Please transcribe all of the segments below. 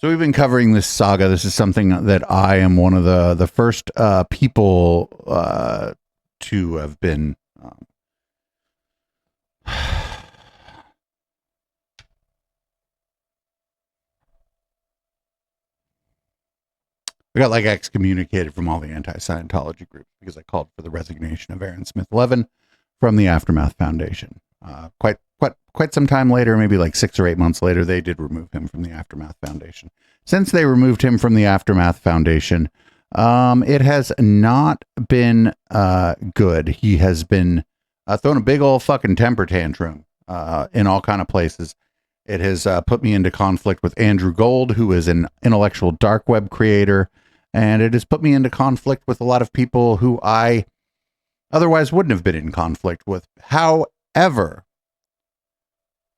So we've been covering this saga. This is something that I am one of the first people to have been I got like excommunicated from all the anti-Scientology groups because I called for the resignation of Aaron Smith-Levin from the Aftermath Foundation. Quite some time later, maybe like 6 or 8 months later, they did remove him from the Aftermath Foundation. Since they removed him from the Aftermath Foundation, it has not been good. He has been throwing a big old fucking temper tantrum in all kind of places. It has put me into conflict with Andrew Gold, who is an intellectual dark web creator, and it has put me into conflict with a lot of people who I otherwise wouldn't have been in conflict with. However,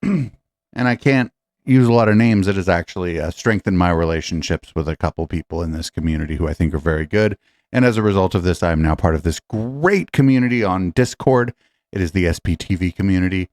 and I can't use a lot of names, it has actually strengthened my relationships with a couple people in this community who I think are very good. And as a result of this, I am now part of this great community on Discord. It is the SPTV community.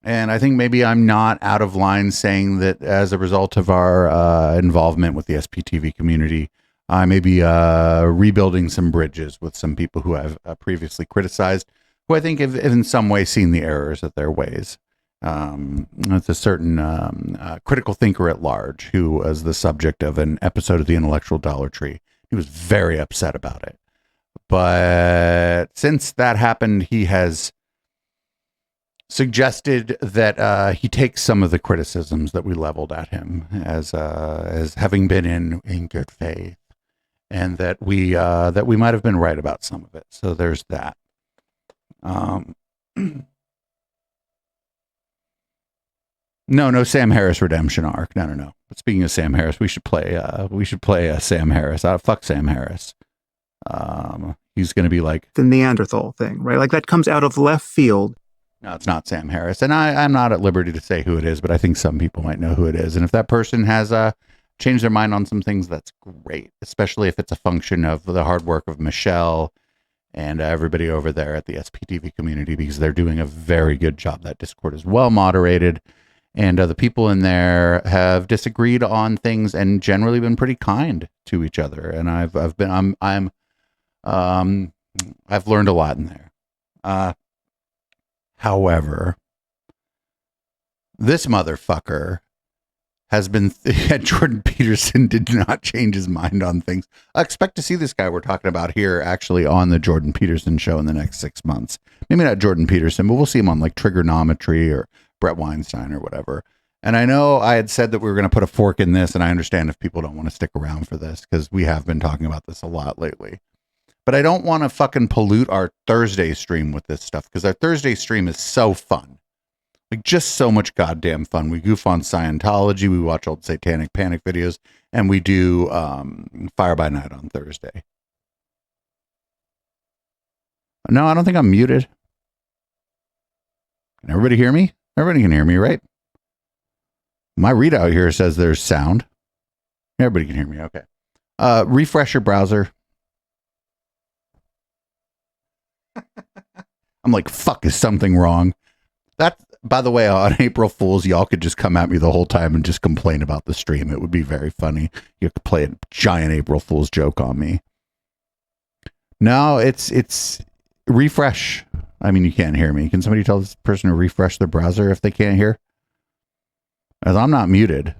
And I think maybe I'm not out of line saying that as a result of our involvement with the SPTV community, I may be rebuilding some bridges with some people who I've previously criticized, who I think have in some way seen the errors of their ways. It's a certain critical thinker at large who was the subject of an episode of the Intellectual Dollar Tree. He was very upset about it. But since that happened, he has suggested that he takes some of the criticisms that we leveled at him as having been in good faith, and that we might have been right about some of it. So there's that. No Sam Harris redemption arc. No. But speaking of Sam Harris, we should play Sam Harris. Fuck Sam Harris. He's going to be like the Neanderthal thing, right? Like that comes out of left field. No, it's not Sam Harris. And I'm not at liberty to say who it is, but I think some people might know who it is. And if that person has changed their mind on some things, that's great, especially if it's a function of the hard work of Michelle and everybody over there at the SPTV community, because they're doing a very good job. That Discord is well moderated, and the people in there have disagreed on things and generally been pretty kind to each other. And I've learned a lot in there. However, this motherfucker has been, Jordan Peterson did not change his mind on things. I expect to see this guy we're talking about here actually on the Jordan Peterson show in the next 6 months. Maybe not Jordan Peterson, but we'll see him on like Trigonometry or Brett Weinstein or whatever. And I know I had said that we were going to put a fork in this, and I understand if people don't want to stick around for this, because we have been talking about this a lot lately. But I don't want to fucking pollute our Thursday stream with this stuff, because our Thursday stream is so fun. Like, just so much goddamn fun. We goof on Scientology, we watch old Satanic Panic videos, and we do Fire by Night on Thursday. No, I don't think I'm muted. Can everybody hear me? Everybody can hear me, right? My readout here says there's sound. Everybody can hear me, okay. Refresh your browser. I'm like, fuck, is something wrong? That, by the way, on April Fools, y'all could just come at me the whole time and just complain about the stream. It would be very funny. You could play a giant April Fool's joke on me. No, it's refresh. I mean, you can't hear me. Can somebody tell this person to refresh their browser if they can't hear? As I'm not muted.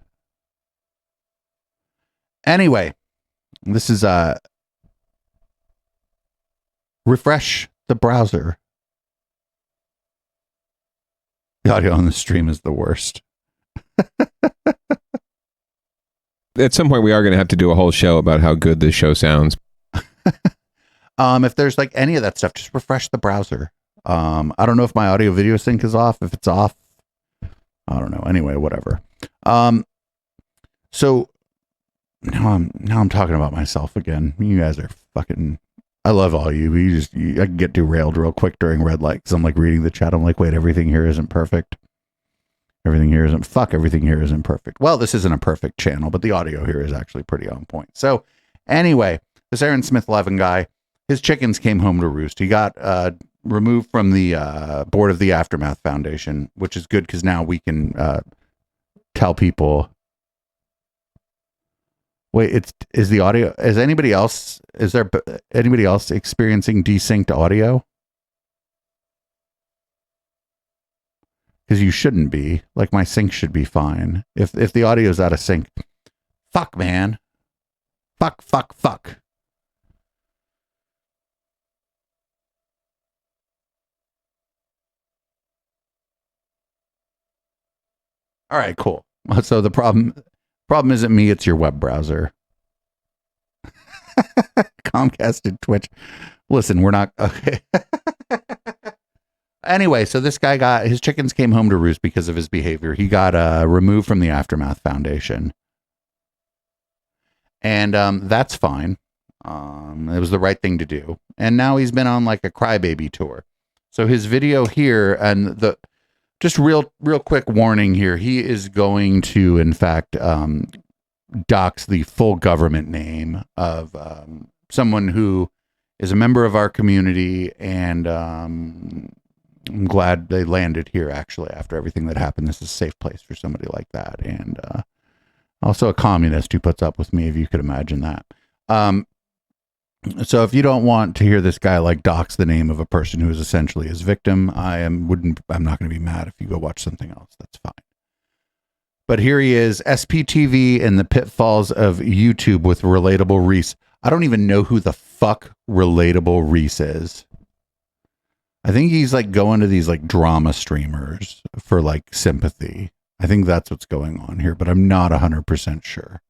Anyway, this is refresh the browser. The audio on the stream is the worst. At some point, we are going to have to do a whole show about how good this show sounds. If there's like any of that stuff, just refresh the browser. I don't know if my audio video sync is off. If it's off, I don't know. Anyway, whatever. So now I'm talking about myself again. You guys are fucking. I love all you. I can get derailed real quick during red light because I'm like reading the chat. I'm like, wait, everything here isn't perfect. Everything here isn't perfect. Well, this isn't a perfect channel, but the audio here is actually pretty on point. So anyway, this Aaron Smith-Levin guy, his chickens came home to roost. He got removed from the board of the Aftermath Foundation, which is good because now we can tell people. Wait, is the audio? Is there anybody else experiencing desynced audio? Because you shouldn't be. Like, my sync should be fine. If the audio is out of sync, fuck, man. Fuck. All right, cool. So the problem isn't me, it's your web browser. Comcast and Twitch. Listen, we're not okay. Anyway, so this guy got his chickens came home to roost because of his behavior. He got removed from the Aftermath Foundation. And that's fine. It was the right thing to do. And now he's been on like a crybaby tour. So his video here, and just real quick warning here, he is going to, in fact, dox the full government name of someone who is a member of our community, and I'm glad they landed here, actually, after everything that happened. This is a safe place for somebody like that. And also a communist who puts up with me, if you could imagine that. So if you don't want to hear this guy like dox the name of a person who is essentially his victim, I'm not going to be mad if you go watch something else. That's fine. But here he is, SPTV in the pitfalls of YouTube with Relatable Reese. I don't even know who the fuck Relatable Reese is. I think he's like going to these like drama streamers for like sympathy. I think that's what's going on here, but I'm not 100% sure.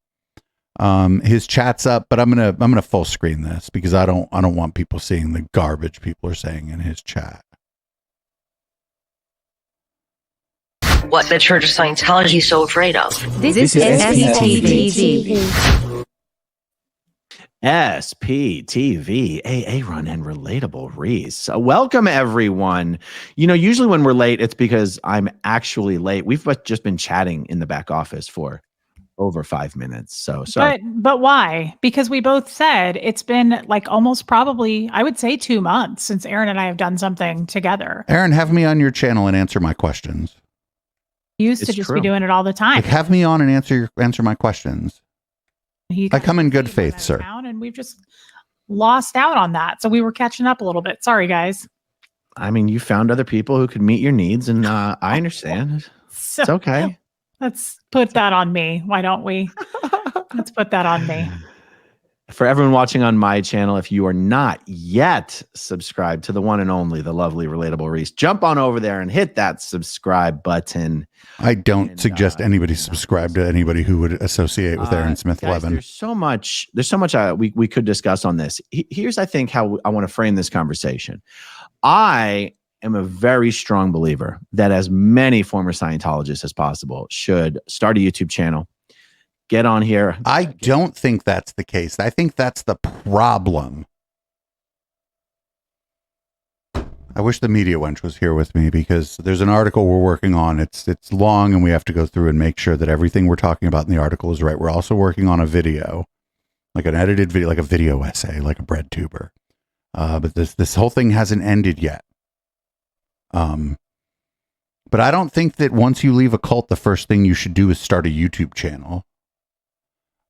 His chat's up, but I'm gonna full screen this because I don't want people seeing the garbage people are saying in his chat. What the Church of Scientology is so afraid of. This is SPTV. SPTV, AA Run and Relatable Reese. Welcome, everyone. You know, usually when we're late, it's because I'm actually late. We've just been chatting in the back office for over 5 minutes. So sorry. But why? Because we both said it's been like almost probably, I would say 2 months since Aaron and I have done something together. Aaron, have me on your channel and answer my questions. You used to just be doing it all the time. Like, have me on and answer my questions. I come in good faith, sir. And we've just lost out on that. So we were catching up a little bit. Sorry, guys. I mean, you found other people who could meet your needs, and I understand. So, it's okay. Let's put that on me. Why don't we? Let's put that on me. For everyone watching on my channel, if you are not yet subscribed to the one and only, the lovely Relatable Reese, jump on over there and hit that subscribe button. I don't suggest anybody subscribe to anybody who would associate with Aaron Smith-Levin. There's so much we could discuss on this. Here's, I think, how I want to frame this conversation. I am a very strong believer that as many former Scientologists as possible should start a YouTube channel, get on here. I don't think that's the case. I think that's the problem. I wish the media wench was here with me because there's an article we're working on. It's long and we have to go through and make sure that everything we're talking about in the article is right. We're also working on a video, like an edited video, like a video essay, like a bread tuber. But this whole thing hasn't ended yet. But I don't think that once you leave a cult, the first thing you should do is start a YouTube channel.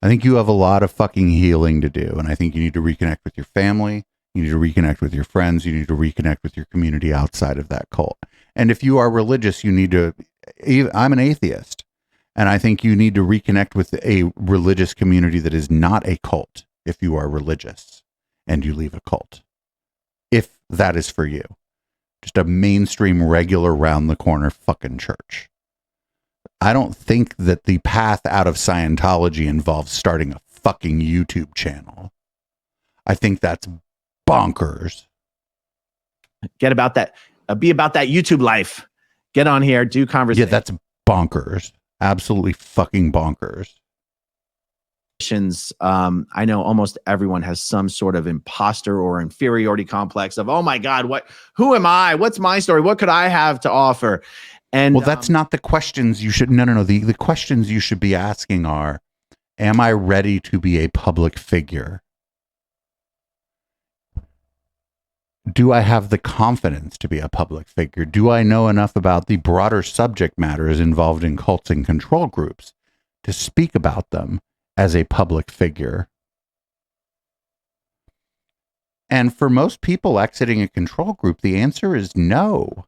I think you have a lot of fucking healing to do. And I think you need to reconnect with your family. You need to reconnect with your friends. You need to reconnect with your community outside of that cult. And if you are religious, you need to, I'm an atheist. And I think you need to reconnect with a religious community that is not a cult if you are religious and you leave a cult. If that is for you. Just a mainstream, regular, round the corner fucking church. I don't think that the path out of Scientology involves starting a fucking YouTube channel. I think that's bonkers. Get about that. Be about that YouTube life. Get on here. Do conversation. Yeah, that's bonkers. Absolutely fucking bonkers. I know almost everyone has some sort of imposter or inferiority complex of, oh my God, who am I? What's my story? What could I have to offer? And well, that's not the questions you should, no. The questions you should be asking are, am I ready to be a public figure? Do I have the confidence to be a public figure? Do I know enough about the broader subject matters involved in cults and control groups to speak about them as a public figure. And for most people exiting a control group, the answer is no.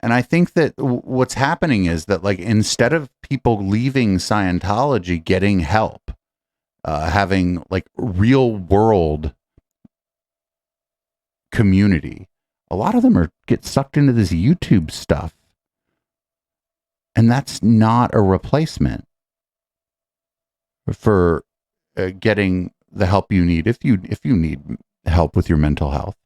And I think that what's happening is that, like, instead of people leaving Scientology, getting help, having like real world community, a lot of them get sucked into this YouTube stuff. And that's not a replacement for getting the help you need if you need help with your mental health,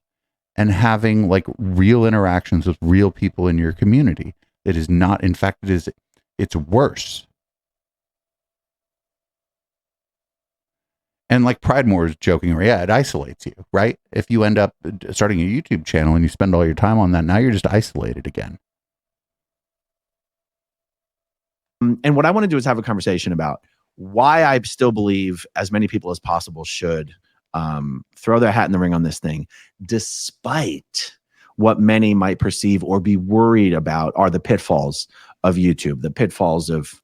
and having like real interactions with real people in your community. It is not, in fact, it's worse. And like Pridemore is joking, yeah, it isolates you, right? If you end up starting a YouTube channel and you spend all your time on that, now you're just isolated again. And what I want to do is have a conversation about why I still believe as many people as possible should throw their hat in the ring on this thing, despite what many might perceive or be worried about are the pitfalls of YouTube, the pitfalls of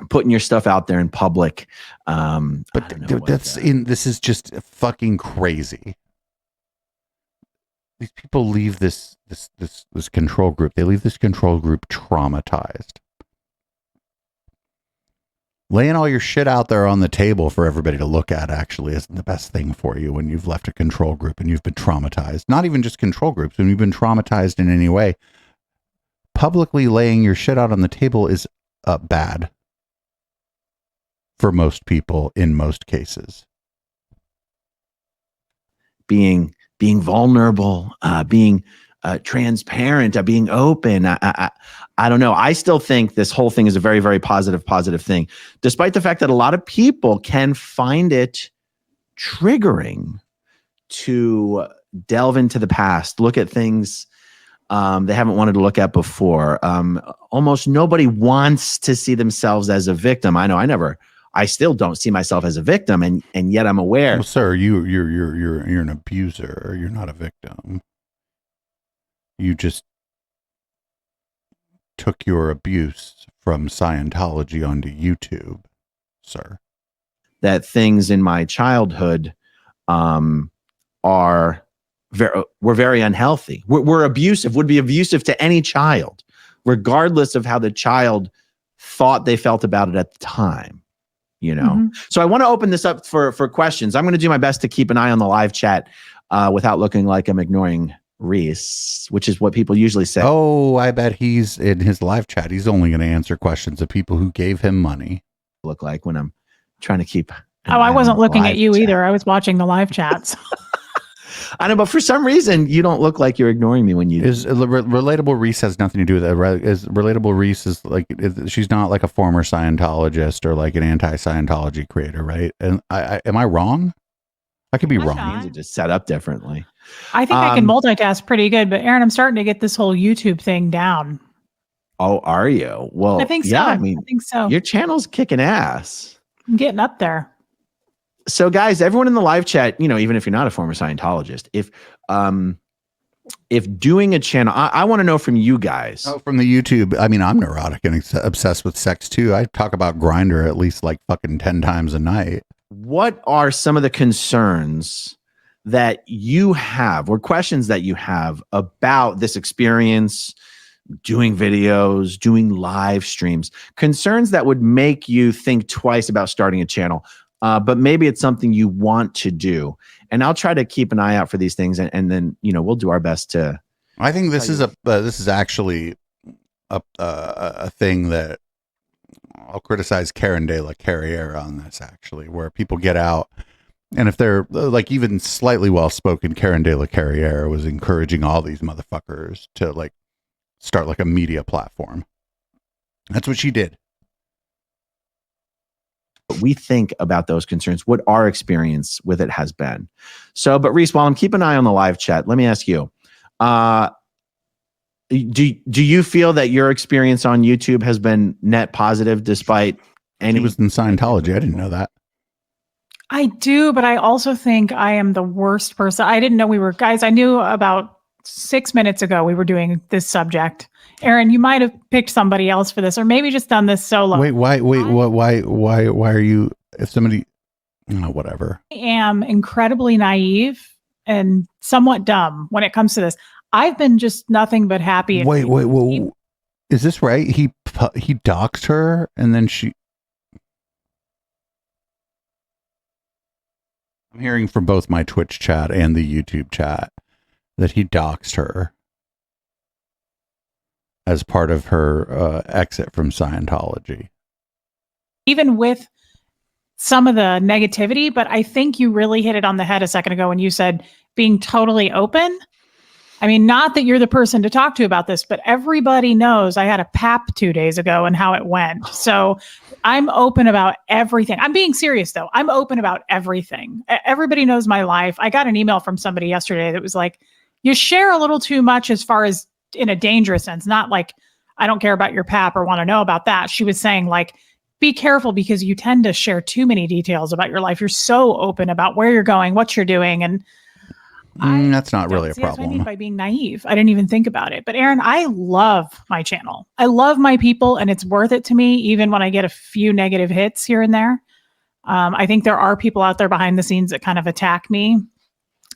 putting your stuff out there in public. But this is just fucking crazy. These people leave this control group. They leave this control group traumatized. Laying all your shit out there on the table for everybody to look at actually isn't the best thing for you when you've left a control group and you've been traumatized. Not even just control groups, when you've been traumatized in any way. Publicly laying your shit out on the table is bad for most people in most cases. Being vulnerable, being transparent, being open. I don't know. I still think this whole thing is a very, very positive thing, despite the fact that a lot of people can find it triggering to delve into the past, look at things they haven't wanted to look at before. Almost nobody wants to see themselves as a victim. I know I still don't see myself as a victim, and yet I'm aware. Well, sir, you're an abuser. You're not a victim. You just took your abuse from Scientology onto YouTube, sir. That things in my childhood were very unhealthy. Were abusive, would be abusive to any child, regardless of how the child thought they felt about it at the time. You know, Mm-hmm. So I want to open this up for questions. I'm going to do my best to keep an eye on the live chat without looking like I'm ignoring Reese, which is what people usually say. Oh, I bet he's in his live chat. He's only going to answer questions of people who gave him money. Look like when I'm trying to keep. I wasn't looking at you chat. either. I was watching the live chats. I know, but for some reason, you don't look like you're ignoring me when you. Relatable Reese has nothing to do with that. Relatable Reese is like, she's not like a former Scientologist or like an anti-Scientology creator, right? And am I wrong? I could be I'm wrong. not. Means it just set up differently. I think I can multitask pretty good, but Aaron, I'm starting to get this whole YouTube thing down. Oh, are you? Well, I think so. Yeah, I think so. Your channel's kicking ass. I'm getting up there. So, guys, everyone in the live chat, even if you're not a former Scientologist, if doing a channel, I want to know from you guys. Oh, from the YouTube. I mean, I'm neurotic and obsessed with sex too. I talk about Grindr at least like fucking 10 times a night. What are some of the concerns that you have or questions that you have about this experience, doing videos, doing live streams, concerns that would make you think twice about starting a channel? But maybe it's something you want to do. And I'll try to keep an eye out for these things. And then, we'll do our best to. I think this is actually a thing that I'll criticize Karen de la Carriere on this, actually, where people get out. And if they're like even slightly well-spoken, Karen de la Carriere was encouraging all these motherfuckers to like start like a media platform. That's what she did. We think about those concerns, what our experience with it has been. So, but Reese, while I'm keeping an eye on the live chat, let me ask you, do you feel that your experience on YouTube has been net positive despite any? She was in Scientology. I didn't know that. I do, but I also think I am the worst person. I didn't know we were guys. I knew about 6 minutes ago we were doing this subject. Aaron, you might have picked somebody else for this, or maybe just done this solo. Wait, why are you? If somebody, whatever. I am incredibly naive and somewhat dumb when it comes to this. I've been just nothing but happy. Wait, is this right? He doxed her, and then she. I'm hearing from both my Twitch chat and the YouTube chat that he doxed her as part of her exit from Scientology. Even with some of the negativity, but I think you really hit it on the head a second ago when you said being totally open. I mean, not that you're the person to talk to about this, but everybody knows I had a PAP 2 days ago and how it went. So I'm open about everything. I'm being serious, though. I'm open about everything. Everybody knows my life. I got an email from somebody yesterday that was like, you share a little too much as far as in a dangerous sense, not like I don't care about your PAP or want to know about that. She was saying like, be careful because you tend to share too many details about your life. You're so open about where you're going, what you're doing. And that's not really a that's what I problem. mean by being naive. I didn't even think about it. But Aaron, I love my channel. I love my people, and it's worth it to me, even when I get a few negative hits here and there. I think there are people out there behind the scenes that kind of attack me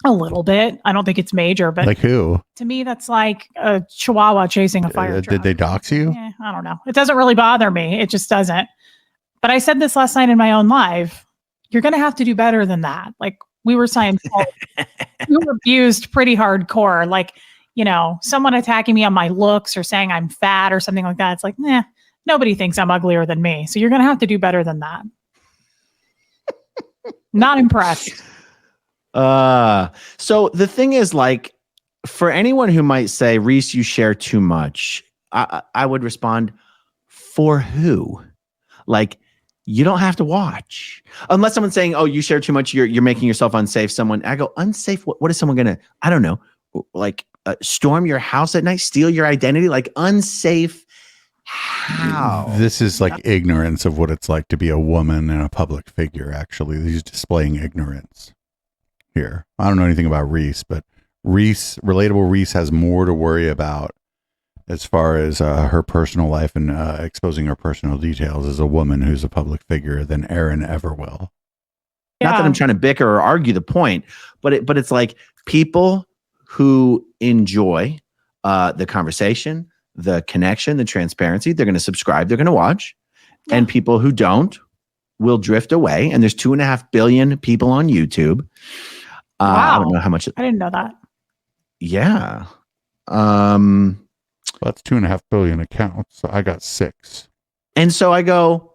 a little bit. I don't think it's major, but Like who? to me, that's like a chihuahua chasing a fire truck. Did they dox you? Yeah, I don't know. It doesn't really bother me. It just doesn't. But I said this last night in my own live. You're going to have to do better than that. Like we were Scientology. We were abused pretty hardcore. Like, someone attacking me on my looks or saying I'm fat or something like that. It's like, nobody thinks I'm uglier than me. So you're going to have to do better than that. Not impressed. So the thing is, like, for anyone who might say, Reese, you share too much, I would respond, for who? Like, you don't have to watch unless someone's saying, oh, you share too much. You're making yourself unsafe. I go, unsafe. What is someone going to, I don't know, like storm your house at night, steal your identity? Like unsafe. How? This is like ignorance of what it's like to be a woman and a public figure. Actually, he's displaying ignorance here. I don't know anything about Reese, but Relatable Reese has more to worry about as far as her personal life and exposing her personal details as a woman who's a public figure than Aaron ever will. Yeah. Not that I'm trying to bicker or argue the point, but it's like people who enjoy the conversation, the connection, the transparency, they're going to subscribe, they're going to watch. Yeah. And people who don't will drift away. And there's 2.5 billion people on YouTube. Wow. I don't know how much. I didn't know that. Yeah. That's 2.5 billion accounts. So I got 6. And so I go,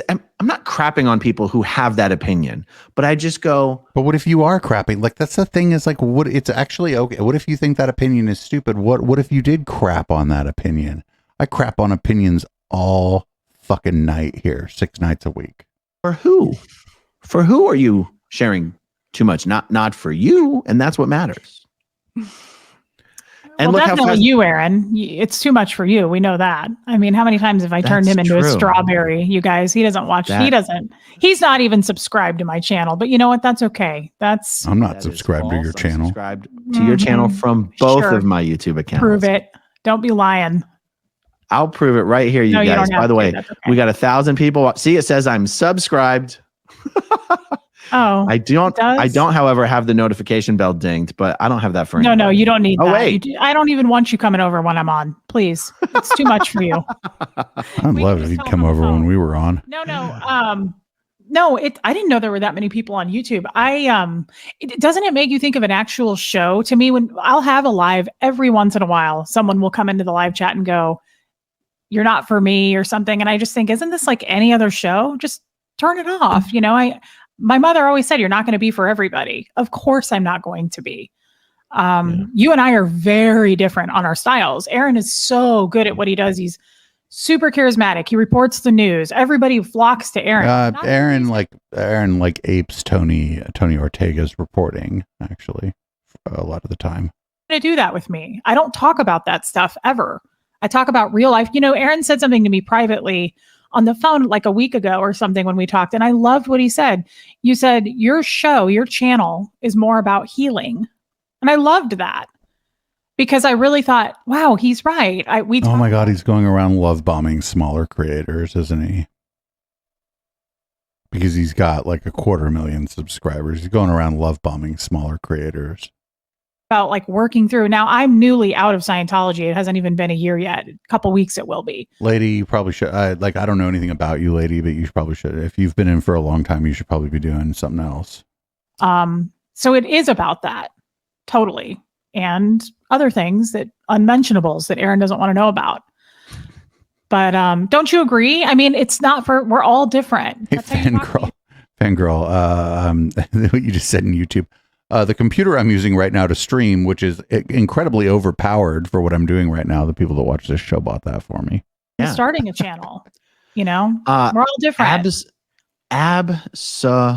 I'm not crapping on people who have that opinion, but I just go. But what if you are crapping? Like that's the thing is like, what it's actually okay. What if you think that opinion is stupid? What if you did crap on that opinion? I crap on opinions all fucking night here, 6 nights a week. For who? For who are you sharing too much? Not for you. And that's what matters. And well, definitely you, Aaron. It's too much for you. We know that. I mean, how many times have I turned him into a strawberry? You guys, he doesn't watch. He's not even subscribed to my channel. But you know what? That's okay. I'm not subscribed to your channel. Subscribed to your channel from both of my YouTube accounts. Prove it. Don't be lying. I'll prove it right here, you guys. By the way, we got 1,000 people. See, it says I'm subscribed. Oh, I don't, however, have the notification bell dinged, but I don't have that for anybody. No, you don't need that. Wait. I don't even want you coming over when I'm on. Please. It's too much for you. I'd love if you'd come over when we were on. No. I didn't know there were that many people on YouTube. Doesn't it make you think of an actual show? To me, when I'll have a live every once in a while, someone will come into the live chat and go, "You're not for me" or something. And I just think, isn't this like any other show? Just turn it off. My mother always said, you're not going to be for everybody. Of course I'm not going to be. You and I are very different on our styles. Aaron is so good at what he does. He's super charismatic. He reports the news. Everybody flocks to Aaron. Aaron apes Tony Ortega's reporting, actually, a lot of the time. To do that with me. I don't talk about that stuff ever. I talk about real life. Aaron said something to me privately on the phone like a week ago or something when we talked. And I loved what he said. You said, your channel is more about healing. And I loved that. because I really thought, wow, he's right. Oh my God, he's going around love bombing smaller creators, isn't he? Because he's got like 250,000 subscribers. He's going around love bombing smaller creators. About like working through. Now I'm newly out of Scientology. It hasn't even been a year yet. A couple weeks it will be. Lady, you probably should. I don't know anything about you, lady, but you probably should. If you've been in for a long time, you should probably be doing something else. So it is about that, totally, and other things that unmentionables that Aaron doesn't want to know about. But don't you agree? I mean, it's not for. We're all different. Hey, fangirl, what you just said in YouTube. The computer I'm using right now to stream, which is incredibly overpowered for what I'm doing right now. The people that watch this show bought that for me. Yeah. Starting a channel, we're all different. Absolutely.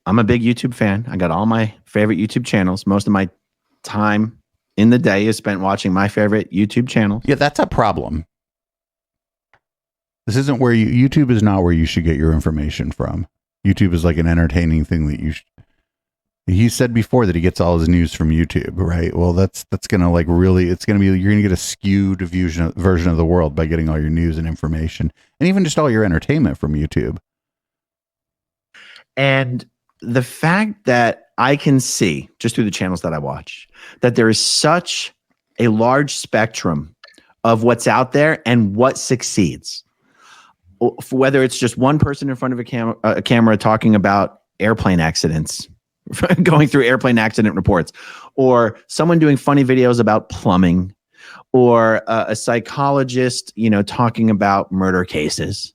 I'm a big YouTube fan. I got all my favorite YouTube channels. Most of my time in the day is spent watching my favorite YouTube channels. Yeah, that's a problem. This isn't where YouTube is not where you should get your information from. YouTube is like an entertaining thing that he said before that he gets all his news from YouTube, right? Well, that's going to like really, you're going to get a skewed version of the world by getting all your news and information and even just all your entertainment from YouTube. And the fact that I can see just through the channels that I watch, that there is such a large spectrum of what's out there and what succeeds. Whether it's just one person in front of a camera talking about airplane accidents, going through airplane accident reports, or someone doing funny videos about plumbing, or a psychologist, talking about murder cases,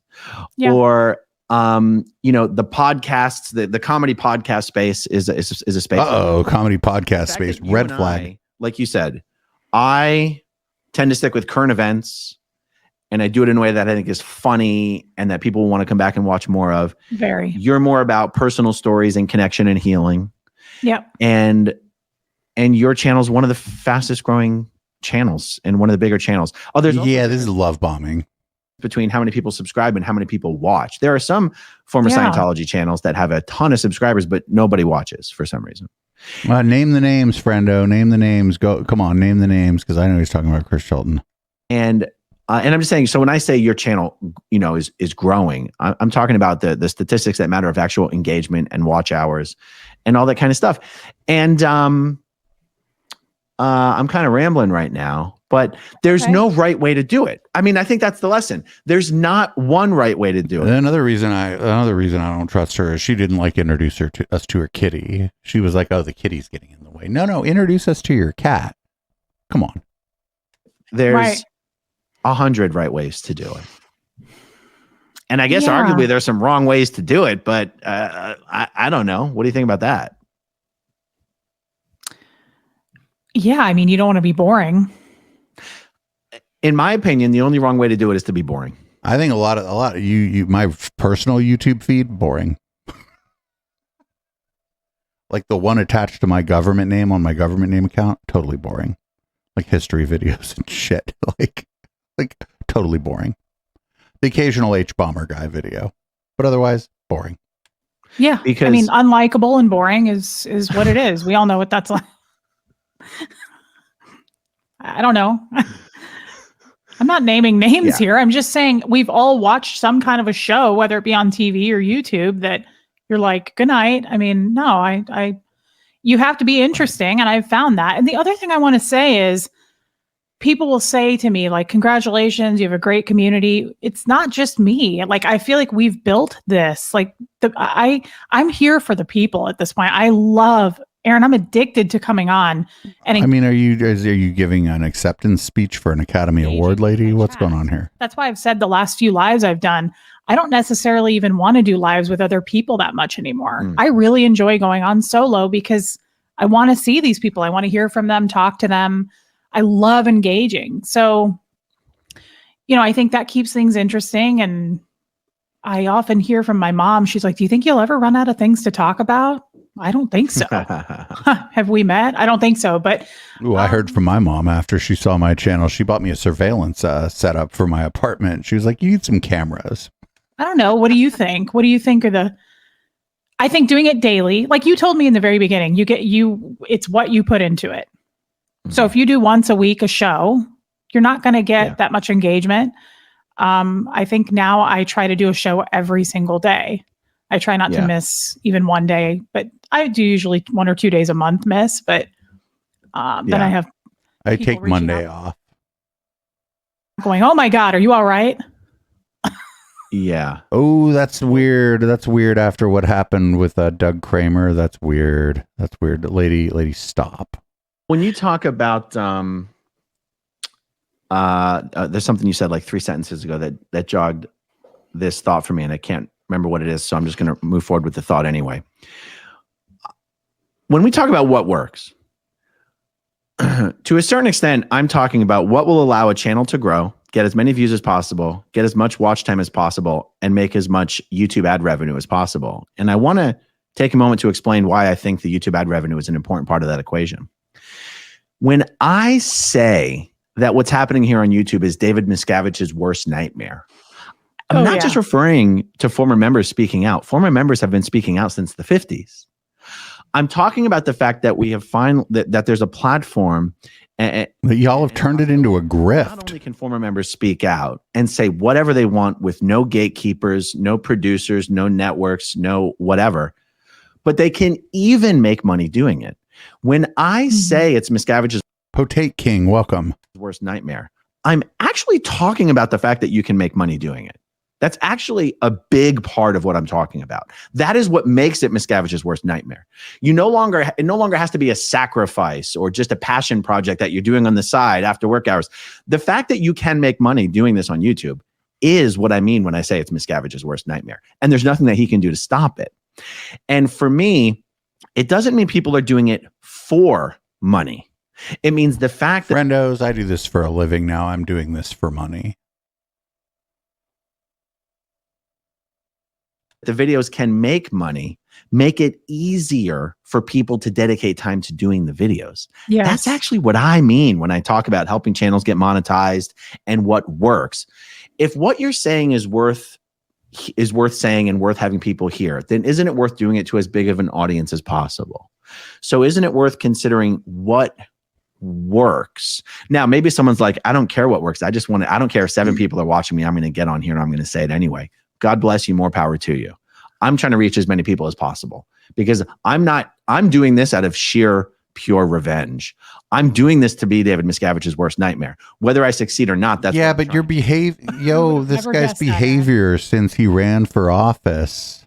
or the podcasts, the comedy podcast space is a space. Comedy podcast space, red flag. Like you said, I tend to stick with current events. And I do it in a way that I think is funny and that people will want to come back and watch more of. Very. You're more about personal stories and connection and healing. Yep. And your channel is one of the fastest growing channels and one of the bigger channels. Oh, this is love bombing. Between how many people subscribe and how many people watch. There are some former Scientology channels that have a ton of subscribers, but nobody watches for some reason. Name the names, friendo. Name the names. Come on, name the names, because I know he's talking about Chris Shelton. And I'm just saying, so when I say your channel, is growing, I'm talking about the statistics that matter of actual engagement and watch hours and all that kind of stuff. And I'm kind of rambling right now, but there's no right way to do it. I mean, I think that's the lesson. There's not one right way to do it. Another reason I don't trust her is she didn't introduce us to her kitty. She was like, "Oh, the kitty's getting in the way." No, introduce us to your cat. Come on. There's 100 right ways to do it. And I guess arguably there's some wrong ways to do it, but I don't know. What do you think about that? Yeah, I mean, you don't want to be boring. In my opinion, the only wrong way to do it is to be boring. I think a lot of my personal YouTube feed, boring. Like the one attached to my government name on my government name account, totally boring. Like history videos and shit. Like totally boring. The occasional H-bomber guy video, but otherwise boring. Yeah, because I mean, unlikable and boring is what it is. We all know what that's like. I don't know. I'm not naming names here. I'm just saying we've all watched some kind of a show, whether it be on TV or YouTube, that you're like, good night. I mean, no, you have to be interesting. And I've found that. And the other thing I want to say is people will say to me, like, congratulations, you have a great community. It's not just me. Like, I feel like we've built this. Like, I'm here for the people at this point. I love Aaron. I'm addicted to coming on. And I mean, are you giving an acceptance speech for an Academy Award, lady? What's going on here? That's why I've said the last few lives I've done, I don't necessarily even want to do lives with other people that much anymore. I really enjoy going on solo because I want to see these people. I want to hear from them, talk to them. I love engaging. So, I think that keeps things interesting. And I often hear from my mom, she's like, do you think you'll ever run out of things to talk about? I don't think so. Have we met? I don't think so. But I heard from my mom after she saw my channel. She bought me a surveillance setup for my apartment. She was like, you need some cameras. I don't know. What do you think? What do you think are I think doing it daily, like you told me in the very beginning, it's what you put into it. So if you do once a week a show, you're not going to get that much engagement. I think now I try to do a show every single day. I try not to miss even one day, but I do usually 1 or 2 days a month miss. But then I take Monday off. Going, oh my God, are you all right? Yeah. Oh, that's weird. That's weird after what happened with Doug Kramer. That's weird. That's weird. Lady, stop. When you talk about, there's something you said like 3 sentences ago that jogged this thought for me, and I can't remember what it is, so I'm just going to move forward with the thought anyway. When we talk about what works, to a certain extent, I'm talking about what will allow a channel to grow, get as many views as possible, get as much watch time as possible, and make as much YouTube ad revenue as possible. And I want to take a moment to explain why I think the YouTube ad revenue is an important part of that equation. When I say that what's happening here on YouTube is David Miscavige's worst nightmare, I'm not just referring to former members speaking out. Former members have been speaking out since the 50s. I'm talking about the fact that we have that there's a platform. But y'all have turned it into a grift. Not only can former members speak out and say whatever they want with no gatekeepers, no producers, no networks, no whatever, but they can even make money doing it. When I say it's Miscavige's Potate King, welcome. worst nightmare, I'm actually talking about the fact that you can make money doing it. That's actually a big part of what I'm talking about. That is what makes it Miscavige's worst nightmare. It no longer has to be a sacrifice or just a passion project that you're doing on the side after work hours. The fact that you can make money doing this on YouTube is what I mean when I say it's Miscavige's worst nightmare. And there's nothing that he can do to stop it. And for me, it doesn't mean people are doing it for money. It means the fact that— Friendos, I do this for a living now. I'm doing this for money. The videos can make money, make it easier for people to dedicate time to doing the videos. Yes. That's actually what I mean when I talk about helping channels get monetized and what works. If what you're saying is worth saying and worth having people hear, then isn't it worth doing it to as big of an audience as possible? So isn't it worth considering what works? Now, maybe someone's like, I don't care what works. I don't care if 7 people are watching me. I'm going to get on here and I'm going to say it anyway. God bless you. More power to you. I'm trying to reach as many people as possible because I'm doing this out of sheer pure revenge. I'm doing this to be David Miscavige's worst nightmare. Whether I succeed or not, that's— yeah, but your behavior, this guy's behavior since he ran for office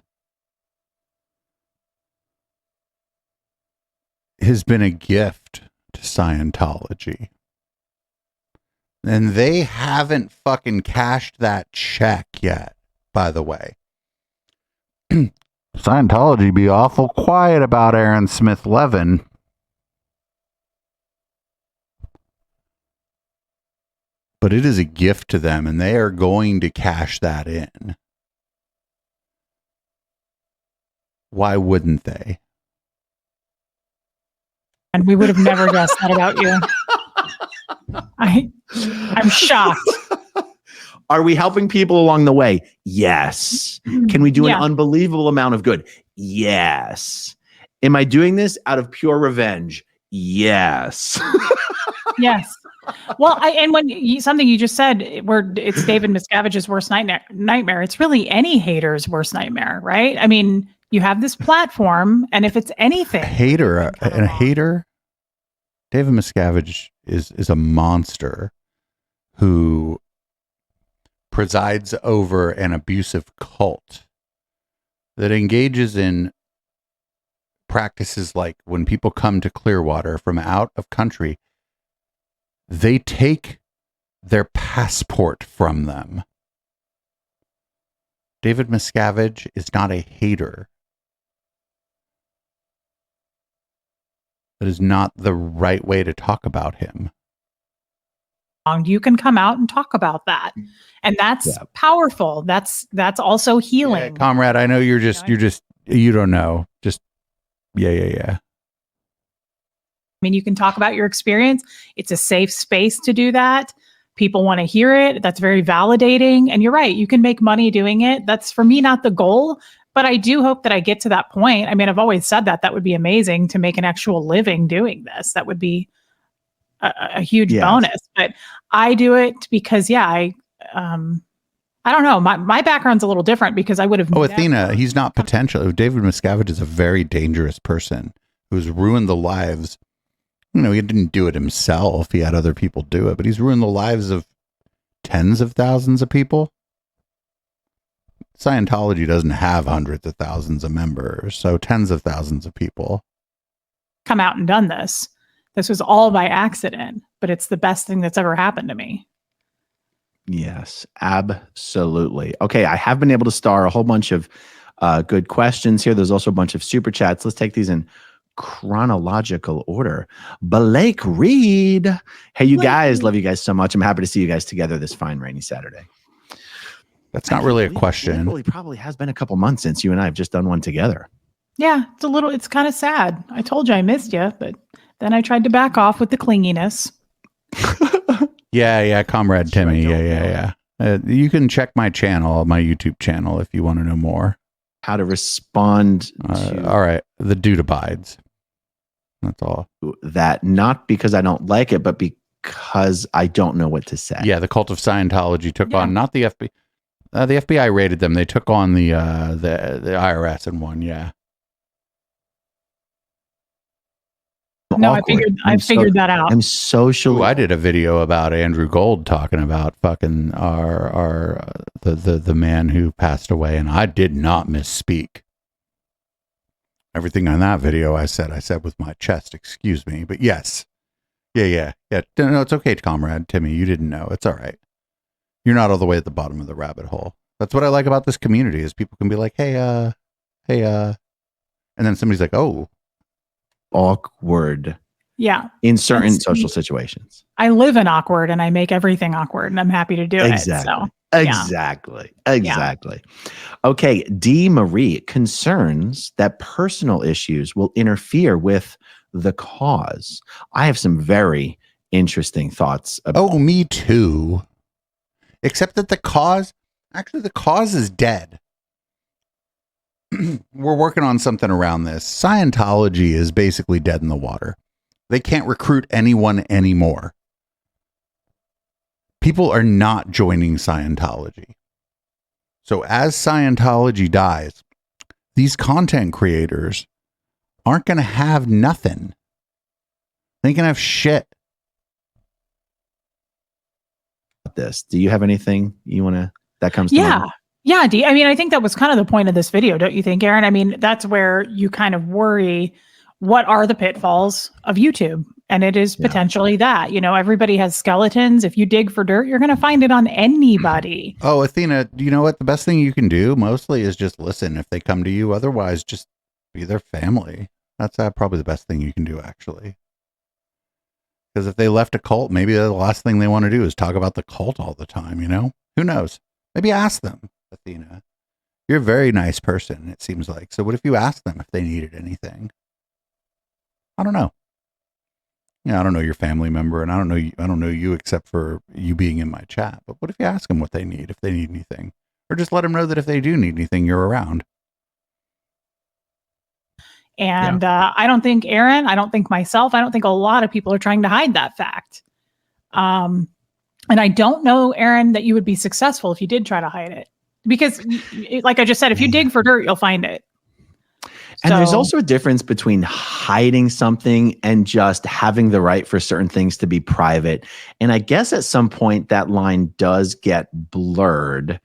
has been a gift to Scientology. And they haven't fucking cashed that check yet, by the way. Scientology be awful quiet about Aaron Smith-Levin. But it is a gift to them, and they are going to cash that in. Why wouldn't they? And we would have never guessed that about you. I'm shocked. Are we helping people along the way? Yes. Can we do an unbelievable amount of good? Yes. Am I doing this out of pure revenge? Yes. Yes. Well, something you just said, where it's David Miscavige's worst nightmare, it's really any hater's worst nightmare, right? I mean, you have this platform, and if it's anything, a hater, David Miscavige is a monster who presides over an abusive cult that engages in practices like when people come to Clearwater from out of country, they take their passport from them. David Miscavige is not a hater. That is not the right way to talk about him. You can come out and talk about that, and that's powerful. That's also healing. Yeah, comrade, I know you don't know. Just yeah. I mean, you can talk about your experience. It's a safe space to do that. People want to hear it. That's very validating. And you're right. You can make money doing it. That's, for me, not the goal. But I do hope that I get to that point. I mean, I've always said that would be amazing to make an actual living doing this. That would be a huge bonus. But I do it because, I don't know. My background's a little different because I would have. Oh, Athena, he's not potential. David Miscavige is a very dangerous person who's ruined the lives. He didn't do it himself. He had other people do it, but he's ruined the lives of tens of thousands of people. Scientology doesn't have hundreds of thousands of members, so tens of thousands of people come out and done this. This was all by accident, but it's the best thing that's ever happened to me. Yes, absolutely. Okay, I have been able to star a whole bunch of good questions here. There's also a bunch of super chats. Let's take these in chronological order. Blake Reed. Hey, you guys, love you guys so much. I'm happy to see you guys together this fine rainy Saturday. That's not really a question. It probably has been a couple months since you and I have just done one together. Yeah, it's kind of sad. I told you I missed you, but then I tried to back off with the clinginess. Yeah, Comrade Timmy. Yeah. You can check my channel, my YouTube channel, if you want to know more. How to respond to all right, the dude abides. That's all. That, not because I don't like it, but because I don't know what to say. Yeah, the cult of Scientology took on not the FBI. The FBI raided them. They took on the IRS and won. Yeah. No, I figured that out. I'm socially. Ooh, I did a video about Andrew Gold talking about fucking the man who passed away, and I did not misspeak. Everything on that video I said with my chest. Excuse me, but yes, yeah. No, it's okay, Comrade Timmy. You didn't know. It's all right. You're not all the way at the bottom of the rabbit hole. That's what I like about this community is people can be like, hey, and then somebody's like, oh. Awkward. Yeah. In certain social situations. I live in awkward and I make everything awkward and I'm happy to do it. So, Exactly. Okay. D. Marie, concerns that personal issues will interfere with the cause. I have some very interesting thoughts about. Oh, me too. Except that the cause is dead. We're working on something around this. Scientology is basically dead in the water. They can't recruit anyone anymore. People are not joining Scientology. So as Scientology dies, these content creators aren't going to have nothing. They can have shit. This. Do you have anything you want to, that comes to mind? Yeah, Dee. I mean, I think that was kind of the point of this video, don't you think, Aaron? I mean, that's where you kind of worry, what are the pitfalls of YouTube? And it is potentially that, everybody has skeletons. If you dig for dirt, you're going to find it on anybody. Oh, Athena, you know what? The best thing you can do mostly is just listen if they come to you. Otherwise, just be their family. That's probably the best thing you can do, actually. Because if they left a cult, maybe the last thing they want to do is talk about the cult all the time, Who knows? Maybe ask them, Athena. You're a very nice person, it seems like. So what if you ask them if they needed anything? I don't know. I don't know your family member, and I don't know you except for you being in my chat. But what if you ask them what they need, if they need anything? Or just let them know that if they do need anything, you're around. And I don't think Aaron, I don't think myself, I don't think a lot of people are trying to hide that fact. And I don't know, Aaron, that you would be successful if you did try to hide it. Because like I just said, if you dig for dirt, you'll find it. And there's also a difference between hiding something and just having the right for certain things to be private. And I guess at some point that line does get blurred.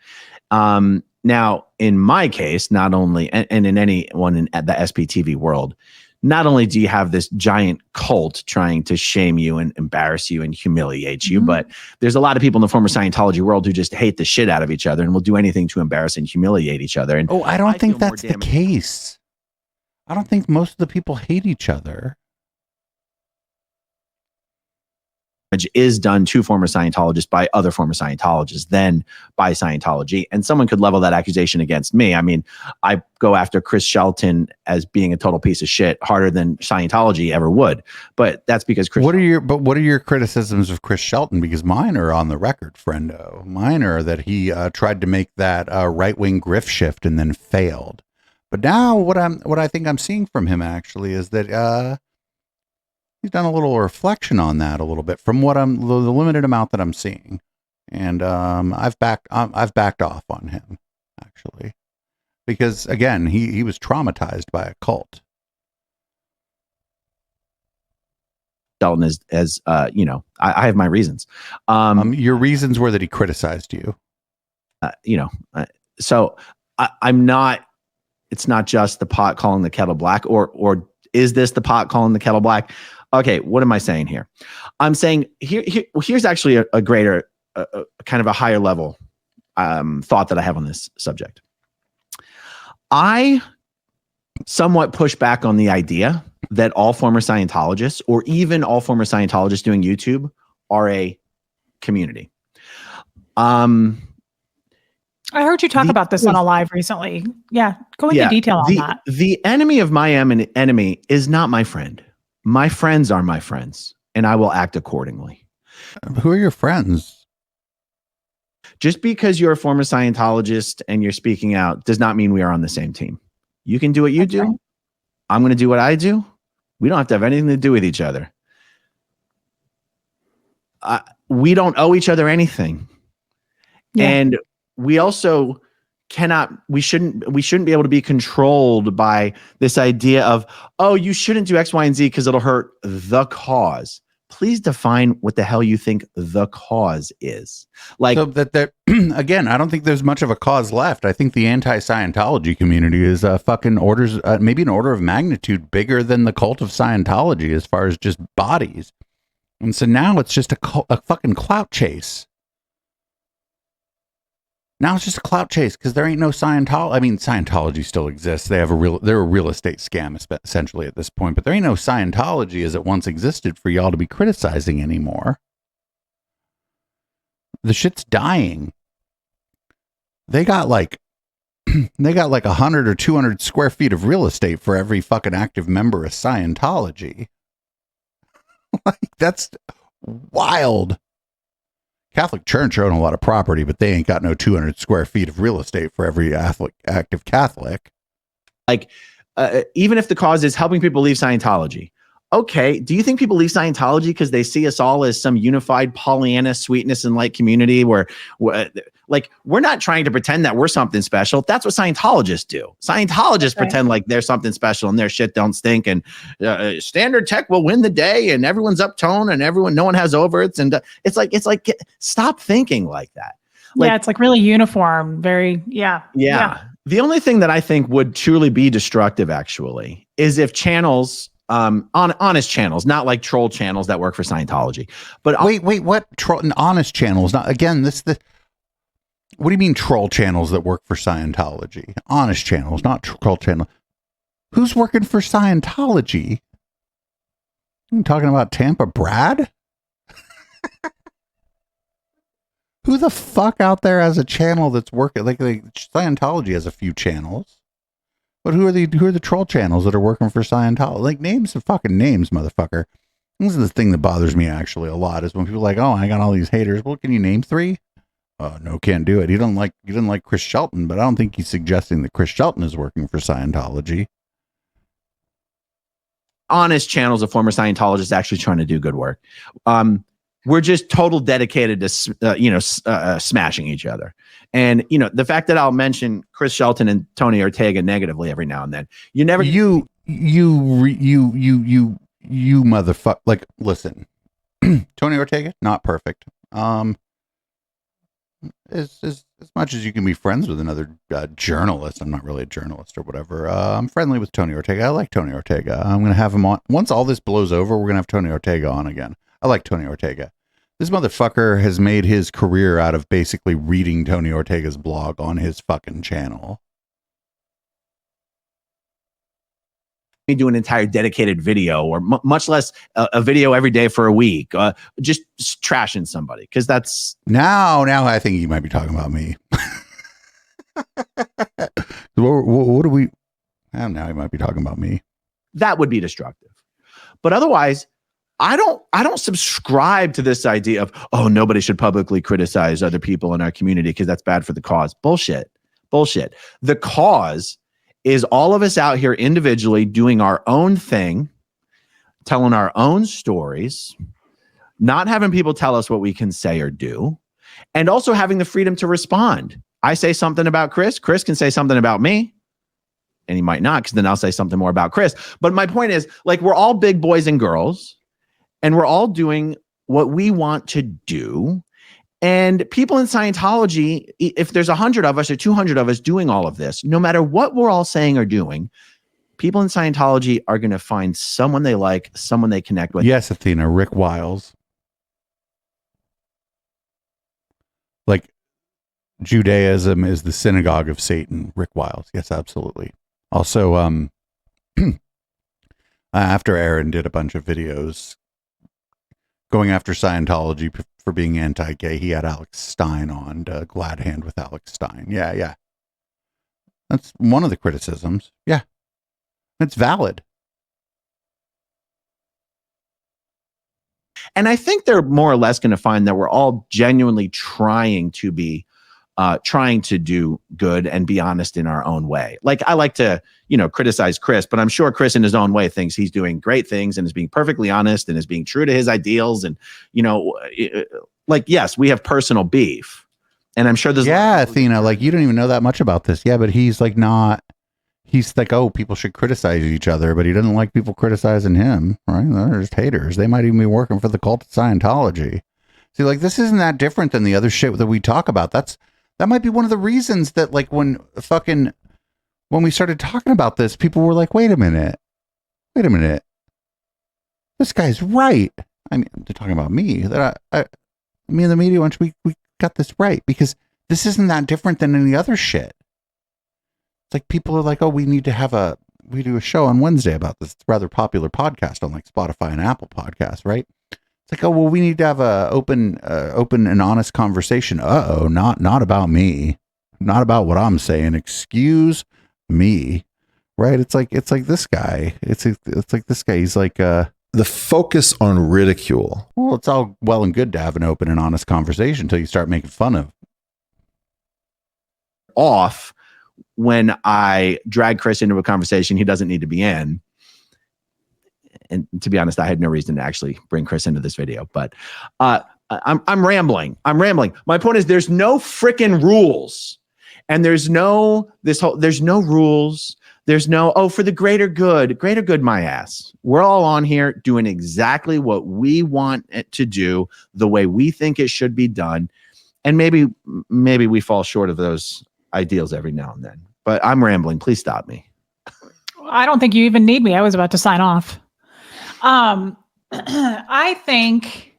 Now, in my case, not only, and in anyone in the SPTV world, not only do you have this giant cult trying to shame you and embarrass you and humiliate you, but there's a lot of people in the former Scientology world who just hate the shit out of each other and will do anything to embarrass and humiliate each other. And I don't think that's the case. I don't think most of the people hate each other. Is done to former Scientologists by other former Scientologists than by Scientology. And someone could level that accusation against me. I mean, I go after Chris Shelton as being a total piece of shit harder than Scientology ever would. But that's because what are your criticisms of Chris Shelton? Because mine are on the record, friendo. Mine are that he tried to make that right-wing grift shift and then failed. But now what I think I'm seeing from him actually is that he's done a little reflection on that a little bit from what the limited amount that I'm seeing. And I've backed off on him actually, because again, he was traumatized by a cult. Dalton as you know, I have my reasons. Your reasons were that he criticized you. You know, so I'm not. It's not just the pot calling the kettle black, or is this the pot calling the kettle black? Okay, what am I saying here? I'm saying here's actually a greater, kind of a higher level thought that I have on this subject. I somewhat push back on the idea that all former Scientologists, or even all former Scientologists doing YouTube, are a community. I heard you talk about this on a live recently. Yeah, go into detail on that. The enemy of my enemy is not my friend. My friends are my friends, and I will act accordingly. Who are your friends? Just because you're a former Scientologist and you're speaking out does not mean we are on the same team. You can do what you do. Right. I'm going to do what I do. We don't have to have anything to do with each other. We don't owe each other anything. Yeah. And we also we shouldn't be able to be controlled by this idea of, oh, you shouldn't do X, Y, and Z because it'll hurt the cause. Please define what the hell you think the cause is. Like, so that again, I don't think there's much of a cause left. I think the anti-Scientology community is fucking orders, maybe an order of magnitude bigger than the cult of Scientology as far as just bodies. And so now it's just a fucking clout chase. Now it's just a clout chase because there ain't no Scientology. I mean, Scientology still exists. They're a real estate scam essentially at this point, but there ain't no Scientology as it once existed for y'all to be criticizing anymore. The shit's dying. They got like 100 or 200 square feet of real estate for every fucking active member of Scientology. Like, that's wild. Catholic Church own a lot of property, but they ain't got no 200 square feet of real estate for every active Catholic. Like, even if the cause is helping people leave Scientology. Okay, do you think people leave Scientology because they see us all as some unified Pollyanna sweetness and light community where we're not trying to pretend that we're something special. That's what Scientologists do. Scientologists pretend like they're something special and their shit don't stink, and standard tech will win the day and everyone's uptone and no one has overts. And it's like, stop thinking like that. Like, it's like really uniform. Very, yeah. The only thing that I think would truly be destructive actually is if channels, honest channels, not like troll channels that work for Scientology. But wait, what honest channels? Not again. What do you mean troll channels that work for Scientology? Honest channels, not troll channel. Who's working for Scientology? I'm talking about Tampa Brad. Who the fuck out there has a channel that's working? Like Scientology has a few channels. But who are the troll channels that are working for Scientology? Like, names of fucking names, motherfucker. This is the thing that bothers me actually a lot, is when people are like, oh, I got all these haters. Well, can you name 3? Oh, no, can't do it. You didn't like Chris Shelton, but I don't think he's suggesting that Chris Shelton is working for Scientology. Honest channels of former Scientologists actually trying to do good work. We're just total dedicated to, smashing each other. And, the fact that I'll mention Chris Shelton and Tony Ortega negatively every now and then, you motherfucker. Like, listen, Tony Ortega, not perfect. As much as you can be friends with another journalist, I'm not really a journalist or whatever. I'm friendly with Tony Ortega. I like Tony Ortega. I'm going to have him on. Once all this blows over, we're going to have Tony Ortega on again. I like Tony Ortega. This motherfucker has made his career out of basically reading Tony Ortega's blog on his fucking channel. Me do an entire dedicated video, or much less a video every day for a week, just trashing somebody, because that's now I think you might be talking about me. What do we? Now he might be talking about me. That would be destructive, but otherwise, I don't subscribe to this idea of, oh, nobody should publicly criticize other people in our community because that's bad for the cause. Bullshit. The cause is all of us out here individually doing our own thing, telling our own stories, not having people tell us what we can say or do, and also having the freedom to respond. I say something about Chris. Chris can say something about me. And he might not, because then I'll say something more about Chris. But my point is, like, we're all big boys and girls, and we're all doing what we want to do. And people in Scientology, if there's 100 of us or 200 of us doing all of this, no matter what we're all saying or doing, people in Scientology are going to find someone they like, someone they connect with. Yes, Athena, Rick Wiles. Like, Judaism is the synagogue of Satan. Rick Wiles. Yes, absolutely. Also, after Aaron did a bunch of videos going after Scientology for being anti-gay, he had Alex Stein on, Glad Hand with Alex Stein. Yeah. That's one of the criticisms. Yeah. It's valid. And I think they're more or less going to find that we're all genuinely trying to do good and be honest in our own way. Like, I like to, criticize Chris, but I'm sure Chris in his own way thinks he's doing great things and is being perfectly honest and is being true to his ideals. And, like, yes, we have personal beef, and I'm sure there's. Yeah, Athena, like, you don't even know that much about this. Yeah, but he's like, oh, people should criticize each other, but he doesn't like people criticizing him, right? They're just haters. They might even be working for the cult of Scientology. See, like, this isn't that different than the other shit that we talk about. That might be one of the reasons that, like, when we started talking about this, people were like, wait a minute. This guy's right. I mean, they're talking about me. That me and the media, once we got this right, because this isn't that different than any other shit. It's like people are like, oh, we do a show on Wednesday about this rather popular podcast on like Spotify and Apple Podcasts, right? It's like, oh, well, we need to have a open and honest conversation. Not about me, not about what I'm saying. Excuse me, right? It's like this guy. It's like this guy. He's like the focus on ridicule. Well, it's all well and good to have an open and honest conversation until you start making fun of. Off when I drag Chris into a conversation he doesn't need to be in. And to be honest, I had no reason to actually bring Chris into this video, but I'm rambling. My point is, there's no freaking rules, and there's no rules. There's no, for the greater good, my ass. We're all on here doing exactly what we want it to do, the way we think it should be done. And maybe we fall short of those ideals every now and then, but I'm rambling. Please stop me. I don't think you even need me. I was about to sign off. I think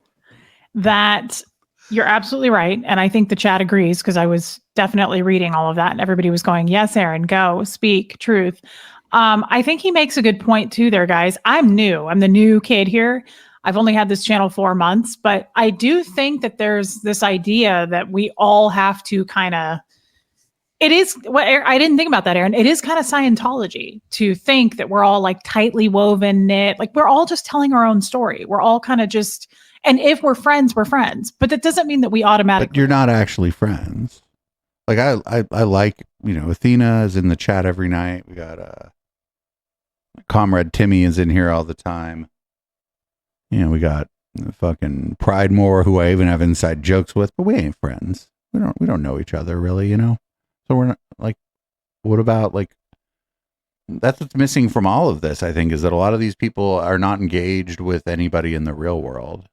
that you're absolutely right. And I think the chat agrees, because I was definitely reading all of that and everybody was going, yes, Aaron, go, speak truth. I think he makes a good point too there, guys. I'm new. I'm the new kid here. I've only had this channel 4 months, but I do think that there's this idea that we all have to kind of, it is what I didn't think about that, Aaron. It is kind of Scientology to think that we're all like tightly woven, knit, like we're all just telling our own story. We're all kind of just, and if we're friends, we're friends. But that doesn't mean that we automatically. But you're not actually friends. Like I like, Athena is in the chat every night. We got comrade Timmy is in here all the time. We got fucking Pride Moore, who I even have inside jokes with, but we ain't friends. We don't know each other really, So we're not like, what about like, that's what's missing from all of this, I think, is that a lot of these people are not engaged with anybody in the real world.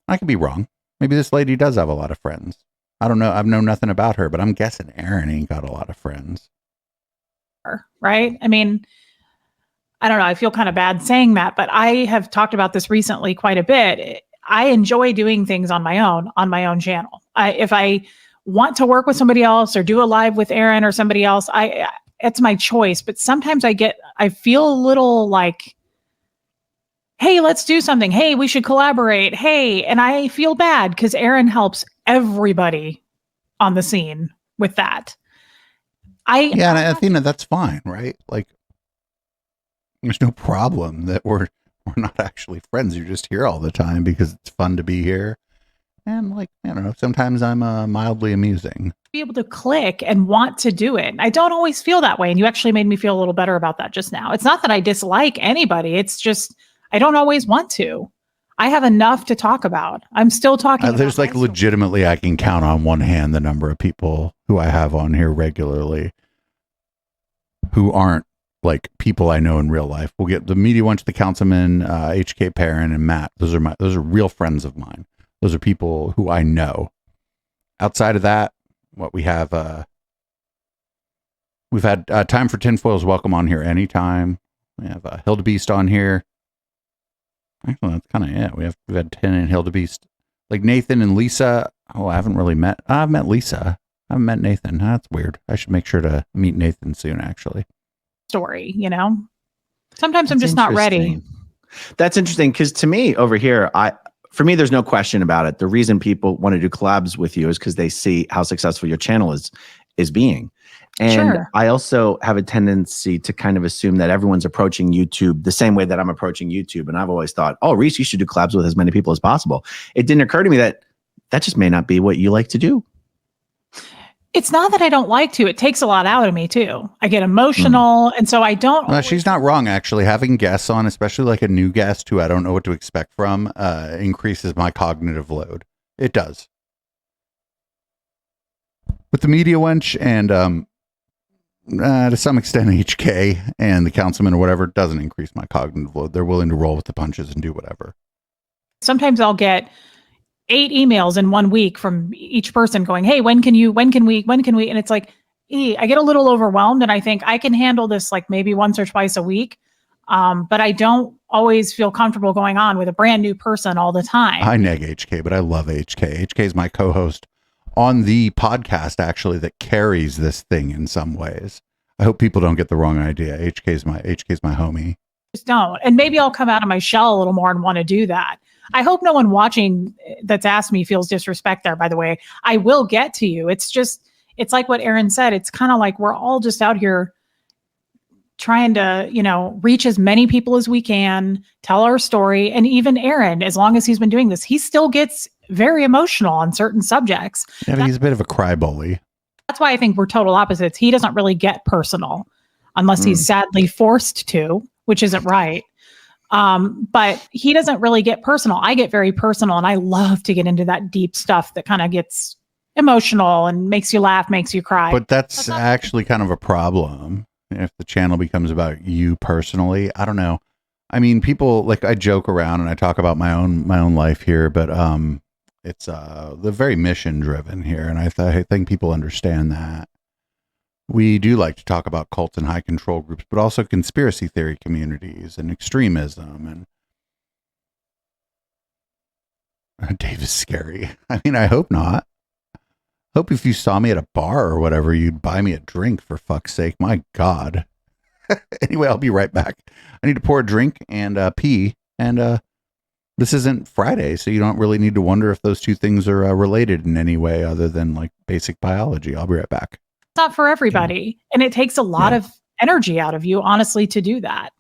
I could be wrong. Maybe this lady does have a lot of friends. I don't know. I've known nothing about her, but I'm guessing Aaron ain't got a lot of friends. Right? I mean, I don't know. I feel kind of bad saying that, but I have talked about this recently quite a bit. I enjoy doing things on my own channel. If I want to work with somebody else or do a live with Aaron or somebody else, it's my choice. But sometimes I feel a little like, hey, let's do something. Hey, we should collaborate. Hey, and I feel bad because Aaron helps everybody on the scene with that. And Athena, that's fine, right? Like, there's no problem that we're not actually friends. You're just here all the time because it's fun to be here. And like, I don't know, sometimes I'm mildly amusing. Be able to click and want to do it. I don't always feel that way. And you actually made me feel a little better about that just now. It's not that I dislike anybody. It's just, I don't always want to. I have enough to talk about. I'm still talking about there's like my story. legitimately, I can count on one hand the number of people who I have on here regularly who aren't like people I know in real life. We'll get the media wench, the councilman, HK Perrin, and Matt. Those are real friends of mine. Those are people who I know. Outside of that, what we have, we've had Time for Tinfoil's welcome on here anytime. We have Hildebeest on here. Actually, that's kind of it. We've had 10 and Hildebeest. Like Nathan and Lisa. Oh, I haven't really met. I've met Lisa. I haven't met Nathan. That's weird. I should make sure to meet Nathan soon, actually. Story, you know? Sometimes I'm just not ready. That's interesting because to me over here, for me, there's no question about it. The reason people want to do collabs with you is because they see how successful your channel is being. And Sure. I also have a tendency to kind of assume that everyone's approaching YouTube the same way that I'm approaching YouTube. And I've always thought, oh, Reese, you should do collabs with as many people as possible. It didn't occur to me that just may not be what you like to do. It's not that I don't like to. It takes a lot out of me too. I get emotional. And so I don't. Well, she's not wrong, actually. Having guests on, especially like a new guest who I don't know what to expect from, increases my cognitive load. It does. With the media wench and to some extent HK and the councilman or whatever, doesn't increase my cognitive load. They're willing to roll with the punches and do whatever. Sometimes I'll get 8 emails in 1 week from each person going, hey, when can we? And it's like, I get a little overwhelmed and I think I can handle this like maybe once or twice a week. But I don't always feel comfortable going on with a brand new person all the time. I neg HK, but I love HK. HK is my co-host on the podcast, actually, that carries this thing in some ways. I hope people don't get the wrong idea. HK is my homie. Just don't. And maybe I'll come out of my shell a little more and want to do that. I hope no one watching that's asked me feels disrespect there, by the way. I will get to you. It's just, it's like what Aaron said. It's kind of like we're all just out here trying to, reach as many people as we can, tell our story. And even Aaron, as long as he's been doing this, he still gets very emotional on certain subjects. Yeah, but he's a bit of a crybaby. That's why I think we're total opposites. He doesn't really get personal unless he's sadly forced to, which isn't right. But he doesn't really get personal. I get very personal and I love to get into that deep stuff that kind of gets emotional and makes you laugh, makes you cry. But that's actually kind of a problem if the channel becomes about you personally. I don't know. I mean, people, like, I joke around and I talk about my own life here, but it's the very mission driven here, and I think people understand that. We do like to talk about cults and high control groups, but also conspiracy theory communities and extremism. And Dave is scary. I mean, I hope not. Hope if you saw me at a bar or whatever, you'd buy me a drink, for fuck's sake. My God. Anyway, I'll be right back. I need to pour a drink and pee. And this isn't Friday, so you don't really need to wonder if those two things are related in any way other than like basic biology. I'll be right back. It's not for everybody. And it takes a lot of energy out of you, honestly, to do that.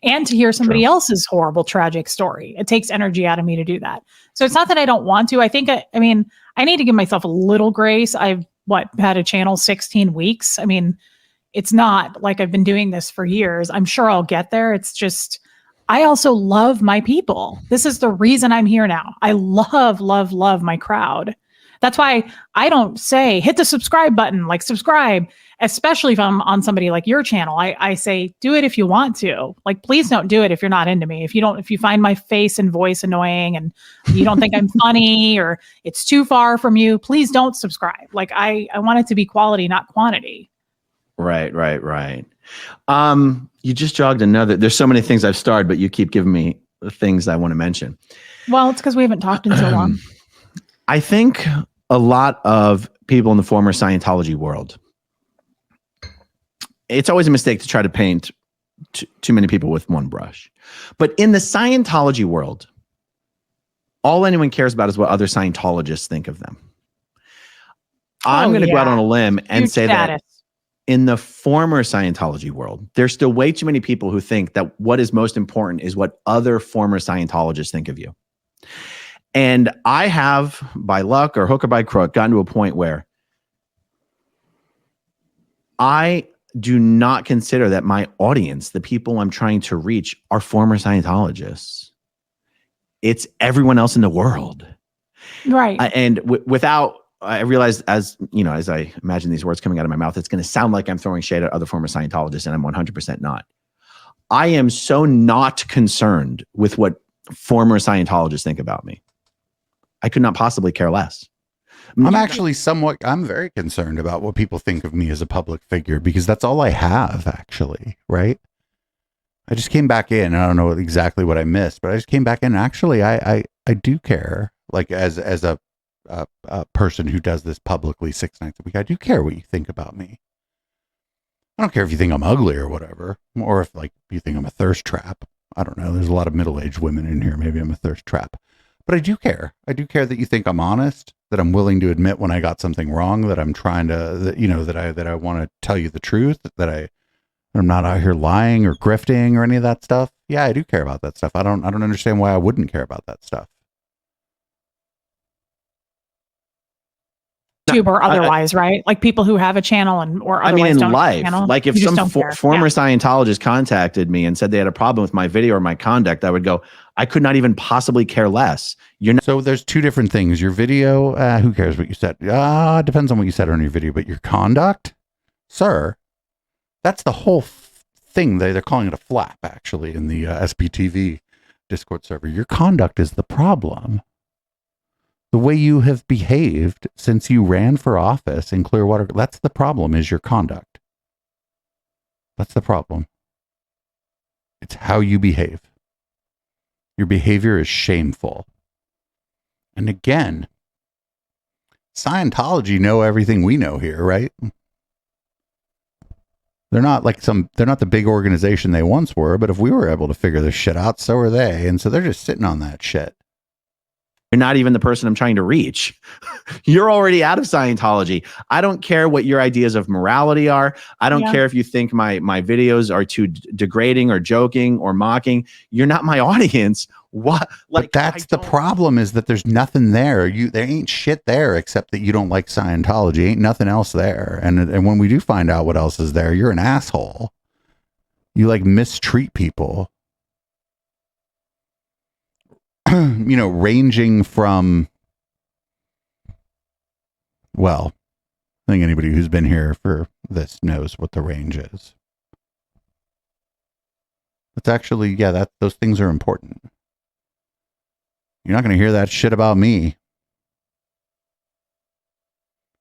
And to hear somebody else's horrible, tragic story. It takes energy out of me to do that. So it's not that I don't want to. I think, I need to give myself a little grace. I've had a channel 16 weeks. I mean, it's not like I've been doing this for years. I'm sure I'll get there. It's just, I also love my people. This is the reason I'm here now. I love, love, love my crowd. That's why I don't say hit the subscribe button, like subscribe, especially if I'm on somebody like your channel. I say do it if you want to. Like, please don't do it if you're not into me. If you find my face and voice annoying and you don't think I'm funny or it's too far from you, please don't subscribe. Like, I want it to be quality, not quantity. Right. You just jogged another. There's so many things I've started, but you keep giving me the things I want to mention. Well, it's because we haven't talked in so long. I think a lot of people in the former Scientology world, it's always a mistake to try to paint too many people with one brush. But in the Scientology world, all anyone cares about is what other Scientologists think of them. I'm going to go out on a limb and say that in the former Scientology world, there's still way too many people who think that what is most important is what other former Scientologists think of you. And I have, by luck or hook or by crook, gotten to a point where I do not consider that my audience, the people I'm trying to reach, are former Scientologists. It's everyone else in the world. Right. I realized, as you know, as I imagine these words coming out of my mouth, it's going to sound like I'm throwing shade at other former Scientologists, and I'm 100% not. I am so not concerned with what former Scientologists think about me. I could not possibly care less. I'm very concerned about what people think of me as a public figure, because that's all I have, actually, right? I just came back in. I don't know exactly what I missed, but I just came back in. Actually, I do care, like as a person who does this publicly 6 nights a week. I do care what you think about me. I don't care if you think I'm ugly or whatever, or if like you think I'm a thirst trap. I don't know. There's a lot of middle-aged women in here. Maybe I'm a thirst trap, but I do care. I do care that you think I'm honest, that I'm willing to admit when I got something wrong, that I'm trying to, that I want to tell you the truth, that I'm not out here lying or grifting or any of that stuff. Yeah, I do care about that stuff. I don't understand why I wouldn't care about that stuff. YouTube or otherwise, right? Like people who have a channel or otherwise in don't life, have a channel, like if you just some don't care. former Scientologist contacted me and said they had a problem with my video or my conduct, I would go, I could not even possibly care less. So there's two different things. Your video, who cares what you said? Depends on what you said on your video, but your conduct, sir, that's the whole thing. They're calling it a flap, actually, in the SPTV Discord server. Your conduct is the problem. The way you have behaved since you ran for office in Clearwater, that's the problem, is your conduct. That's the problem. It's how you behave. Your behavior is shameful. And again, Scientology know everything we know here, right? They're not the big organization they once were, but if we were able to figure this shit out, so are they. And so they're just sitting on that shit. You're not even the person I'm trying to reach. You're already out of Scientology. I don't care what your ideas of morality are. I don't care if you think my videos are too degrading or joking or mocking. You're not my audience. What? Like, but that's the problem, is that there's nothing there. There ain't shit there except that you don't like Scientology. Ain't nothing else there. And when we do find out what else is there, you're an asshole. You like mistreat people. Ranging from, well, I think anybody who's been here for this knows what the range is. It's actually, those things are important. You're not going to hear that shit about me.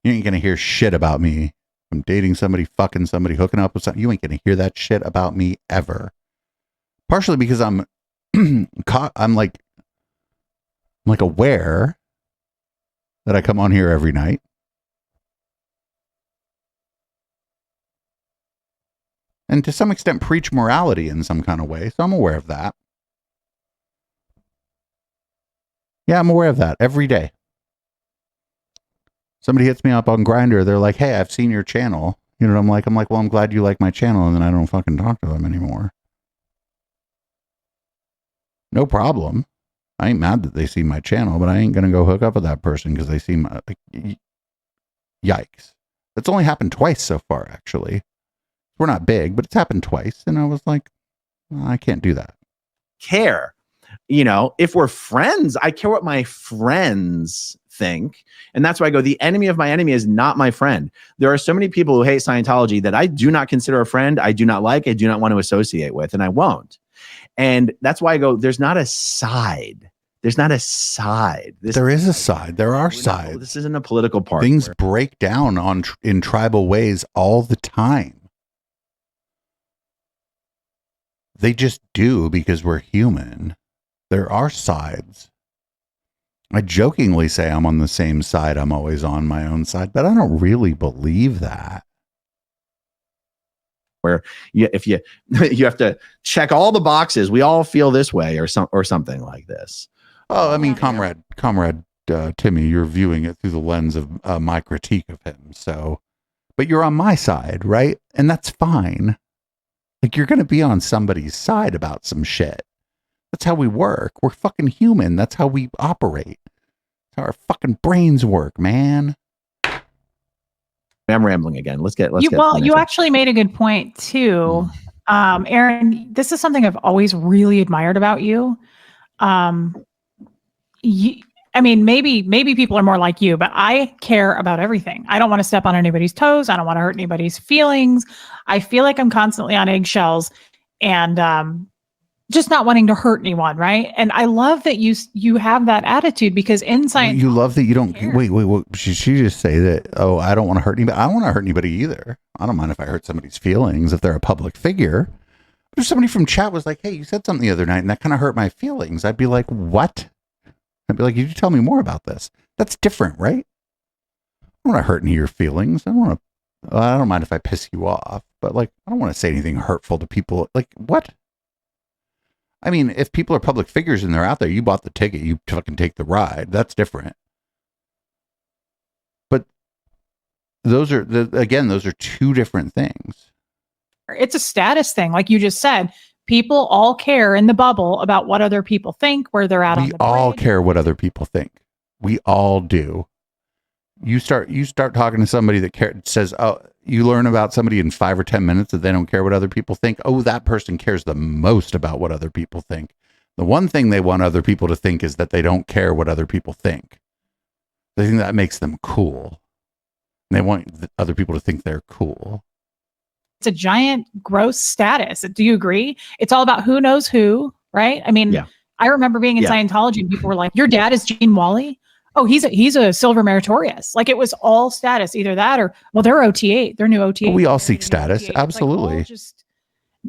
You ain't going to hear shit about me. I'm dating somebody, fucking somebody, hooking up with somebody. You ain't going to hear that shit about me ever. Partially because I'm aware that I come on here every night. And to some extent preach morality in some kind of way. So I'm aware of that. Yeah, I'm aware of that every day. Somebody hits me up on Grindr. They're like, hey, I've seen your channel. You know what I'm like? I'm like, well, I'm glad you like my channel. And then I don't fucking talk to them anymore. No problem. I ain't mad that they see my channel, but I ain't going to go hook up with that person because they see my, yikes. That's only happened twice so far, actually. We're not big, but it's happened twice. And I was like, well, I can't do that. Care. If we're friends, I care what my friends think. And that's why I go, the enemy of my enemy is not my friend. There are so many people who hate Scientology that I do not consider a friend. I do not like, I do not want to associate with, and I won't. And that's why I go, there's not a side. There's not a side. There is a side. There are sides. This isn't a political party. Things break down in tribal ways all the time. They just do, because we're human. There are sides. I jokingly say I'm on the same side. I'm always on my own side, but I don't really believe that. Where if you have to check all the boxes, we all feel this way, or something like this. Oh, I mean, comrade Timmy, you're viewing it through the lens of my critique of him. So, but you're on my side, right? And that's fine. Like, you're going to be on somebody's side about some shit. That's how we work. We're fucking human. That's how we operate. How our fucking brains work, man. I'm rambling again. Let's get. You, to well, the next you one. actually made a good point too. Aaron, this is something I've always really admired about you. I mean, maybe people are more like you, but I care about everything. I don't want to step on anybody's toes. I don't want to hurt anybody's feelings. I feel like I'm constantly on eggshells and just not wanting to hurt anyone, right? And I love that you have that attitude because in science, You love that you don't. Wait. She just say that? Oh, I don't want to hurt anybody. I don't want to hurt anybody either. I don't mind if I hurt somebody's feelings if they're a public figure. But if somebody from chat was like, "Hey, you said something the other night, and that kind of hurt my feelings," I'd be like, "What?" I'd be like, "You tell me more about this." That's different, right? I don't want to hurt any of your feelings. I don't mind if I piss you off, but like, I don't want to say anything hurtful to people. Like, what? I mean, if people are public figures and they're out there, you bought the ticket, you fucking take the ride. That's different. But those are two different things. it's a status thing, like you just said. People all care in the bubble about what other people think, where they're at. We all care what other people think. We all do. You start talking to somebody that says, "Oh, you learn about somebody in 5 or 10 minutes that they don't care what other people think." Oh, that person cares the most about what other people think. The one thing they want other people to think is that they don't care what other people think. They think that makes them cool. And they want other people to think they're cool. It's a giant gross status. Do you agree? It's all about who knows who, right? I mean, I remember being in Scientology and people were like, "Your dad is Gene Wally? Oh, he's a silver meritorious." Like it was all status, either that or, well, they're OT8, they're new OT8. We all seek status, OT8. absolutely.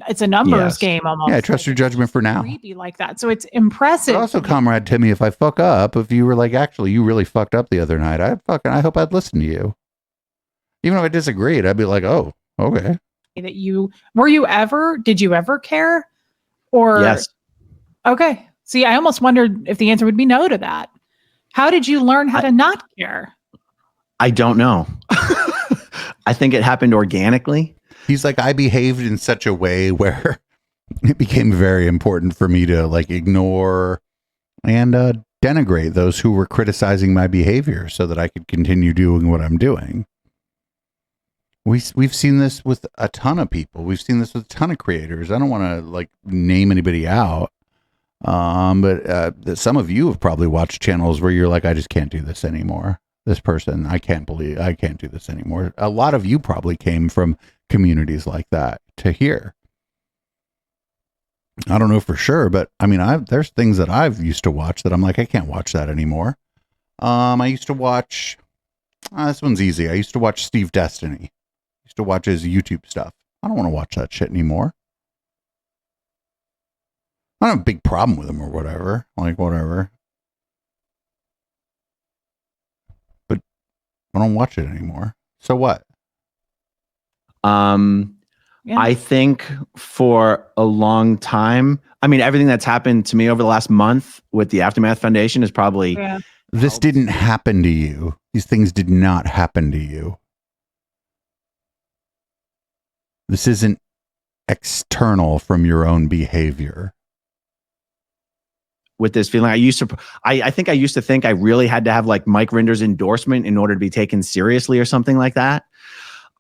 It's a numbers game almost. Yeah, I trust your judgment for now. Creepy like that, so it's impressive. But also, Comrade Timmy, if I fuck up, if you were like, "Actually, you really fucked up the other night," I hope I'd listen to you. Even if I disagreed, I'd be like, "Oh, okay." That did you ever care? Or yes. Okay. See, I almost wondered if the answer would be no to that. How did you learn how to not care? I don't know. I think it happened organically. He's like, I behaved in such a way where it became very important for me to like ignore and denigrate those who were criticizing my behavior so that I could continue doing what I'm doing. We've seen this with a ton of people. We've seen this with a ton of creators. I don't want to like name anybody out. But some of you have probably watched channels where you're like, "I just can't do this anymore. This person, I can't do this anymore." A lot of you probably came from communities like that to here. I don't know for sure, but I mean, there's things that I've used to watch that I'm like, I can't watch that anymore. I used to watch, this one's easy. I used to watch Steve Destiny. I used to watch his YouTube stuff. I don't want to watch that shit anymore. I don't have a big problem with him or whatever. Like, whatever. But I don't watch it anymore. So what? I think for a long time, I mean, everything that's happened to me over the last month with the Aftermath Foundation is probably... Yeah. This didn't happen to you. These things did not happen to you. This isn't external from your own behavior. With this feeling, I think I used to think I really had to have like Mike Rinder's endorsement in order to be taken seriously or something like that.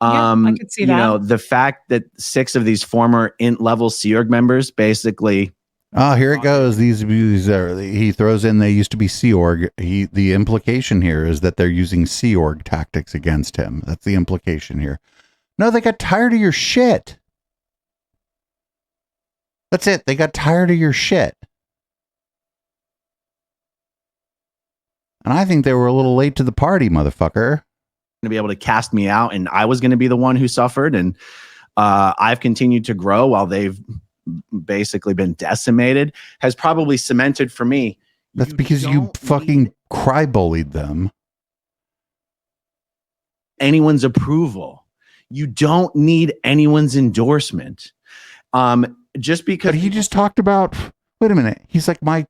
I could see that. You know, the fact that 6 of these former int level Sea Org members basically. Oh, here it goes. These are, he throws in, they used to be Sea Org. The implication here is that they're using Sea Org tactics against him. That's the implication here. No, they got tired of your shit. That's it. They got tired of your shit. And I think they were a little late to the party, motherfucker. To be able to cast me out, and I was going to be the one who suffered, and I've continued to grow while they've basically been decimated, has probably cemented for me. That's because you fucking cry bullied them. Anyone's approval. You don't need anyone's endorsement. Just because. But he just talked about, wait a minute. He's like, my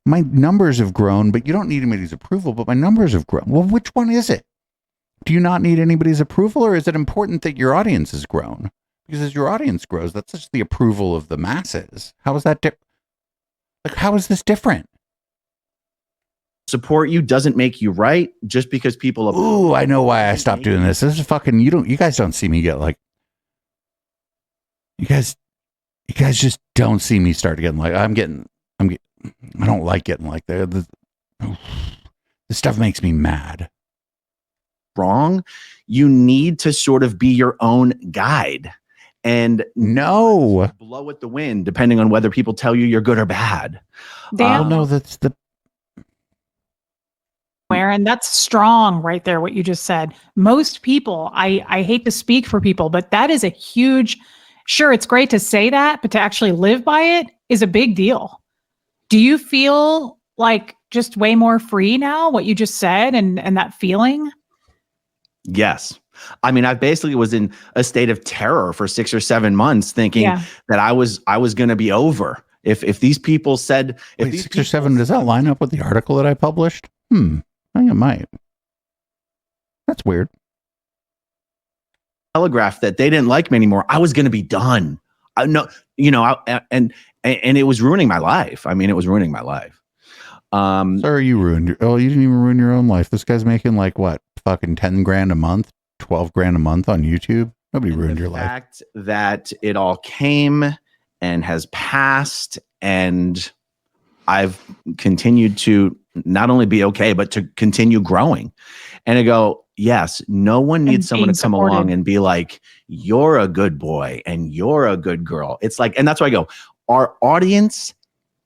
numbers have grown, but you don't need anybody's approval, but my numbers have grown. Well, which one is it? Do you not need anybody's approval, or is it important that your audience has grown? Because as your audience grows, that's just the approval of the masses. How is that different? Like, how is this different? support you doesn't make you right just because people. Ooh, I know why I stopped doing this. This is fucking. You guys don't see me get like. You guys just don't see me start getting like. I don't like getting like that. This stuff makes me mad. Wrong. You need to sort of be your own guide. And no, blow with the wind, depending on whether people tell you you're good or bad. No, that's the. And that's strong right there, what you just said. Most people, I hate to speak for people, but that is a huge, sure, it's great to say that, but to actually live by it is a big deal. Do you feel like just way more free now, what you just said, and that feeling? Yes. I mean, I basically was in a state of terror for 6 or 7 months, thinking that I was going to be over. If these people said, if these 6 or 7, does that line up with the article that I published? I think it might. That's weird. Telegraph that they didn't like me anymore, I was going to be done. And it was ruining my life. I mean, it was ruining my life. Sir, you ruined you didn't even ruin your own life. This guy's making like what? Fucking 10 grand a month, 12 grand a month on YouTube. Nobody ruined your life. The fact that it all came and has passed, and I've continued to not only be okay, but to continue growing. And I go, yes, no one needs someone to come along and be like, you're a good boy and you're a good girl. It's like, and that's why I go, our audience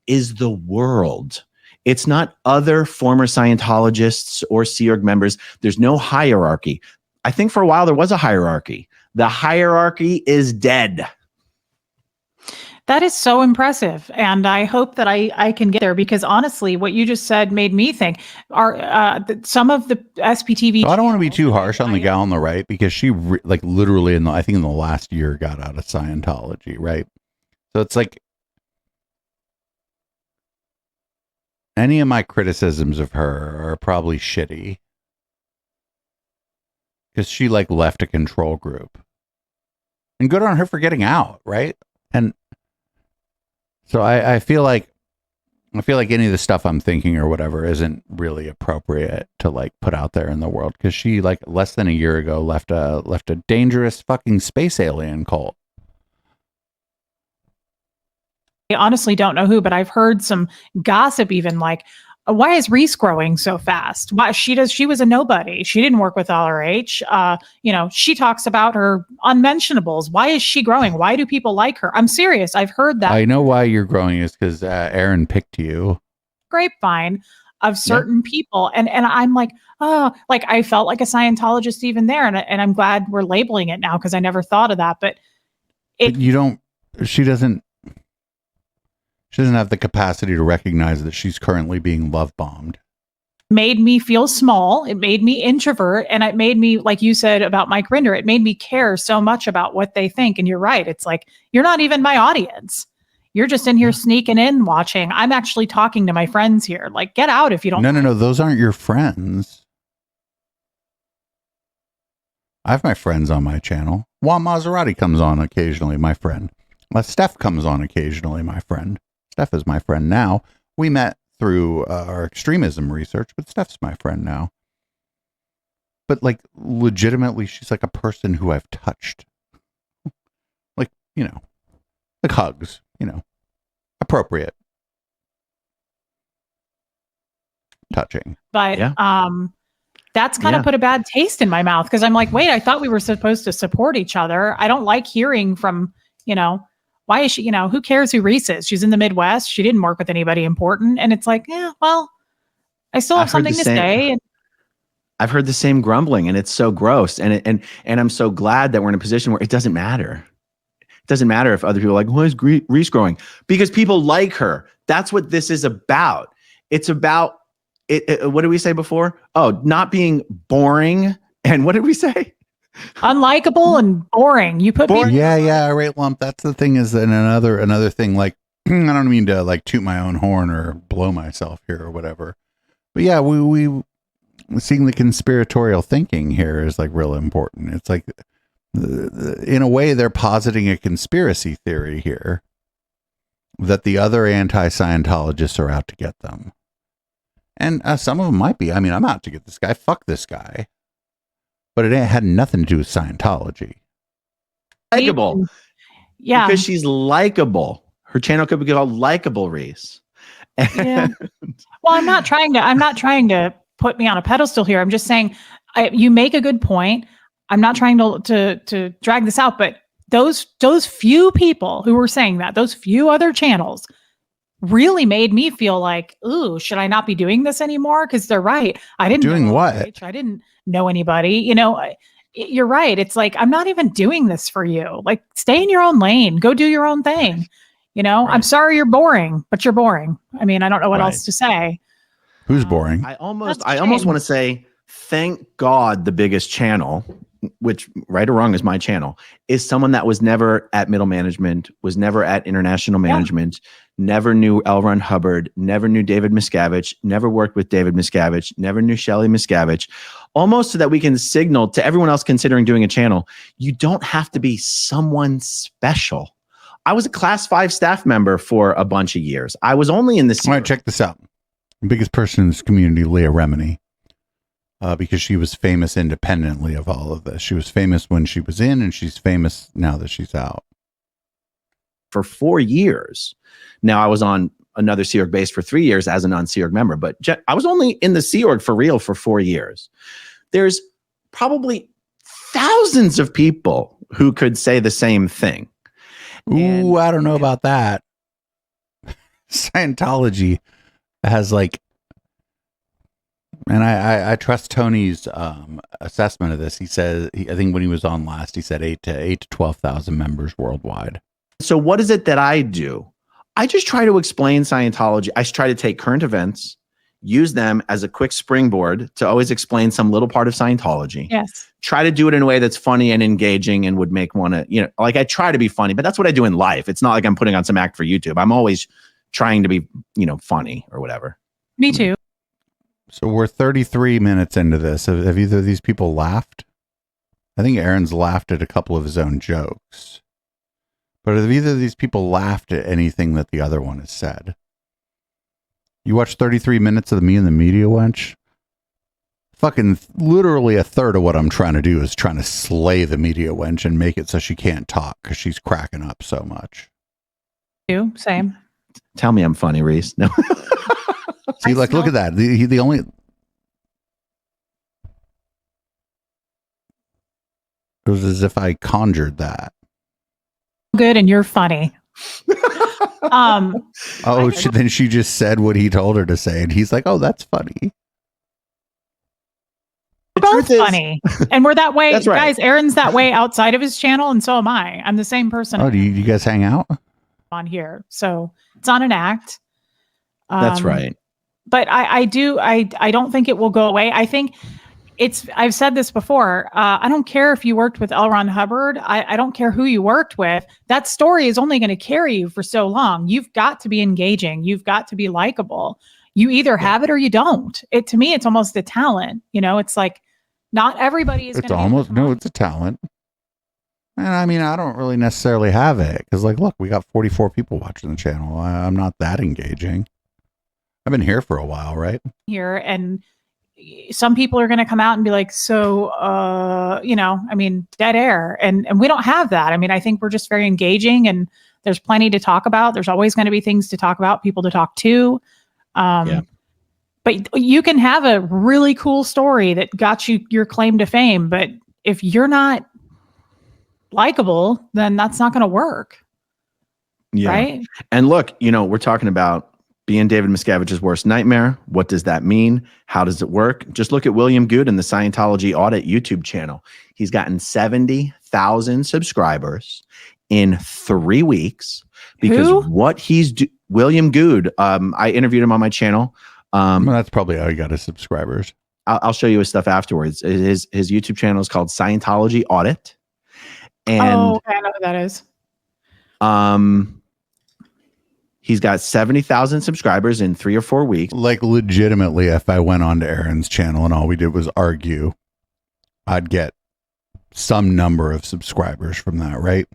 is the world. It's not other former Scientologists or Sea Org members. There's no hierarchy. I think for a while there was a hierarchy. The hierarchy is dead. That is so impressive. And I hope that I can get there, because honestly, what you just said made me think, some of the SPTV. So I don't want to be too harsh on the gal on the right, because she literally I think in the last year got out of Scientology, right? So it's like, any of my criticisms of her are probably shitty, because she left a control group, and good on her for getting out, right? And so I feel like any of the stuff I'm thinking or whatever isn't really appropriate to put out there in the world, because she less than a year ago left a dangerous fucking space alien cult. I honestly don't know who, but I've heard some gossip, even why is Reese growing so fast? Why she was a nobody. She didn't work with LRH. She talks about her unmentionables. Why is she growing? Why do people like her? I'm serious. I've heard that. I know why you're growing is because Aaron picked you. Grapevine of certain people. And I'm like, oh, I felt like a Scientologist even there. And I'm glad we're labeling it now, because I never thought of that. But she doesn't have the capacity to recognize that she's currently being love bombed. Made me feel small. It made me introvert. And it made me, like you said about Mike Rinder, it made me care so much about what they think. And you're right. It's like, you're not even my audience. You're just in here sneaking in, watching. I'm actually talking to my friends here. Get out if you don't. No. Those aren't your friends. I have my friends on my channel. Juan Maserati comes on occasionally, my friend. Steph comes on occasionally, my friend. Steph is my friend now. We met through our extremism research, but Steph's my friend now. But legitimately, she's a person who I've touched. Hugs, appropriate touching. But that's kind of put a bad taste in my mouth, because I'm like, wait, I thought we were supposed to support each other. I don't like hearing from, why is she, who cares who Reese is? She's in the Midwest. She didn't work with anybody important. And it's like, well, I still have something to say. And I've heard the same grumbling, and it's so gross. And I'm so glad that we're in a position where it doesn't matter. It doesn't matter if other people are like, why is Reese growing? Because people like her. That's what this is about. It's about it. What did we say before? Oh, not being boring. And what did we say? Unlikable and boring. You put boring. Yeah. Right, Lump. That's the thing. Is and another thing. I don't mean to toot my own horn or blow myself here or whatever. But yeah, we seeing the conspiratorial thinking here is real important. It's in a way they're positing a conspiracy theory here that the other anti-Scientologists are out to get them. And some of them might be. I mean, I'm out to get this guy. Fuck this guy. But it had nothing to do with Scientology. Likeable. Yeah. Because she's likable. Her channel could be called Likeable Reese. Yeah. Well, I'm not trying to put me on a pedestal here. I'm just saying you make a good point. I'm not trying to drag this out, but those few people who were saying that, those few other channels really made me feel like, ooh, should I not be doing this anymore? Because they're right. I didn't doing know what? Rich. I didn't know anybody. You're right. It's like, I'm not even doing this for you. Like, stay in your own lane. Go do your own thing. Right. I'm sorry you're boring, but you're boring. I mean, I don't know what else to say. Who's boring? I almost want to say, thank God the biggest channel, which right or wrong is my channel, is someone that was never at middle management, was never at international management, never knew L. Ron Hubbard, never knew David Miscavige, never worked with David Miscavige, never knew Shelley Miscavige, almost so that we can signal to everyone else considering doing a channel, you don't have to be someone special. I was a class 5 staff member for a bunch of years. I was only in the All right, check this out. The biggest person in this community, Leah Remini, because she was famous independently of all of this. She was famous when she was in, and she's famous now that she's out. For 4 years. Now I was on another Sea Org base for 3 years as a non-Sea Org member, but I was only in the Sea Org for real for 4 years. There's probably thousands of people who could say the same thing. Ooh, I don't know about that. Scientology has and I trust Tony's assessment of this. He says, I think when he was on last, he said 8 to 12,000 members worldwide. So what is it that I do? I just try to explain Scientology. I try to take current events, use them as a quick springboard to always explain some little part of Scientology. Yes. Try to do it in a way that's funny and engaging and would make one, I try to be funny, but that's what I do in life. It's not like I'm putting on some act for YouTube. I'm always trying to be, funny or whatever. Me too. So we're 33 minutes into this. Have either of these people laughed? I think Aaron's laughed at a couple of his own jokes. But have either of these people laughed at anything that the other one has said? You watch 33 minutes of Me and the Media Wench? Fucking literally a third of what I'm trying to do is trying to slay the Media Wench and make it so she can't talk because she's cracking up so much. You same. Tell me I'm funny, Reese. No. See, look at that. The only... It was as if I conjured that. Good, and you're funny. Then she just said what he told her to say, and he's like, "Oh, that's funny." We're both funny, and we're that way, That's right. guys. Aaron's that way outside of his channel, and so am I. I'm the same person. Oh, do you guys hang out on here? So it's not an act. That's right. But I don't think it will go away. I think I've said this before. I don't care if you worked with L. Ron Hubbard. I don't care who you worked with. That story is only going to carry you for so long. You've got to be engaging. You've got to be likable. You either have it or you don't. To me, it's almost a talent. It's like not everybody is. It's a talent. And I mean, I don't really necessarily have it because, look, we got 44 people watching the channel. I'm not that engaging. I've been here for a while, right? Here and. Some people are going to come out and be like, dead air. And we don't have that. I mean, I think we're just very engaging and there's plenty to talk about. There's always going to be things to talk about, people to talk to. But you can have a really cool story that got you your claim to fame. But if you're not likable, then that's not going to work. Yeah. Right. And look, we're talking about being David Miscavige's worst nightmare. What does that mean? How does it work? Just look at William Good and the Scientology Audit YouTube channel. He's gotten 70,000 subscribers in 3 weeks because what he's William Good. I interviewed him on my channel. Well, that's probably how he got his subscribers. I'll show you his stuff afterwards. His YouTube channel is called Scientology Audit. And I know who that is. He's got 70,000 subscribers in 3 or 4 weeks. Like legitimately, if I went on to Aaron's channel and all we did was argue, I'd get some number of subscribers from that, right?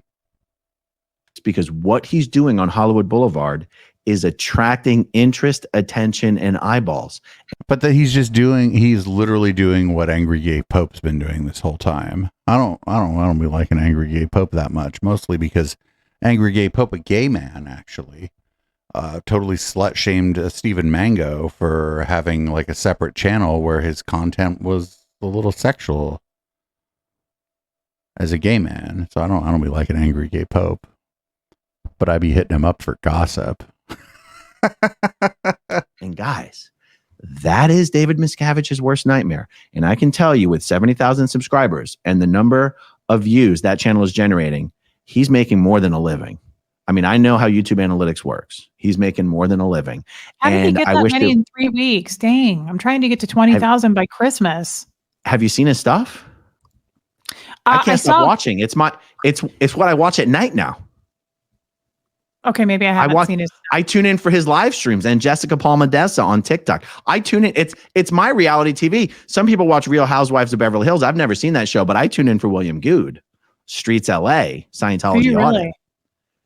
It's because what he's doing on Hollywood Boulevard is attracting interest, attention, and eyeballs. But that he's literally doing what Angry Gay Pope's been doing this whole time. I don't be liking Angry Gay Pope that much, mostly because Angry Gay Pope, a gay man, actually, totally slut shamed Stephen Mango for having like a separate channel where his content was a little sexual as a gay man. So I don't be liking Angry Gay Pope, but I be hitting him up for gossip. And guys, that is David Miscavige's worst nightmare. And I can tell you, with 70,000 subscribers and the number of views that channel is generating, he's making more than a living. I mean, I know how YouTube analytics works. He's making more than a living. How did he And get I that wish many in 3 weeks? Dang, I'm trying to get to 20,000 by Christmas. Have you seen his stuff? I can't stop watching. It's what I watch at night now. Okay, maybe I haven't seen his. I tune in for his live streams and Jessica Palmadessa on TikTok. I tune in. It's my reality TV. Some people watch Real Housewives of Beverly Hills. I've never seen that show, but I tune in for William Good, Streets LA, Scientology Audit.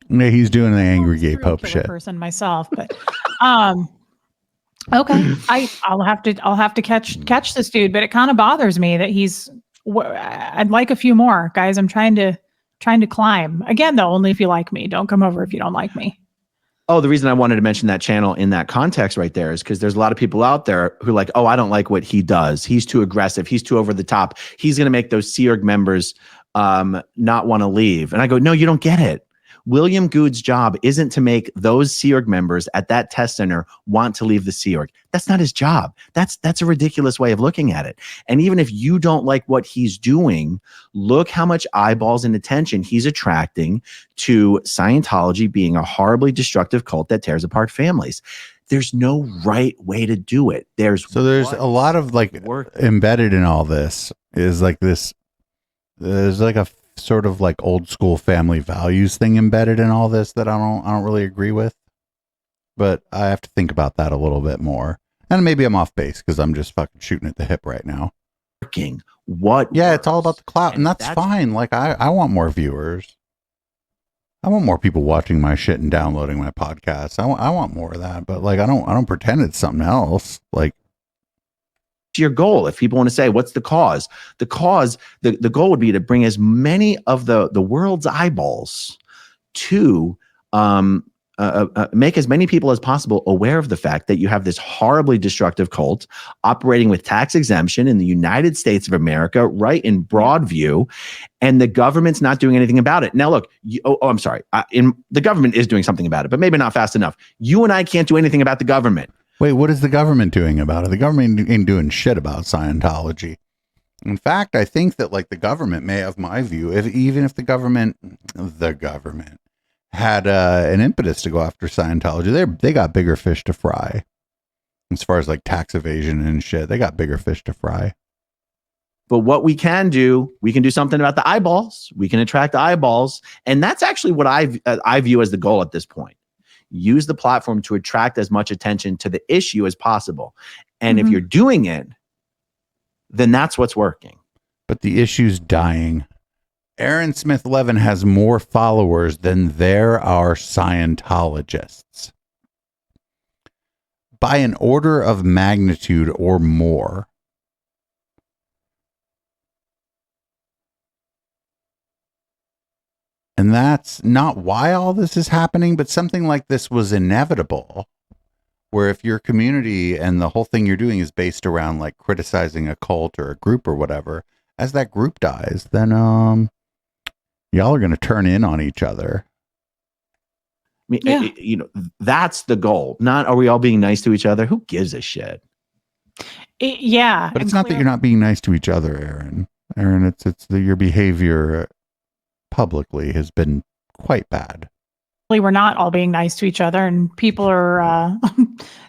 Yeah, he's doing the Angry Gay Pope shit. Person myself, but okay, I'll have to catch this dude, but it kind of bothers me that I'd like a few more guys. I'm trying to climb again, though. Only if you like me. Don't come over if you don't like me. Oh, the reason I wanted to mention that channel in that context right there is because there's a lot of people out there who are like, oh, I don't like what he does. He's too aggressive. He's too over the top. He's going to make those Sea Org members not want to leave. And I go, no, you don't get it. William Good's job isn't to make those Sea Org members at that test center want to leave the Sea Org. That's not his job. That's a ridiculous way of looking at it. And even if you don't like what he's doing, look how much eyeballs and attention he's attracting to Scientology being a horribly destructive cult that tears apart families. There's no right way to do it. There's a lot of like embedded in all this is like this. There's like a sort of like old school family values thing embedded in all this that I don't really agree with, but I have to think about that a little bit more. And maybe I'm off base because I'm just fucking shooting at the hip right now. Yeah, it's all about the clout, and that's fine. Like I want more viewers. I want more people watching my shit and downloading my podcast. I want more of that, but like I don't pretend it's something else. Like, your goal. If people want to say, what's the cause? The goal would be to bring as many of the world's eyeballs to make as many people as possible aware of the fact that you have this horribly destructive cult operating with tax exemption in the United States of America, right in broad view, and the government's not doing anything about it. Now, look, I'm sorry. The government is doing something about it, but maybe not fast enough. You and I can't do anything about the government. Wait, what is the government doing about it? The government ain't doing shit about Scientology. In fact, I think that like the government may have my view. Even if the government had an impetus to go after Scientology, they got bigger fish to fry. As far as like tax evasion and shit, they got bigger fish to fry. But what we can do something about the eyeballs. We can attract eyeballs, and that's actually what I view as the goal at this point. Use the platform to attract as much attention to the issue as possible. And if you're doing it, then that's what's working. But the issue's dying. Aaron Smith-Levin has more followers than there are Scientologists. By an order of magnitude or more. And that's not why all this is happening, but something like this was inevitable, where if your community and the whole thing you're doing is based around like criticizing a cult or a group or whatever, as that group dies, then y'all are going to turn in on each other. I mean, that's the goal. Not are we all being nice to each other? Who gives a shit? Yeah. But it's not that you're not being nice to each other, Aaron. Aaron, it's your behavior publicly has been quite bad. We're not all being nice to each other, and people are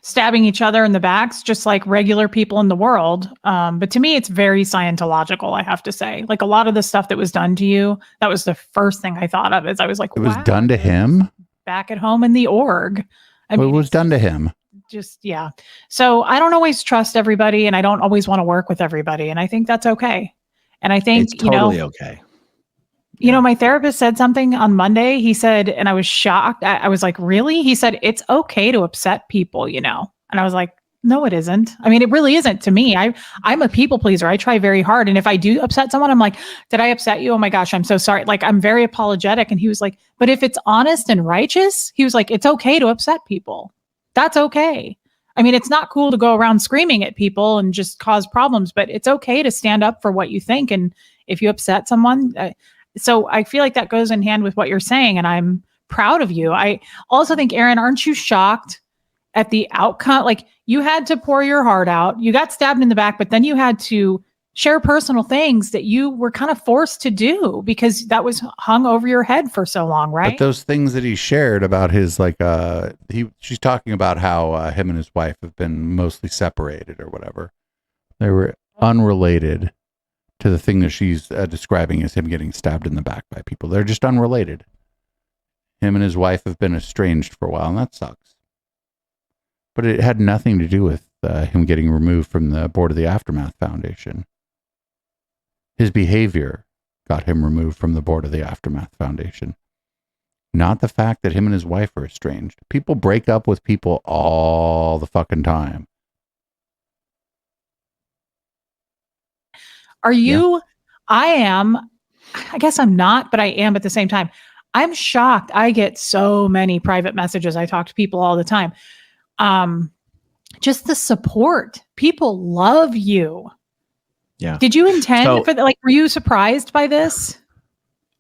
stabbing each other in the backs, just like regular people in the world. But to me, it's very Scientological, I have to say. Like a lot of the stuff that was done to you, that was the first thing I thought of. Is I was like, it was done to him back at home in the org. I mean, it was done to him. Just yeah. So I don't always trust everybody, and I don't always want to work with everybody, and I think that's okay. And I think it's totally okay. You know, my therapist said something on Monday. He said, and I was shocked. I was like, really? He said, it's okay to upset people, you know? And I was like, no, it isn't. I mean, it really isn't to me. I'm a people pleaser. I try very hard. And if I do upset someone, I'm like, did I upset you? Oh my gosh, I'm so sorry. Like, I'm very apologetic. And he was like, but if it's honest and righteous, he was like, it's okay to upset people. That's okay. I mean, it's not cool to go around screaming at people and just cause problems, but it's okay to stand up for what you think. And if you upset someone, so I feel like that goes in hand with what you're saying, and I'm proud of you. I also think, Aaron, aren't you shocked at the outcome? Like, you had to pour your heart out. You got stabbed in the back, but then you had to share personal things that you were kind of forced to do because that was hung over your head for so long, right? But those things that he shared about his, like, she's talking about how him and his wife have been mostly separated or whatever. They were unrelated to the thing that she's describing as him getting stabbed in the back by people. They're just unrelated. Him and his wife have been estranged for a while, and that sucks. But it had nothing to do with him getting removed from the board of the Aftermath Foundation. His behavior got him removed from the board of the Aftermath Foundation. Not the fact that him and his wife are estranged. People break up with people all the fucking time. Are you, I guess I'm not, but I am at the same time. I'm shocked. I get so many private messages. I talk to people all the time. Just the support. People love you. Yeah. Did you intend for that? Like, were you surprised by this?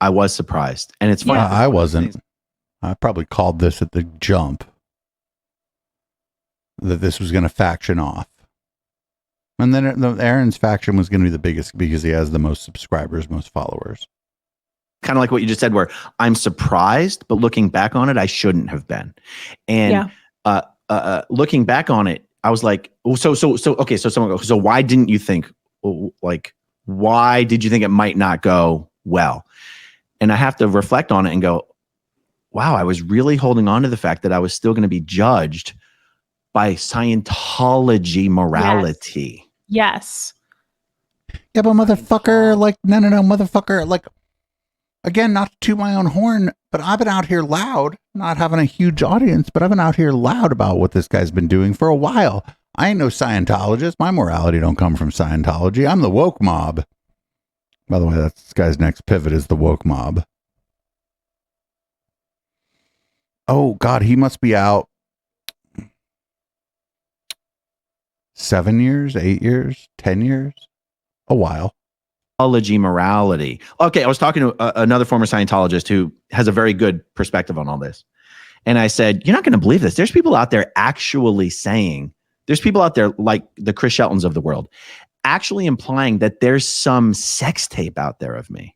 I was surprised. And it's funny. I wasn't. I probably called this at the jump that this was going to faction off. And then Aaron's faction was going to be the biggest because he has the most subscribers, most followers. Kind of like what you just said, where I'm surprised, but looking back on it, I shouldn't have been. And looking back on it, I was like, so someone goes, so why didn't you think, like, why did you think it might not go well? And I have to reflect on it and go, wow, I was really holding on to the fact that I was still going to be judged by Scientology morality. Yes. Yeah, but motherfucker, like, no, motherfucker, like, again, not to toot my own horn, but I've been out here loud, not having a huge audience, but I've been out here loud about what this guy's been doing for a while. I ain't no Scientologist. My morality don't come from Scientology. I'm the woke mob. By the way, that's this guy's next pivot is the woke mob. Oh, God, he must be out 7 years, 8 years, 10 years, a while. Morality. Okay, I was talking to another former Scientologist who has a very good perspective on all this. And I said, you're not going to believe this. There's people out there actually saying, there's people out there like the Chris Sheltons of the world, actually implying that there's some sex tape out there of me.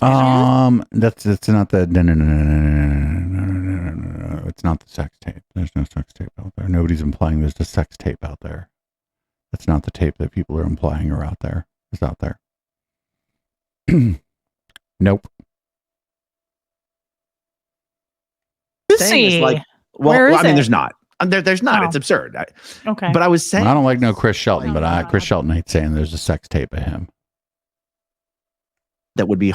That's not the no. It's not the sex tape. There's no sex tape out there. Nobody's implying there's a sex tape out there. That's not the tape that people are implying are out there. It's out there. Nope. See, like, well, I mean, there's not. There's not. Oh. It's absurd. Okay. But I was saying, I don't like no Chris Shelton, but Chris Shelton ain't saying there's a sex tape of him. That would be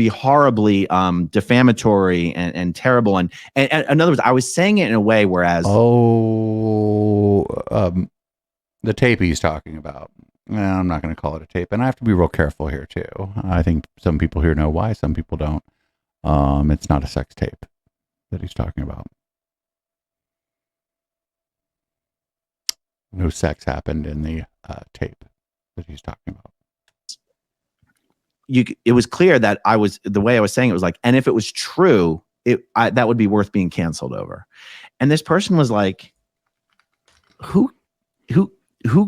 horribly defamatory and terrible. And in other words, I was saying it in a way whereas the tape he's talking about. Well, I'm not going to call it a tape, and I have to be real careful here too. I think some people here know why, some people don't. It's not a sex tape that he's talking about. No sex happened in the tape that he's talking about. It was clear that the way I was saying it was like, and if it was true, that would be worth being canceled over. And this person was like, who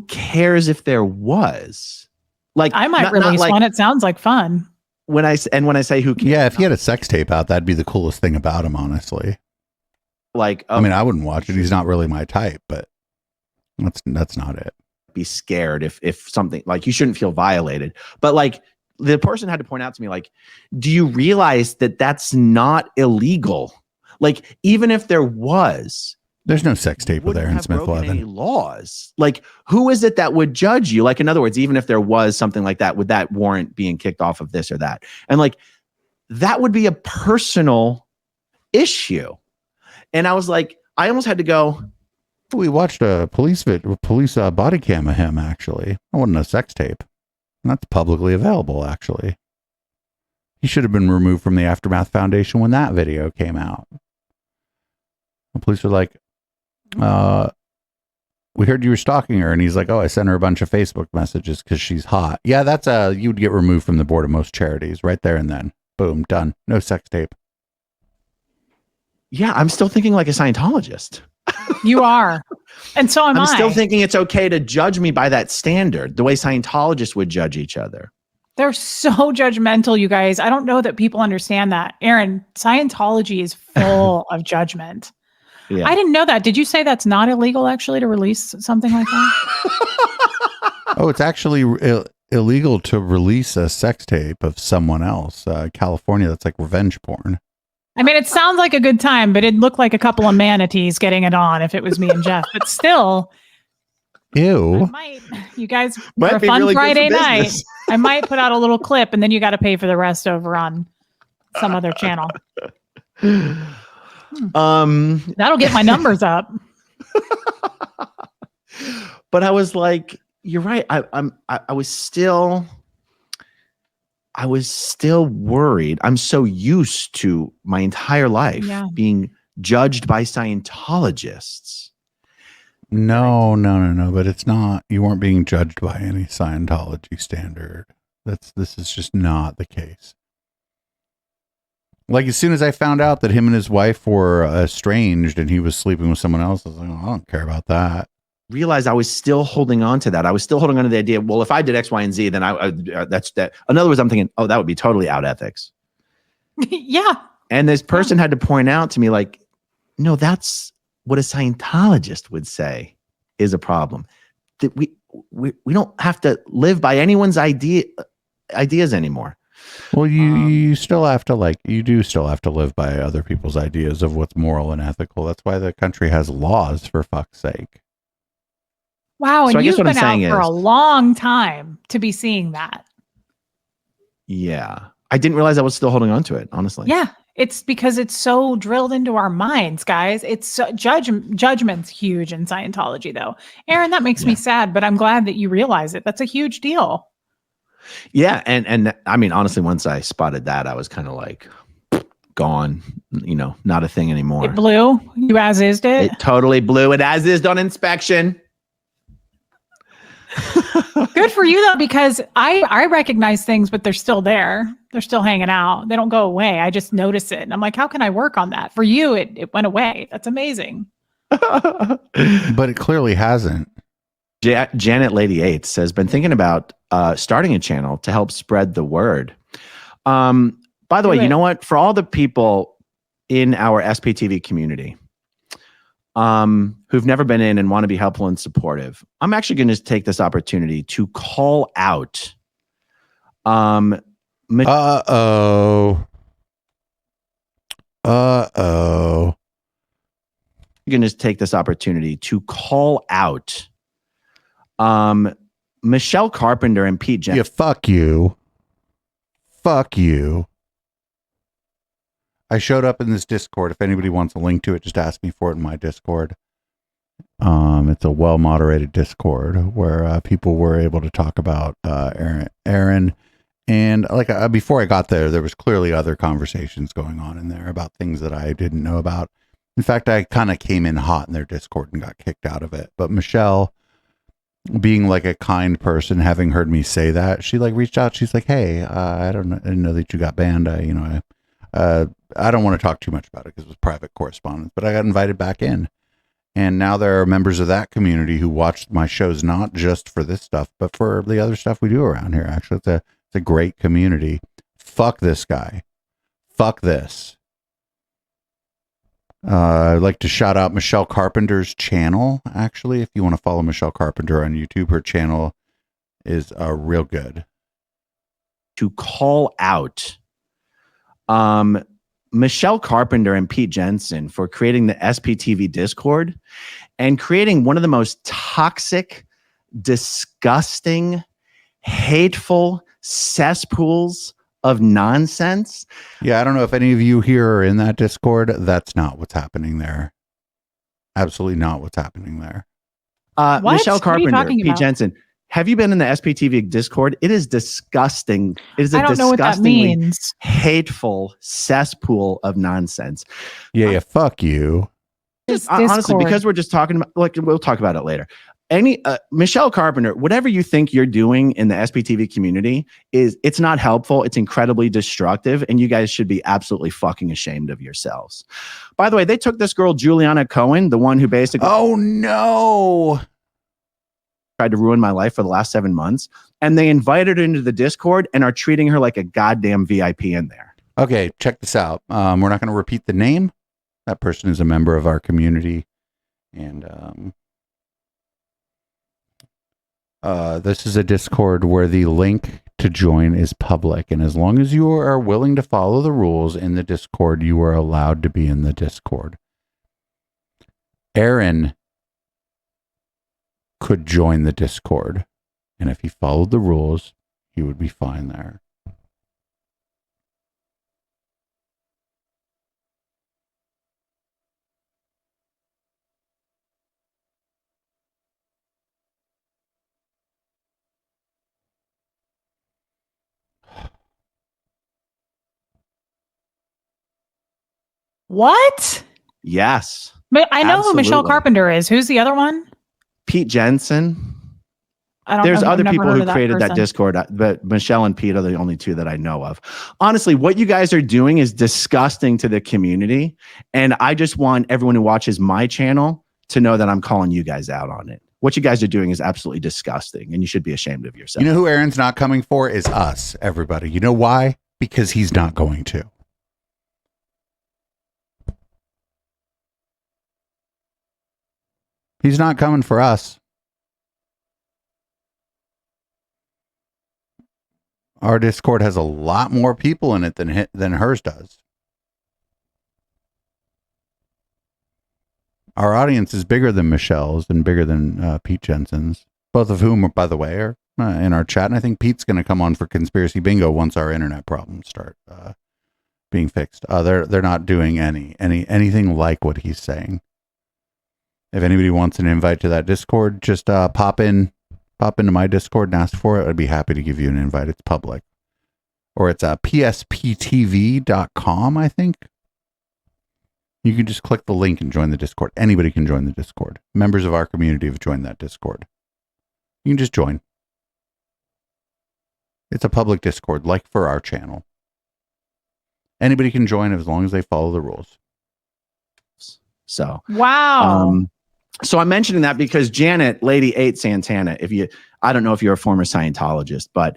cares if there was? Like, I might release one. It sounds like fun. When I say who cares, yeah, if he had a sex tape out, that'd be the coolest thing about him, honestly. Like, I mean, I wouldn't watch it. He's not really my type, but that's not it. Be scared if something, like, you shouldn't feel violated, but like the person had to point out to me, like, do you realize that that's not illegal? Like, even if there was, There's no sex tape with wouldn't Aaron have broken any Smith-Levin. laws. Like, who is it that would judge you? Like, in other words, even if there was something like that, would that warrant being kicked off of this or that? And like, that would be a personal issue. And I was like, I almost had to go. We watched a police body cam of him, actually. It wasn't a sex tape. And that's publicly available, actually. He should have been removed from the Aftermath Foundation when that video came out. The police were like, we heard you were stalking her. And he's like, oh, I sent her a bunch of Facebook messages because she's hot. Yeah, that's you would get removed from the board of most charities right there and then. Boom, done. No sex tape. Yeah, I'm still thinking like a Scientologist. You are. And so am I. I'm still thinking it's okay to judge me by that standard, the way Scientologists would judge each other. They're so judgmental, you guys. I don't know that people understand that. Aaron, Scientology is full of judgment. Yeah. I didn't know that. Did you say that's not illegal, actually, to release something like that? Oh, it's actually illegal to release a sex tape of someone else. California, that's like revenge porn. I mean, it sounds like a good time, but it looked like a couple of manatees getting it on if it was me and Jeff. But still, Ew. you guys, Might for a be fun really good for Friday night, business. I might put out a little clip and then you got to pay for the rest over on some other channel. That'll get my numbers up. But I was like, you're right. I was still worried. I'm so used to my entire life being judged by Scientologists. No. But it's not. You weren't being judged by any Scientology standard. This is just not the case. Like, as soon as I found out that him and his wife were estranged and he was sleeping with someone else, I was like, oh, I don't care about that. Realized I was still holding on to that. I was still holding on to the idea, well, if I did X, Y, and Z, then that's that. In other words, I'm thinking, oh, that would be totally out ethics. Yeah. And this person had to point out to me, like, no, that's what a Scientologist would say is a problem. That we don't have to live by anyone's ideas anymore. Well, you still have to you do still have to live by other people's ideas of what's moral and ethical. That's why the country has laws, for fuck's sake. Wow. So And you've what I'm been saying out for is- a long time to be seeing that. Yeah. I didn't realize I was still holding on to it, honestly. Yeah. It's because it's so drilled into our minds, guys. It's judgment's huge in Scientology, though. Aaron, that makes me sad, but I'm glad that you realize it. That's a huge deal. Yeah. And I mean, honestly, once I spotted that, I was kind of like gone, not a thing anymore. It blew. You as is did. It totally blew. It as is on inspection. Good for you, though, because I recognize things, but they're still there. They're still hanging out. They don't go away. I just notice it. And I'm like, how can I work on that? For you, it went away. That's amazing. But it clearly hasn't. Janet Lady 8 says, been thinking about starting a channel to help spread the word. By the way, you know what? For all the people in our SPTV community who've never been in and want to be helpful and supportive, I'm actually going to take this opportunity to call out Uh-oh. going to take this opportunity to call out Michelle Carpenter and Pete Jensen. Yeah, fuck you. Fuck you. I showed up in this Discord. If anybody wants a link to it, just ask me for it in my Discord. It's a well-moderated Discord where people were able to talk about Aaron. And before I got there was clearly other conversations going on in there about things that I didn't know about. In fact, I kind of came in hot in their Discord and got kicked out of it. But Michelle, being like a kind person, having heard me say that, she reached out. She's like, "Hey, I didn't know that you got banned. I don't want to talk too much about it because it was private correspondence, but I got invited back in. And now there are members of that community who watch my shows, not just for this stuff, but for the other stuff we do around here. Actually, it's a great community. Fuck this guy. Fuck this. I'd like to shout out Michelle Carpenter's channel. Actually, if you want to follow Michelle Carpenter on YouTube, her channel is real good. To call out Michelle Carpenter and Pete Jensen for creating the SPTV Discord and creating one of the most toxic, disgusting, hateful cesspools of nonsense. Yeah, I don't know if any of you here are in that Discord. That's not what's happening there. Absolutely not what's happening there. What? Michelle What are you Carpenter, talking Pete about? Jensen. Have you been in the SPTV Discord? It is disgusting. It is a I don't know what that disgustingly means. hateful cesspool of nonsense. Yeah, fuck you. Just Honestly, Discord. because we're just talking about, like, we'll talk about it later. Michelle Carpenter, whatever you think you're doing in the SPTV community it's not helpful. It's incredibly destructive, and you guys should be absolutely fucking ashamed of yourselves. By the way, they took this girl Juliana Cohen, the one who basically Oh no. tried to ruin my life for the last 7 months, and they invited her into the Discord and are treating her like a goddamn VIP in there. Okay, check this out. We're not going to repeat the name. That person is a member of our community, and this is a Discord where the link to join is public, and as long as you are willing to follow the rules in the Discord, you are allowed to be in the Discord. Aaron could join the Discord, and if he followed the rules, he would be fine there. What? Yes. But I know who Michelle Absolutely. Carpenter is. Who's the other one? Pete Jensen. I don't There's know. I've other never people heard who of that created that person. Discord, but Michelle and Pete are the only two that I know of. Honestly, what you guys are doing is disgusting to the community. And I just want everyone who watches my channel to know that I'm calling you guys out on it. What you guys are doing is absolutely disgusting, and you should be ashamed of yourself. You know who Aaron's not coming for is us, everybody. You know why? Because he's not going to. He's not coming for us. Our Discord has a lot more people in it than hers does. Our audience is bigger than Michelle's and bigger than Pete Jensen's, both of whom, by the way, are in our chat. And I think Pete's going to come on for Conspiracy Bingo once our internet problems start being fixed. They're not doing anything like what he's saying. If anybody wants an invite to that Discord, just pop into my Discord and ask for it. I'd be happy to give you an invite. It's public. Or it's psptv.com, I think. You can just click the link and join the Discord. Anybody can join the Discord. Members of our community have joined that Discord. You can just join. It's a public Discord, like for our channel. Anybody can join as long as they follow the rules. So, Wow. so I'm mentioning that because Janet, Lady 8 Santana, I don't know if you're a former Scientologist, but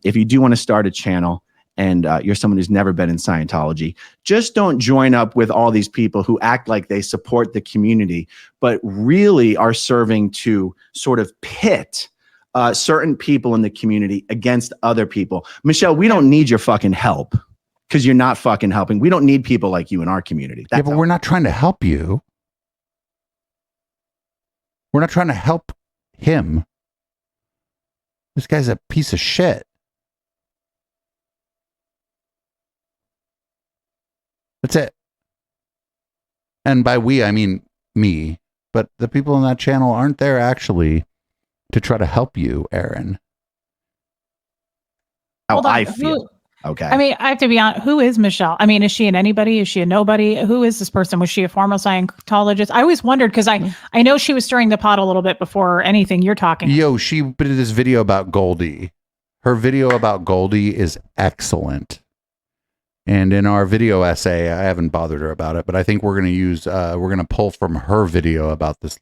if you do want to start a channel and you're someone who's never been in Scientology, just don't join up with all these people who act like they support the community, but really are serving to sort of pit certain people in the community against other people. Michelle, we don't need your fucking help because you're not fucking helping. We don't need people like you in our community. Yeah, but we're not trying to help you. We're not trying to help him. This guy's a piece of shit. That's it. And by we, I mean me. But the people on that channel aren't there actually to try to help you, Aaron. How Hold on, I feel. Okay. I mean, I have to be honest. Who is Michelle? I mean, is she an anybody? Is she a nobody? Who is this person? Was she a former Scientologist? I always wondered because I know she was stirring the pot a little bit before anything you're talking. Yo, she did this video about Goldie. Her video about Goldie is excellent. And in our video essay, I haven't bothered her about it, but I think we're going to pull from her video about this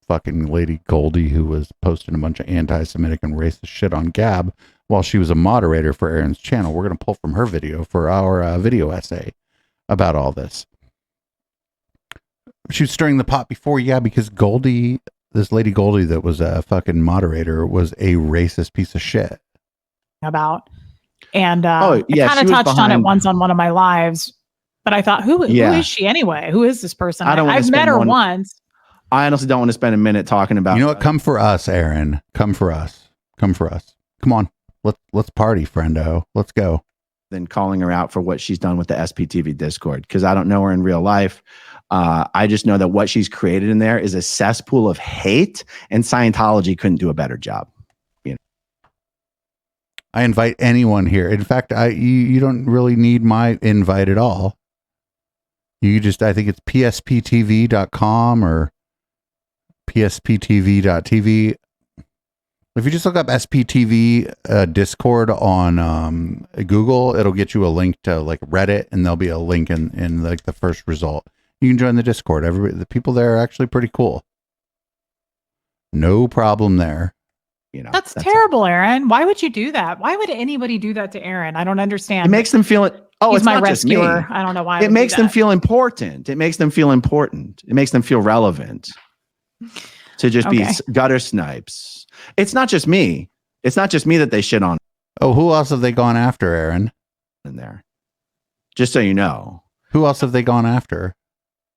fucking lady Goldie who was posting a bunch of anti-Semitic and racist shit on Gab while she was a moderator for Aaron's channel. We're going to pull from her video for our video essay about all this. She was stirring the pot before, yeah, because Goldie, this lady Goldie that was a fucking moderator, was a racist piece of shit. About. And Oh, yeah, I kind she of was touched on it behind- once on one of my lives. But I thought, who is she anyway? Who is this person? I've met her once. I honestly don't want to spend a minute talking about. You know what? Come for us, Aaron. Come for us. Come for us. Come on. Let's party, friendo. Let's go. Than calling her out for what she's done with the SPTV Discord, because I don't know her in real life. I just know that what she's created in there is a cesspool of hate, and Scientology couldn't do a better job. You know, I invite anyone here. In fact, you don't really need my invite at all. You just, I think it's psptv.com or psptv.tv. If you just look up SPTV Discord on Google, it'll get you a link to like Reddit, and there'll be a link in like the first result. You can join the Discord. The people there are actually pretty cool. No problem there. You know, that's terrible, Aaron. Why would you do that? Why would anybody do that to Aaron? I don't understand. It makes them feel it. Oh, He's it's my not rescuer. just me. I don't know why. It makes them feel important. It makes them feel important. It makes them feel relevant. To just be gutter snipes. It's not just me. It's not just me that they shit on. Oh, who else have they gone after, Aaron? In there. Just so you know. Who else have they gone after?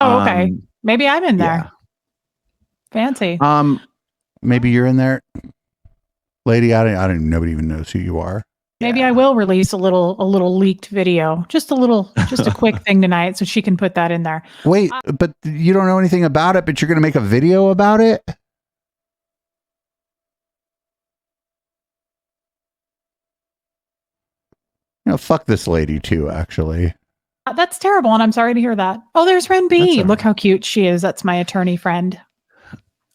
Oh, okay. Maybe I'm in there. Yeah. Fancy. Maybe you're in there. Lady, nobody even knows who you are. Maybe I will release a little leaked video. Just a quick thing tonight so she can put that in there. Wait, but you don't know anything about it, but you're going to make a video about it? You know, fuck this lady too, actually. That's terrible, and I'm sorry to hear that. Oh, there's Ren B. Look how cute she is. That's my attorney friend.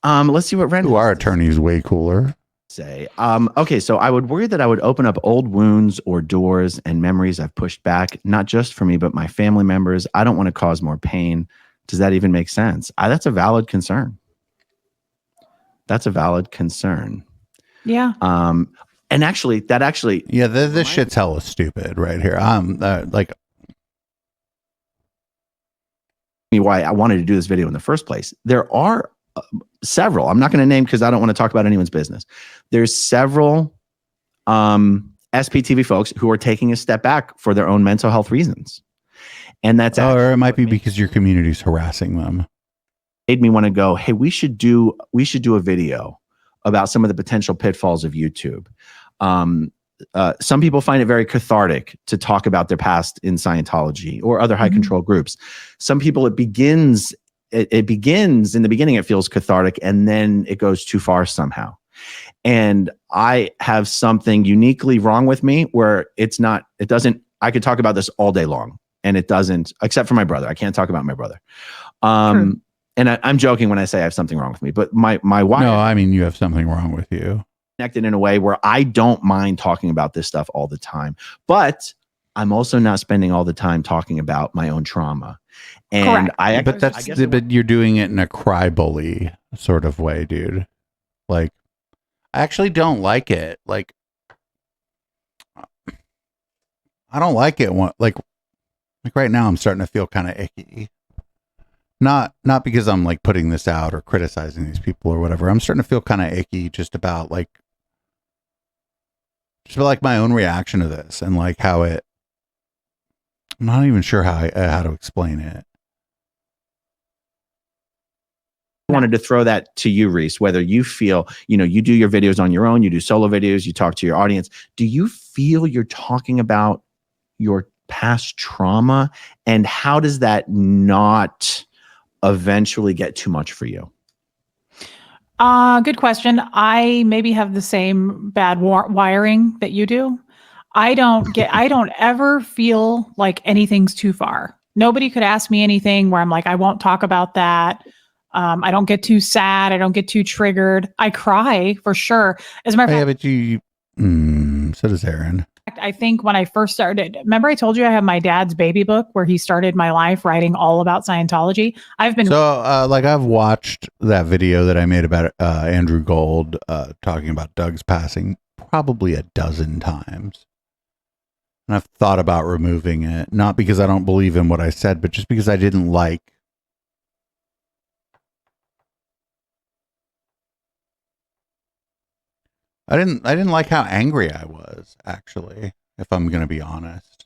Let's see what Ren. Who our attorney's way cooler. Say. Okay, so I would worry that I would open up old wounds or doors and memories I've pushed back, not just for me, but my family members. I don't want to cause more pain. Does that even make sense? That's a valid concern. That's a valid concern. Yeah. And actually, yeah, this shit's hella stupid right here. Like, why I wanted to do this video in the first place. There are several. I'm not going to name because I don't want to talk about anyone's business. There's several SPTV folks who are taking a step back for their own mental health reasons, and that's or it might be because your community's harassing them. Made me want to go, hey, we should do a video about some of the potential pitfalls of YouTube. Some people find it very cathartic to talk about their past in Scientology or other high control groups. Some people, it begins in the beginning, it feels cathartic, and then it goes too far somehow. And I have something uniquely wrong with me where I could talk about this all day long, and it doesn't, except for my brother. I can't talk about my brother. And I'm joking when I say I have something wrong with me, but my wife. No, I mean, you have something wrong with you. Connected in a way where I don't mind talking about this stuff all the time, but I'm also not spending all the time talking about my own trauma. And Correct. But you're doing it in a cry bully sort of way, dude. Like, I actually don't like it. Like, I don't like it. Like right now, I'm starting to feel kind of icky. Not because I'm like putting this out or criticizing these people or whatever. I'm starting to feel kind of icky just about like my own reaction to this and like how it. I'm not even sure how to explain it. I wanted to throw that to you, Reese, whether you feel, you do your videos on your own, you do solo videos, you talk to your audience. Do you feel you're talking about your past trauma, and how does that not eventually get too much for you? Good question. I maybe have the same bad wiring that you do. I don't ever feel like anything's too far. Nobody could ask me anything where I'm like, I won't talk about that. I don't get too sad. I don't get too triggered. I cry for sure. As a matter of fact, so does Aaron. I think when I first started, remember I told you I have my dad's baby book where he started my life writing all about Scientology. I've watched that video that I made about Andrew Gold talking about Doug's passing probably a dozen times. And I've thought about removing it, not because I don't believe in what I said, but just because I didn't like. I didn't like how angry I was, actually, if I'm going to be honest.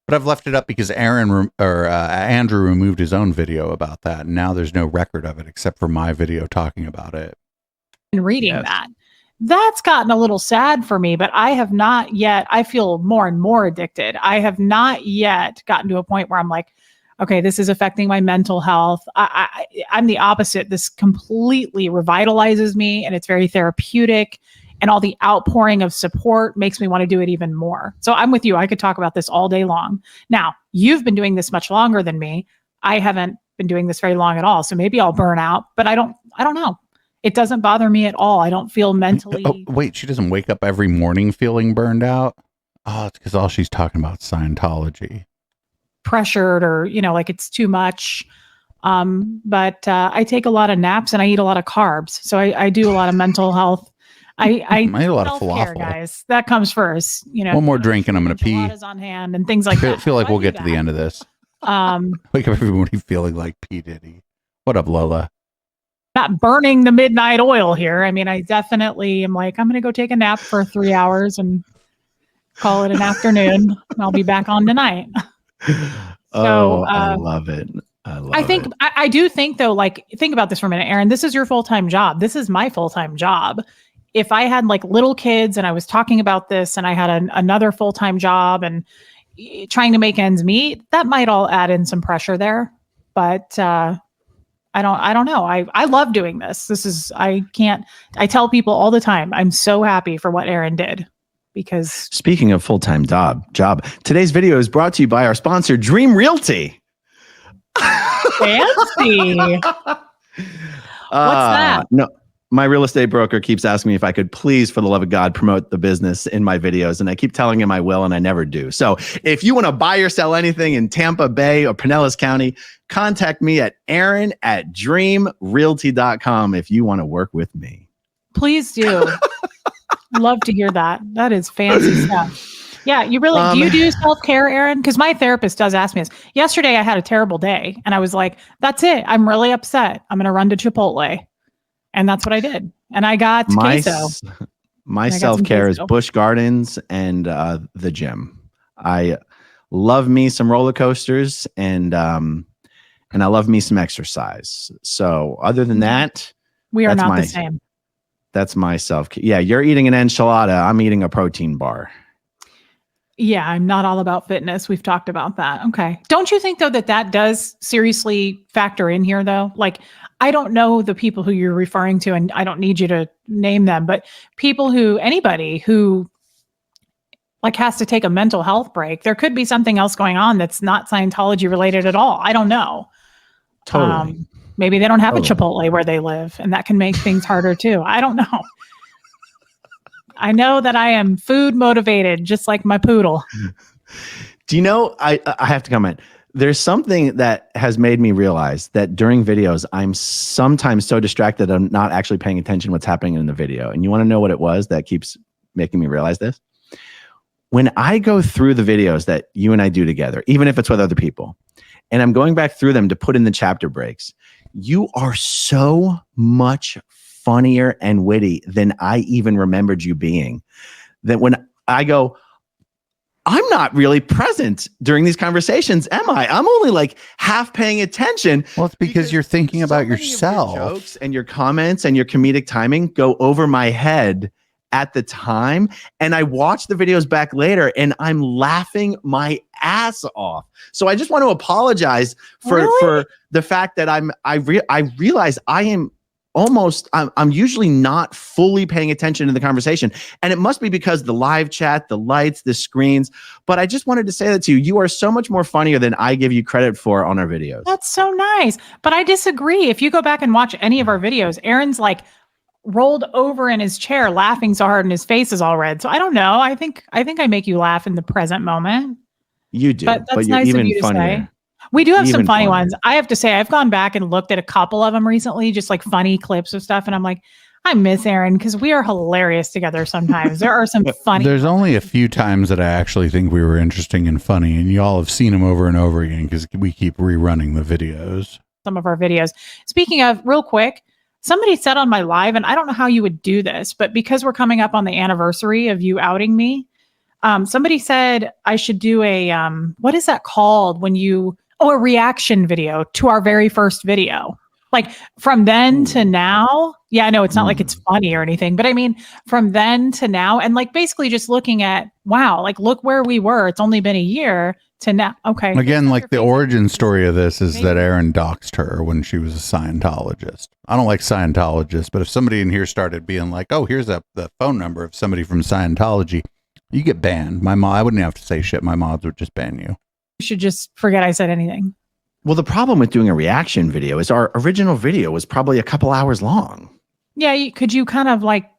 But I've left it up because Andrew removed his own video about that, and now there's no record of it except for my video talking about it. And reading that's gotten a little sad for me, but I have not yet. I feel more and more addicted. I have not yet gotten to a point where I'm like, okay, this is affecting my mental health. I'm the opposite. This completely revitalizes me, and it's very therapeutic. And all the outpouring of support makes me want to do it even more. So I'm with you. I could talk about this all day long. Now, you've been doing this much longer than me. I haven't been doing this very long at all. So maybe I'll burn out, but I don't know. It doesn't bother me at all. I don't feel mentally. Oh, wait, she doesn't wake up every morning feeling burned out? Oh, it's because all she's talking about is Scientology. Pressured or, like it's too much. But I take a lot of naps and I eat a lot of carbs. So I do a lot of mental health. I eat a lot of self-care, falafel, guys. That comes first. One more drink and I'm going to pee. On hand and things like that. I feel like we'll get to the end of this. Wake up every morning feeling like P. Diddy. What up, Lola? Not burning the midnight oil here. I mean, I definitely am like, I'm going to go take a nap for 3 hours and call it an afternoon. And I'll be back on tonight. I love it. I do think though, like, think about this for a minute, Aaron. This is your full-time job. This is my full-time job. If I had like little kids and I was talking about this and I had another full-time job and trying to make ends meet, that might all add in some pressure there. But I don't know. I love doing this. I tell people all the time, I'm so happy for what Aaron did. Because speaking of full-time job, today's video is brought to you by our sponsor, Dream Realty. Fancy. What's that? No, my real estate broker keeps asking me if I could please, for the love of God, promote the business in my videos. And I keep telling him I will, and I never do. So if you want to buy or sell anything in Tampa Bay or Pinellas County, contact me at aaron@dreamrealty.com if you want to work with me. Please do. Love to hear that. That is fancy stuff. Yeah, you really do you do self-care, Aaron? Because my therapist does ask me this. Yesterday, I had a terrible day, and I was like, "That's it. I'm really upset. I'm going to run to Chipotle," and that's what I did. And I got queso. My self-care is Busch Gardens and the gym. I love me some roller coasters, and I love me some exercise. So, other than that, we are not the same. That's my self-care. Yeah, you're eating an enchilada. I'm eating a protein bar. Yeah, I'm not all about fitness. We've talked about that. Okay. Don't you think, though, that does seriously factor in here, though? Like, I don't know the people who you're referring to, and I don't need you to name them, but anybody who like has to take a mental health break, there could be something else going on that's not Scientology related at all. I don't know. Totally. Maybe they don't have a Chipotle where they live, and that can make things harder too. I don't know. I know that I am food motivated, just like my poodle. Do you know, I have to comment. There's something that has made me realize that during videos, I'm sometimes so distracted that I'm not actually paying attention to what's happening in the video. And you want to know what it was that keeps making me realize this? When I go through the videos that you and I do together, even if it's with other people, and I'm going back through them to put in the chapter breaks, you are so much funnier and witty than I even remembered you being. That when I go, I'm not really present during these conversations, am I? I'm only like half paying attention. Well, it's because you're thinking about yourself. Your jokes and your comments and your comedic timing go over my head at the time. And I watch the videos back later and I'm laughing my ass off. So I just want to apologize for the fact that I realize I am I'm usually not fully paying attention to the conversation. And it must be because the live chat, the lights, the screens. But I just wanted to say that to you. You are so much more funnier than I give you credit for on our videos. That's so nice. But I disagree. If you go back and watch any of our videos, Aaron's like rolled over in his chair, laughing so hard and his face is all red. So I don't know. I think I make you laugh in the present moment. You do. But that's you're nice even of you to funnier. say. We do have Even some funny funnier. ones. I have to say, I've gone back and looked at a couple of them recently, just like funny clips of stuff. And I'm like, I miss Aaron because we are hilarious together sometimes. There are some funny. There's only a few times that I actually think we were interesting and funny, and y'all have seen them over and over again because we keep rerunning the videos. Some of our videos. Speaking of, real quick, somebody said on my live, and I don't know how you would do this, but because we're coming up on the anniversary of you outing me, Somebody said I should do a what is that called when a reaction video to our very first video. Like from then to now. Yeah, I know it's not like it's funny or anything, but I mean from then to now, and like basically just looking at, wow, like look where we were. It's only been a year to now. Okay. Again, like the origin story of this is that Aaron doxed her when she was a Scientologist. I don't like Scientologists, but if somebody in here started being like, oh, here's the phone number of somebody from Scientology, you get banned. I wouldn't have to say shit. My mods would just ban you. You should just forget I said anything. Well, the problem with doing a reaction video is our original video was probably a couple hours long. Yeah, could you kind of like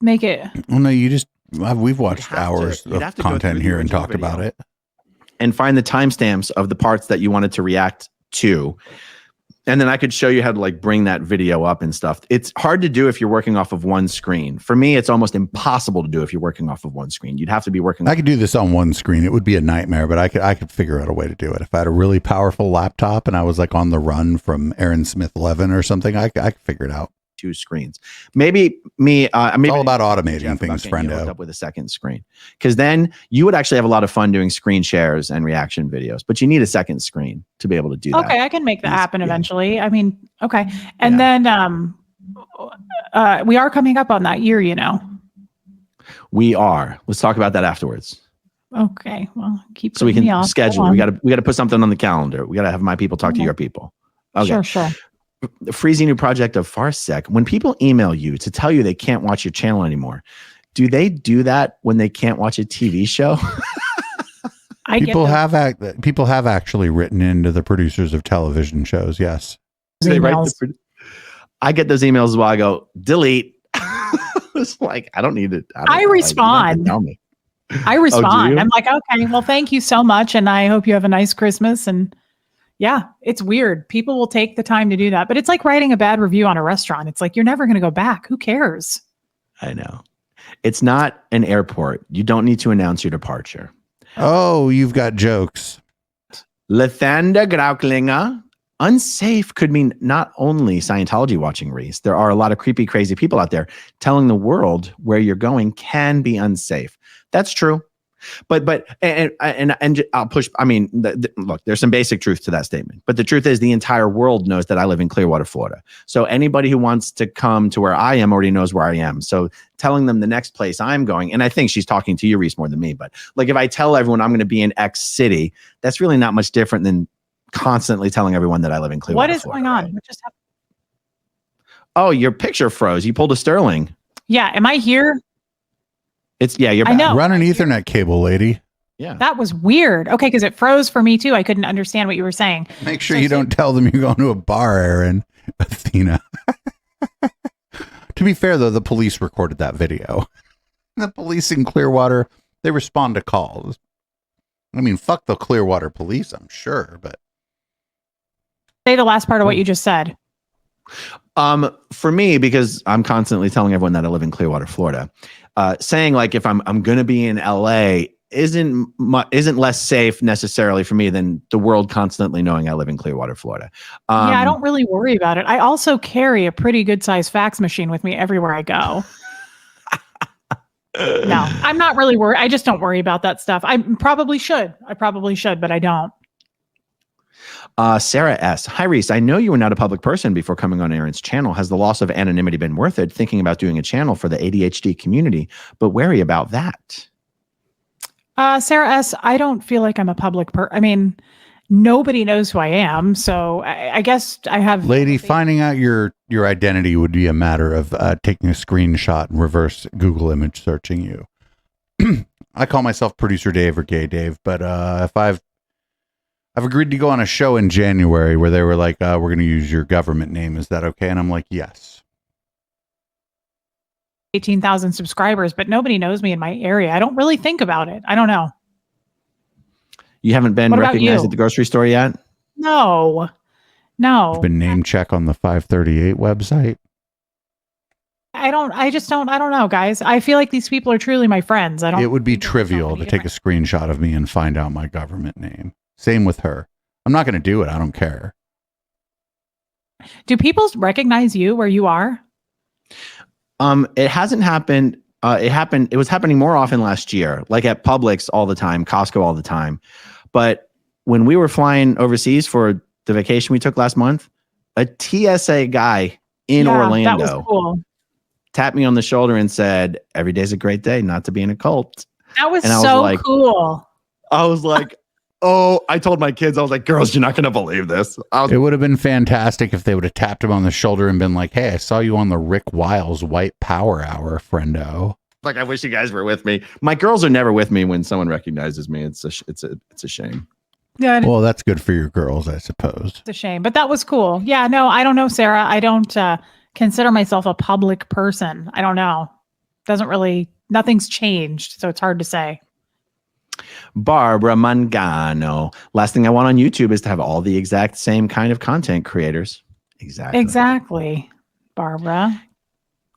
make it? Well, no, we've watched hours of content here and talked about it. And find the timestamps of the parts that you wanted to react to. And then I could show you how to like bring that video up and stuff. It's hard to do if you're working off of one screen. For me, it's almost impossible to do if you're working off of one screen. You'd have to be working. I could do this on one screen. It would be a nightmare, but I could figure out a way to do it. If I had a really powerful laptop and I was like on the run from Aaron Smith-Levin or something, I could figure it out. Two screens. Maybe me. It's all about automating things, friendo. Up with a second screen, because then you would actually have a lot of fun doing screen shares and reaction videos. But you need a second screen to be able to do that. Okay, I can make that happen eventually. I mean, okay, and then we are coming up on that year. You know, we are. Let's talk about that afterwards. Okay, well, keep so we can schedule. We got to put something on the calendar. We got to have my people talk to your people. Okay. Sure. The freezing new project of Farsec. When people email you to tell you they can't watch your channel anymore, do they do that when they can't watch a TV show? People have actually written into the producers of television shows. Yes, I get those emails as well. I go delete. It's like I don't need it. I respond. Tell me. I respond. I'm like, okay, well, thank you so much, and I hope you have a nice Christmas. And yeah, it's weird. People will take the time to do that. But it's like writing a bad review on a restaurant. It's like, you're never going to go back. Who cares? I know. It's not an airport. You don't need to announce your departure. Oh, you've got jokes. Lathander Grauklinger. Unsafe could mean not only Scientology watching, Reese. There are a lot of creepy, crazy people out there telling the world where you're going can be unsafe. That's true. But I'll push. I mean, look, there's some basic truth to that statement. But the truth is, the entire world knows that I live in Clearwater, Florida. So anybody who wants to come to where I am already knows where I am. So telling them the next place I'm going, and I think she's talking to you, Reese, more than me. But like, if I tell everyone I'm going to be in X city, that's really not much different than constantly telling everyone that I live in Clearwater. What is Florida, going on? right? What just happened? Oh, your picture froze. You pulled a Sterling. Yeah. Am I here? You're back. I know. Run an Ethernet cable, lady. Yeah. That was weird. Okay, because it froze for me too. I couldn't understand what you were saying. Make sure you don't tell them you're going to a bar, Aaron. Athena. To be fair, though, the police recorded that video. The police in Clearwater, they respond to calls. I mean, fuck the Clearwater police, I'm sure, but Say the last part of what you just said. For me, because I'm constantly telling everyone that I live in Clearwater, Florida, saying like if I'm going to be in LA isn't less safe necessarily for me than the world constantly knowing I live in Clearwater, Florida. Yeah, I don't really worry about it. I also carry a pretty good sized fax machine with me everywhere I go. No, I'm not really worried. I just don't worry about that stuff. I probably should, but I don't. Sarah S. Hi, Reese. I know you were not a public person before coming on Aaron's channel. Has the loss of anonymity been worth it? Thinking about doing a channel for the ADHD community, but wary about that. Sarah S., I don't feel like I'm a public person. I mean, nobody knows who I am. So I guess I have... Lady, finding out your identity would be a matter of taking a screenshot and reverse Google image searching you. I call myself Producer Dave or Gay Dave, but if I've agreed to go on a show in January where they were like, we're going to use your government name. Is that okay? And I'm like, yes. 18,000 subscribers, but nobody knows me in my area. I don't really think about it. I don't know. You haven't been recognized at the grocery store yet? No. You've been name check on the 538 website. I don't know, guys. I feel like these people are truly my friends. It would be trivial to take a screenshot of me and find out my government name. Same with her. I'm not going to do it. I don't care. Do people recognize you where you are? It hasn't happened It was happening more often last year, like at Publix all the time, Costco all the time. But when we were flying overseas for the vacation we took last month, a TSA guy in Orlando that was cool. tapped me on the shoulder and said, "Every day's a great day not to be in a cult." That was And I was so like, cool. I was like, oh, I told my kids, I was like, girls, you're not going to believe this. It would have been fantastic if they would have tapped him on the shoulder and been like, "Hey, I saw you on the Rick Wiles White Power Hour, friendo." Like, I wish you guys were with me. My girls are never with me when someone recognizes me. It's a shame. Yeah, Well, that's good for your girls, I suppose. it's a shame, but that was cool. Yeah, no, I don't know, Sarah. I don't consider myself a public person. I don't know. Nothing's changed, so it's hard to say. Barbara Mangano. Last thing I want on YouTube is to have all the exact same kind of content creators. Exactly, Barbara.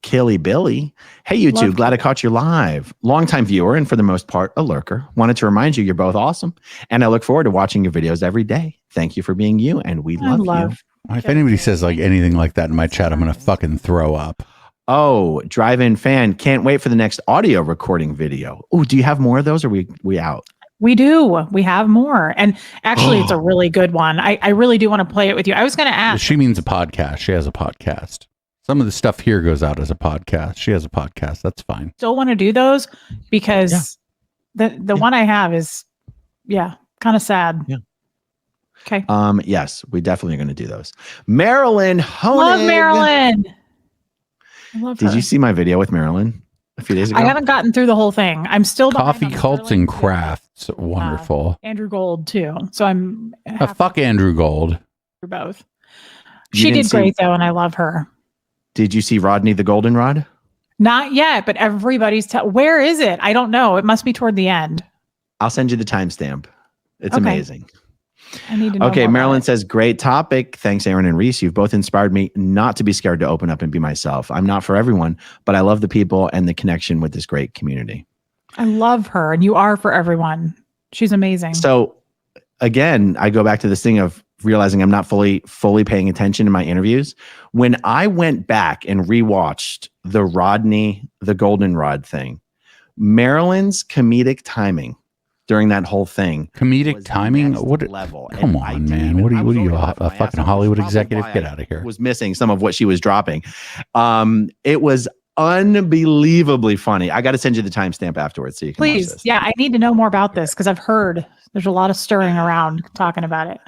Killy Billy. Hey, YouTube. Love Glad I caught you live. Longtime viewer and for the most part, a lurker. Wanted to remind you you're both awesome. And I look forward to watching your videos every day. Thank you for being you. And we love you. If anybody says like anything like that in my chat, I'm going to fucking throw up. Oh, drive-in fan. Can't wait for the next audio recording video. Oh, do you have more of those or we out? We do. We have more. And actually, it's a really good one. I really do want to play it with you. I was going to ask. She means a podcast. She has a podcast. Some of the stuff here goes out as a podcast. She has a podcast. That's fine. Still want to do those because the one I have is, kind of sad. Yeah. Okay. Yes, we definitely are going to do those. Marilyn Honig. Love Marilyn. I love her. Did you see my video with Marilyn a few days ago? I haven't gotten through the whole thing. I'm still behind Coffee on Cults Marilyn. and Crafts. Wonderful. Andrew Gold too. So I'm Fuck Andrew Gold. for both. You She didn't did see- great though, and I love her. Did you see Rodney the Goldenrod? Not yet, but everybody's where is it? I don't know. It must be toward the end. I'll send you the timestamp. It's Okay. amazing. I need to know. Okay, more Marilyn about says, great topic. Thanks, Aaron and Reese. You've both inspired me not to be scared to open up and be myself. I'm not for everyone, but I love the people and the connection with this great community. it. I love her, and you are for everyone. She's amazing. So again, I go back to this thing of realizing I'm not fully paying attention in my interviews. When I went back and rewatched the Rodney, the Goldenrod thing, Marilyn's comedic timing during that whole thing. Comedic was timing? next What? level. Come And I on, didn't man. even- What are I was you, over the a top of my fucking ass. Hollywood That's probably executive? why Get I out of here. was missing some of what she was dropping. It was unbelievably funny. I got to send you the timestamp afterwards so you can watch Please, this. yeah, I need to know more about this because I've heard there's a lot of stirring around talking about it.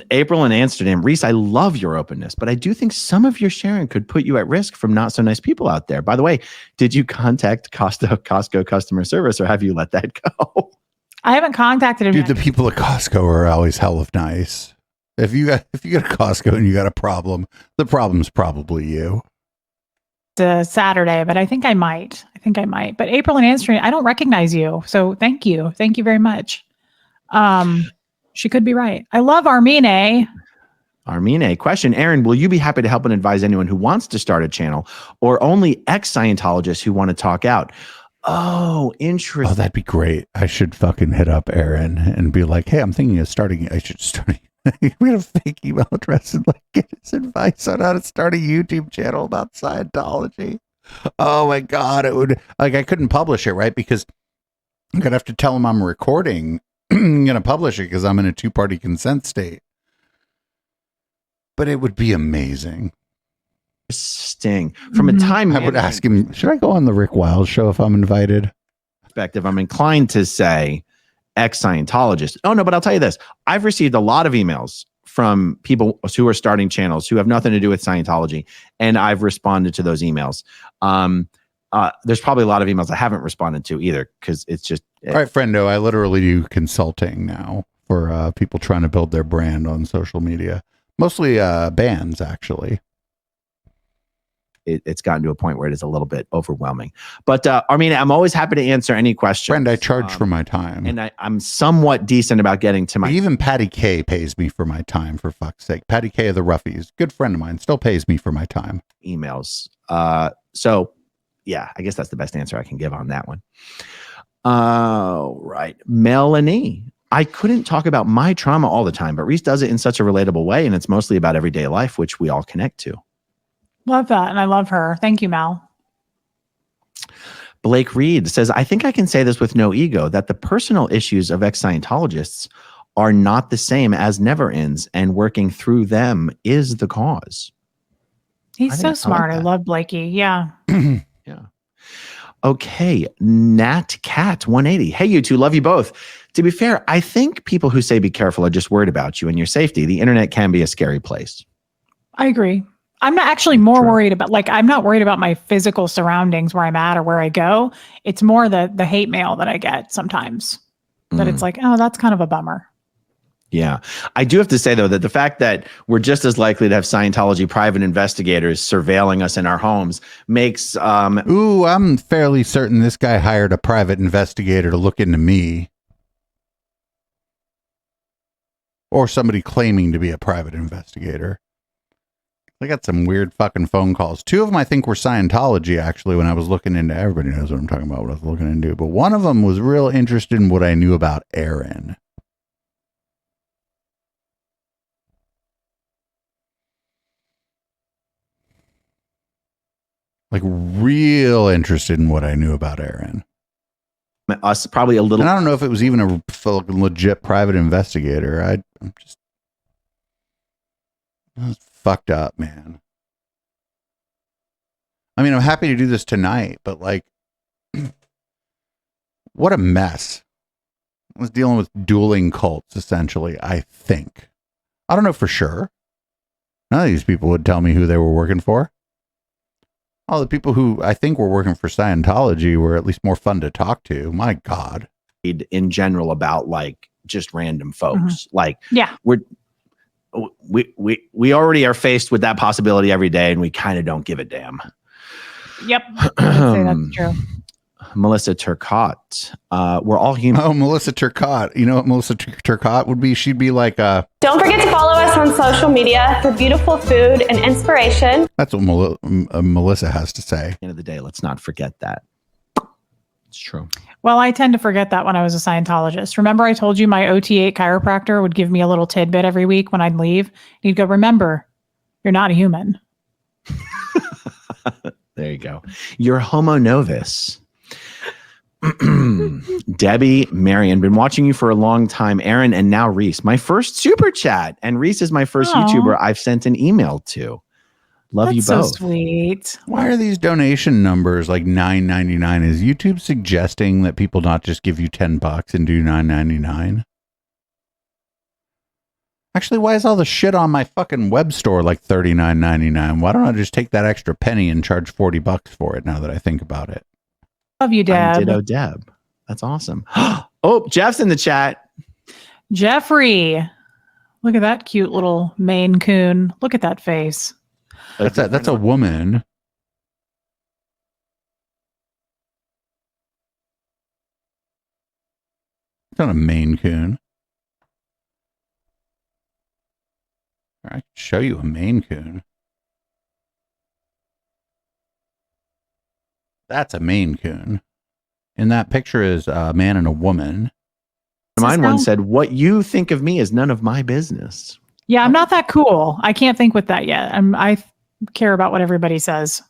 April in Amsterdam. Reese, I love your openness, but I do think some of your sharing could put you at risk from not so nice people out there. By the way, did you contact Costco customer service or have you let that go? I haven't contacted him Dude, yet. the people at Costco are always hell of nice. If you get to Costco and you got a problem, the problem's probably you. Saturday, but I think I might. But April and Amsterdam, I don't recognize you, so thank you very much. She could be right. I love Armine. Armine, question. Aaron, will you be happy to help and advise anyone who wants to start a channel or only ex-Scientologists who want to talk out? Oh, interesting. Oh, that'd be great. I should fucking hit up Aaron and be like, hey, I'm thinking of starting. I should start. We had a fake email address and like get his advice on how to start a YouTube channel about Scientology. Oh my God. It would like, I couldn't publish it, right? Because I'm going to have to tell him I'm recording. I'm going to publish it because I'm in a 2-party consent state. But it would be amazing. Sting. From a time I would ask him, should I go on the Rick Wiles show if I'm invited? perspective, I'm inclined to say ex-Scientologist. Oh, no, but I'll tell you this. I've received a lot of emails from people who are starting channels who have nothing to do with Scientology, and I've responded to those emails. There's probably a lot of emails I haven't responded to either because it's just... All right, friendo, I literally do consulting now for people trying to build their brand on social media. Mostly bands, actually. It's gotten to a point where it is a little bit overwhelming. But Armina, I'm always happy to answer any questions. Friend, I charge for my time. And I'm somewhat decent about getting to my... Even Patty K pays me for my time, for fuck's sake. Patty K of the Ruffies, good friend of mine, still pays me for my time. emails. So, yeah, I guess that's the best answer I can give on that one. Right. Melanie. I couldn't talk about my trauma all the time, but Reese does it in such a relatable way, and it's mostly about everyday life, which we all connect to. Love that. And I love her. Thank you, Mel. Blake Reed says, I think I can say this with no ego, that the personal issues of ex-Scientologists are not the same as never ends, and working through them is the cause. He's so smart. I that. love Blakey. Yeah. Yeah. Okay. Nat Cat 180. Hey, you two, love you both. To be fair, I think people who say be careful are just worried about you and your safety. The internet can be a scary place. I agree. I'm not actually more worried about, like, I'm not worried about my physical surroundings where I'm at or where I go. It's more the hate mail that I get sometimes that it's like, oh, that's kind of a bummer. Yeah. I do have to say, though, that the fact that we're just as likely to have Scientology private investigators surveilling us in our homes makes... Ooh, I'm fairly certain this guy hired a private investigator to look into me. Or somebody claiming to be a private investigator. I got some weird fucking phone calls. 2 of them I think were Scientology, actually, when I was looking into... Everybody knows what I'm talking about, what I was looking into. But one of them was real interested in what I knew about Aaron. Like, real interested in what I knew about Aaron. Us probably a little... And I don't know if it was even a legit private investigator. I'm just... That's fucked up, man. I mean, I'm happy to do this tonight, but like... what a mess. I was dealing with dueling cults, essentially, I think. I don't know for sure. None of these people would tell me who they were working for. All the people who I think were working for Scientology were at least more fun to talk to. My God. In general about like just random folks. Like, yeah, we already are faced with that possibility every day, and we kind of don't give a damn. Yep. I would say that's true. Melissa Turcotte. We're all human. Oh, Melissa Turcotte. You know what Melissa Turcotte would be? She'd be like Don't forget to follow us on social media for beautiful food and inspiration. That's what Melissa has to say. At the end of the day, let's not forget that. It's true. Well, I tend to forget that when I was a Scientologist. Remember I told you my OT8 chiropractor would give me a little tidbit every week when I'd leave? He'd go, remember, you're not a human. There you go. You're homo novus. Debbie Marion, been watching you for a long time. Aaron and now Reese, my first super chat, and Reese is my first YouTuber I've sent an email to. Love That's you both. So sweet. Why are these donation numbers like $9.99? Is YouTube suggesting that people not just give you $10 and do $9.99? Actually, why is all the shit on my fucking web store like $39.99? Why don't I just take that extra penny and charge $40 for it now that I think about it? Love you, Deb. Ditto, Deb. That's awesome. Oh, Jeff's in the chat. Jeffrey. Look at that cute little Maine Coon. Look at that face. That's a woman. It's not a Maine Coon. I can show you a Maine Coon. That's a Maine Coon. In that picture is a man and a woman. Mine once said, what you think of me is none of my business. Yeah, I'm not that cool. I can't think with that yet. I care about what everybody says.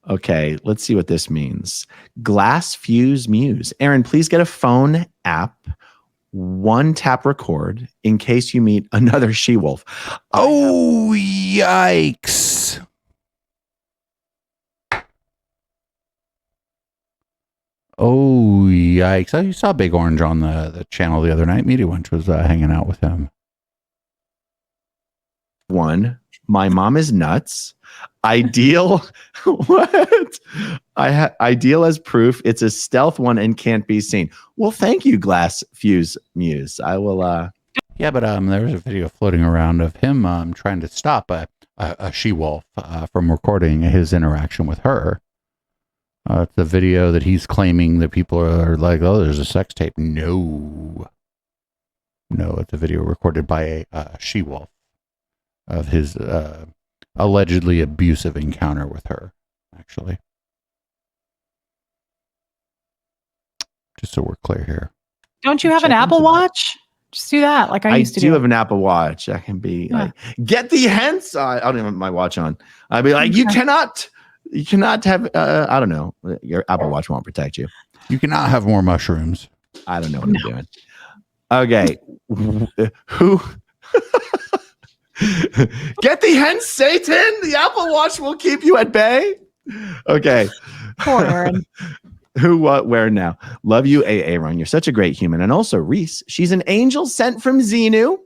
Okay, let's see what this means. Glass Fuse Muse. Aaron, please get a phone app. One tap record in case you meet another she-wolf. Oh, yikes. Oh, yikes. Oh, you saw Big Orange on the channel the other night. Media Wench was hanging out with him. One, my mom is nuts. Ideal. What? Ideal as proof. It's a stealth one and can't be seen. Well, thank you, Glass Fuse Muse. I will. Yeah, but there was a video floating around of him trying to stop a she-wolf from recording his interaction with her. It's a video that he's claiming that people are like, oh, there's a sex tape. No, it's a video recorded by a she-wolf of his allegedly abusive encounter with her, actually. Just so we're clear here. Don't you have an Apple Watch? Just do that like I used to do. I do have an Apple Watch. I can be like, get the hens. I don't even have my watch on. I'd be like, you cannot You cannot have, I don't know. Your Apple Watch won't protect you. You cannot have more mushrooms. I don't know what I'm doing. Okay. Who? Get the hen, Satan. The Apple Watch will keep you at bay. Okay. Poor Aaron. Who, what, where now? Love you, Aaron. You're such a great human. And also Reese. She's an angel sent from Xenu.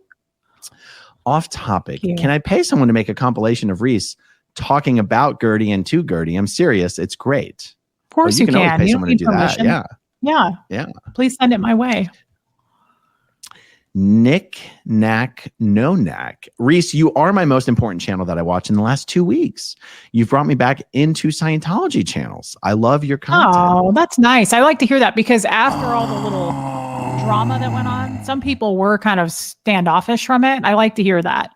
Off topic. Can I pay someone to make a compilation of Reese talking about Gertie and to Gertie? I'm serious. It's great. Of course you can. Always pay You someone to do permission. that. Yeah. Yeah. Please send it my way. Nick, Knack, No Knack. Reese, you are my most important channel that I watched in the last 2 weeks. You've brought me back into Scientology channels. I love your content. Oh, that's nice. I like to hear that because after all the little drama that went on, some people were kind of standoffish from it. I like to hear that.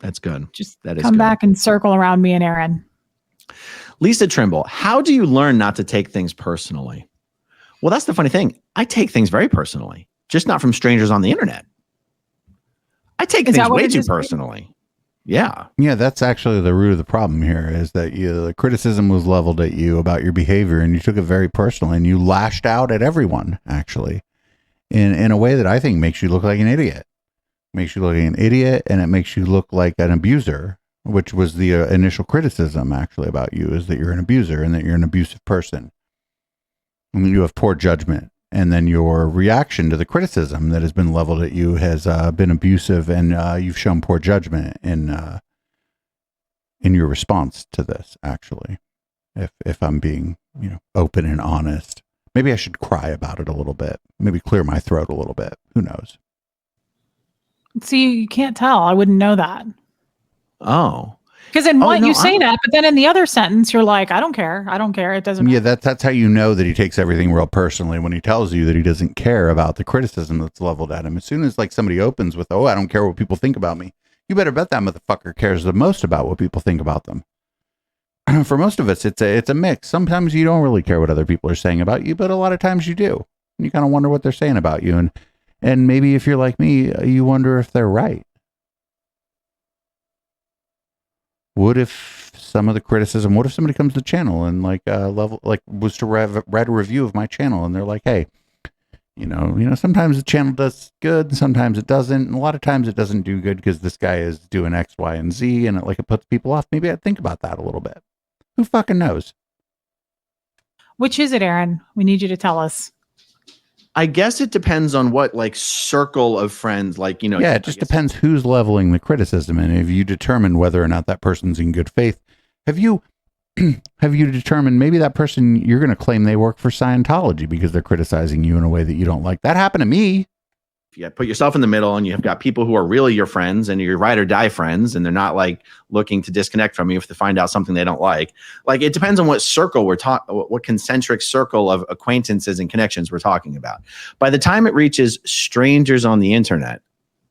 That's good. Just that is come good. back and circle around me and Aaron. Lisa Trimble, how do you learn not to take things personally? Well, that's the funny thing. I take things very personally, just not from strangers on the internet. I take things way too personally. Yeah. Yeah, that's actually the root of the problem here is that the criticism was leveled at you about your behavior and you took it very personally and you lashed out at everyone, actually, in a way that I think makes you look like an idiot. Makes you look like an idiot and it makes you look like an abuser, which was the initial criticism, actually, about you, is that you're an abuser and that you're an abusive person. And you have poor judgment. And then your reaction to the criticism that has been leveled at you has been abusive, and you've shown poor judgment in your response to this. Actually, if I'm being open and honest, maybe I should cry about it a little bit. Maybe clear my throat a little bit. Who knows? See, you can't tell. I wouldn't know that. Oh. Because in one, you say that, but then in the other sentence, you're like, I don't care. I don't care. It doesn't matter. Yeah, that's how you know that he takes everything real personally, when he tells you that he doesn't care about the criticism that's leveled at him. As soon as somebody opens with, I don't care what people think about me, you better bet that motherfucker cares the most about what people think about them. For most of us, it's a mix. Sometimes you don't really care what other people are saying about you, but a lot of times you do. You kind of wonder what they're saying about you. And maybe if you're like me, you wonder if they're right. What if some of the criticism, what if somebody comes to the channel and was to write a review of my channel and they're like, hey, sometimes the channel does good, sometimes it doesn't. And a lot of times it doesn't do good because this guy is doing X, Y, and Z and it puts people off. Maybe I'd think about that a little bit. Who fucking knows? Which is it, Aaron? We need you to tell us. I guess it depends on what circle of friends, Yeah, it just depends who's leveling the criticism. And if you determine whether or not that person's in good faith, have you determined maybe that person, you're going to claim they work for Scientology because they're criticizing you in a way that you don't like? That happened to me. You put yourself in the middle and you've got people who are really your friends and your ride or die friends, and they're not looking to disconnect from you if they find out something they don't like. It depends on what circle what concentric circle of acquaintances and connections we're talking about. By the time it reaches strangers on the internet,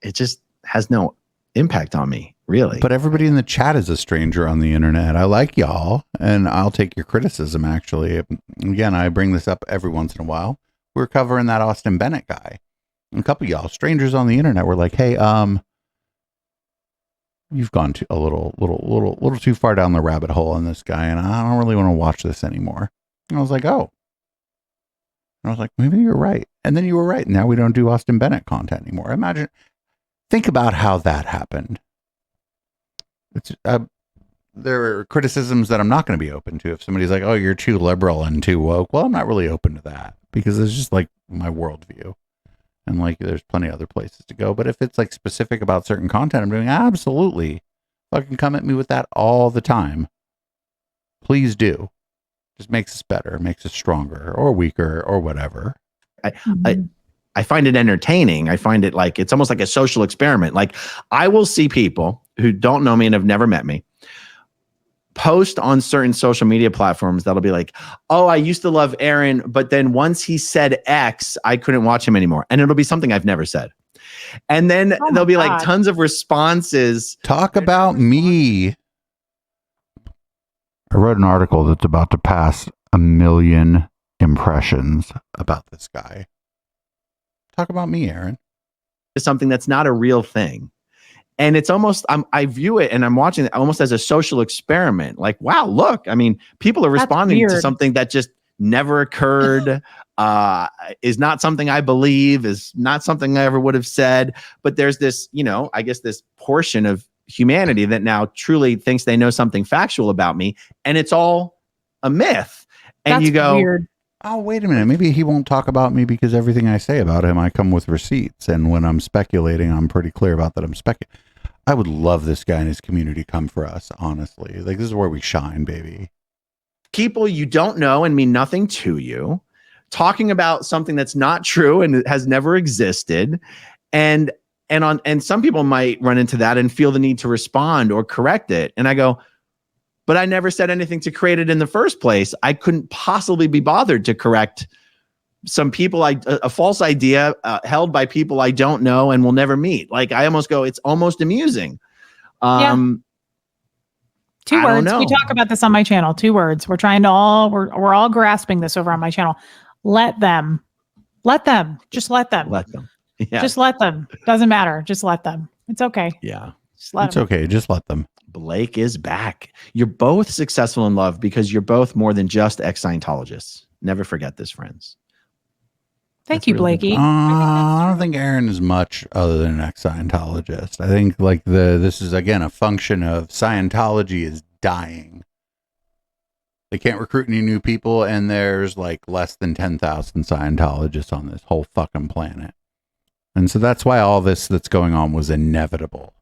it just has no impact on me, really. But everybody in the chat is a stranger on the internet. I like y'all, and I'll take your criticism, actually. Again, I bring this up every once in a while. We're covering that Austin Bennett guy. A couple of y'all, strangers on the internet, were like, "Hey, you've gone a little too far down the rabbit hole on this guy, and I don't really want to watch this anymore." And I was like, "Oh," and I was like, "Maybe you're right." And then you were right. Now we don't do Austin Bennett content anymore. Think about how that happened. It's there are criticisms that I'm not going to be open to. If somebody's like, "Oh, you're too liberal and too woke," well, I'm not really open to that because it's just my worldview. And there's plenty of other places to go. But if it's specific about certain content I'm doing, absolutely. Fucking come at me with that all the time. Please do. Just makes us better, makes us stronger or weaker or whatever. I find it entertaining. I find it it's almost like a social experiment. I will see people who don't know me and have never met me post on certain social media platforms that'll be like, "Oh, I used to love Aaron, but then once he said X, I couldn't watch him anymore." And it'll be something I've never said. And then there'll be tons of responses. Talk about me. I wrote an article that's about to pass 1 million impressions about this guy. Talk about me, Aaron. Something that's not a real thing. And it's almost, I view it and I'm watching it almost as a social experiment. Like, wow, look, I mean, people are responding to something that just never occurred, is not something I believe, is not something I ever would have said. But there's this, I guess this portion of humanity that now truly thinks they know something factual about me, and it's all a myth. And That's you go, weird. Oh, wait a minute. Maybe he won't talk about me because everything I say about him, I come with receipts. And when I'm speculating, I'm pretty clear about that I'm speculating. I would love this guy and his community come for us, honestly. Like, this is where we shine, baby. people you don't know and mean nothing to you, talking about something that's not true and has never existed. And some people might run into that and feel the need to respond or correct it. And I go, but I never said anything to create it in the first place. I couldn't possibly be bothered to correct some people, a false idea held by people I don't know and will never meet. Like, I almost go, it's almost amusing. Yeah. 2 words. We talk about this on my channel. 2 words. We're trying to we're all grasping this over on my channel. Let them. Just let them. Yeah. Just let them. Doesn't matter. Just let them. It's okay. Yeah. It's okay. Just let them. Blake is back. You're both successful in love because you're both more than just ex-Scientologists. Never forget this, friends. Thank you, Blakey. I don't think Aaron is much other than an ex-Scientologist. I think like this is again a function of Scientology is dying. They can't recruit any new people, and there's like less than 10,000 Scientologists on this whole fucking planet. And so that's why all this that's going on was inevitable.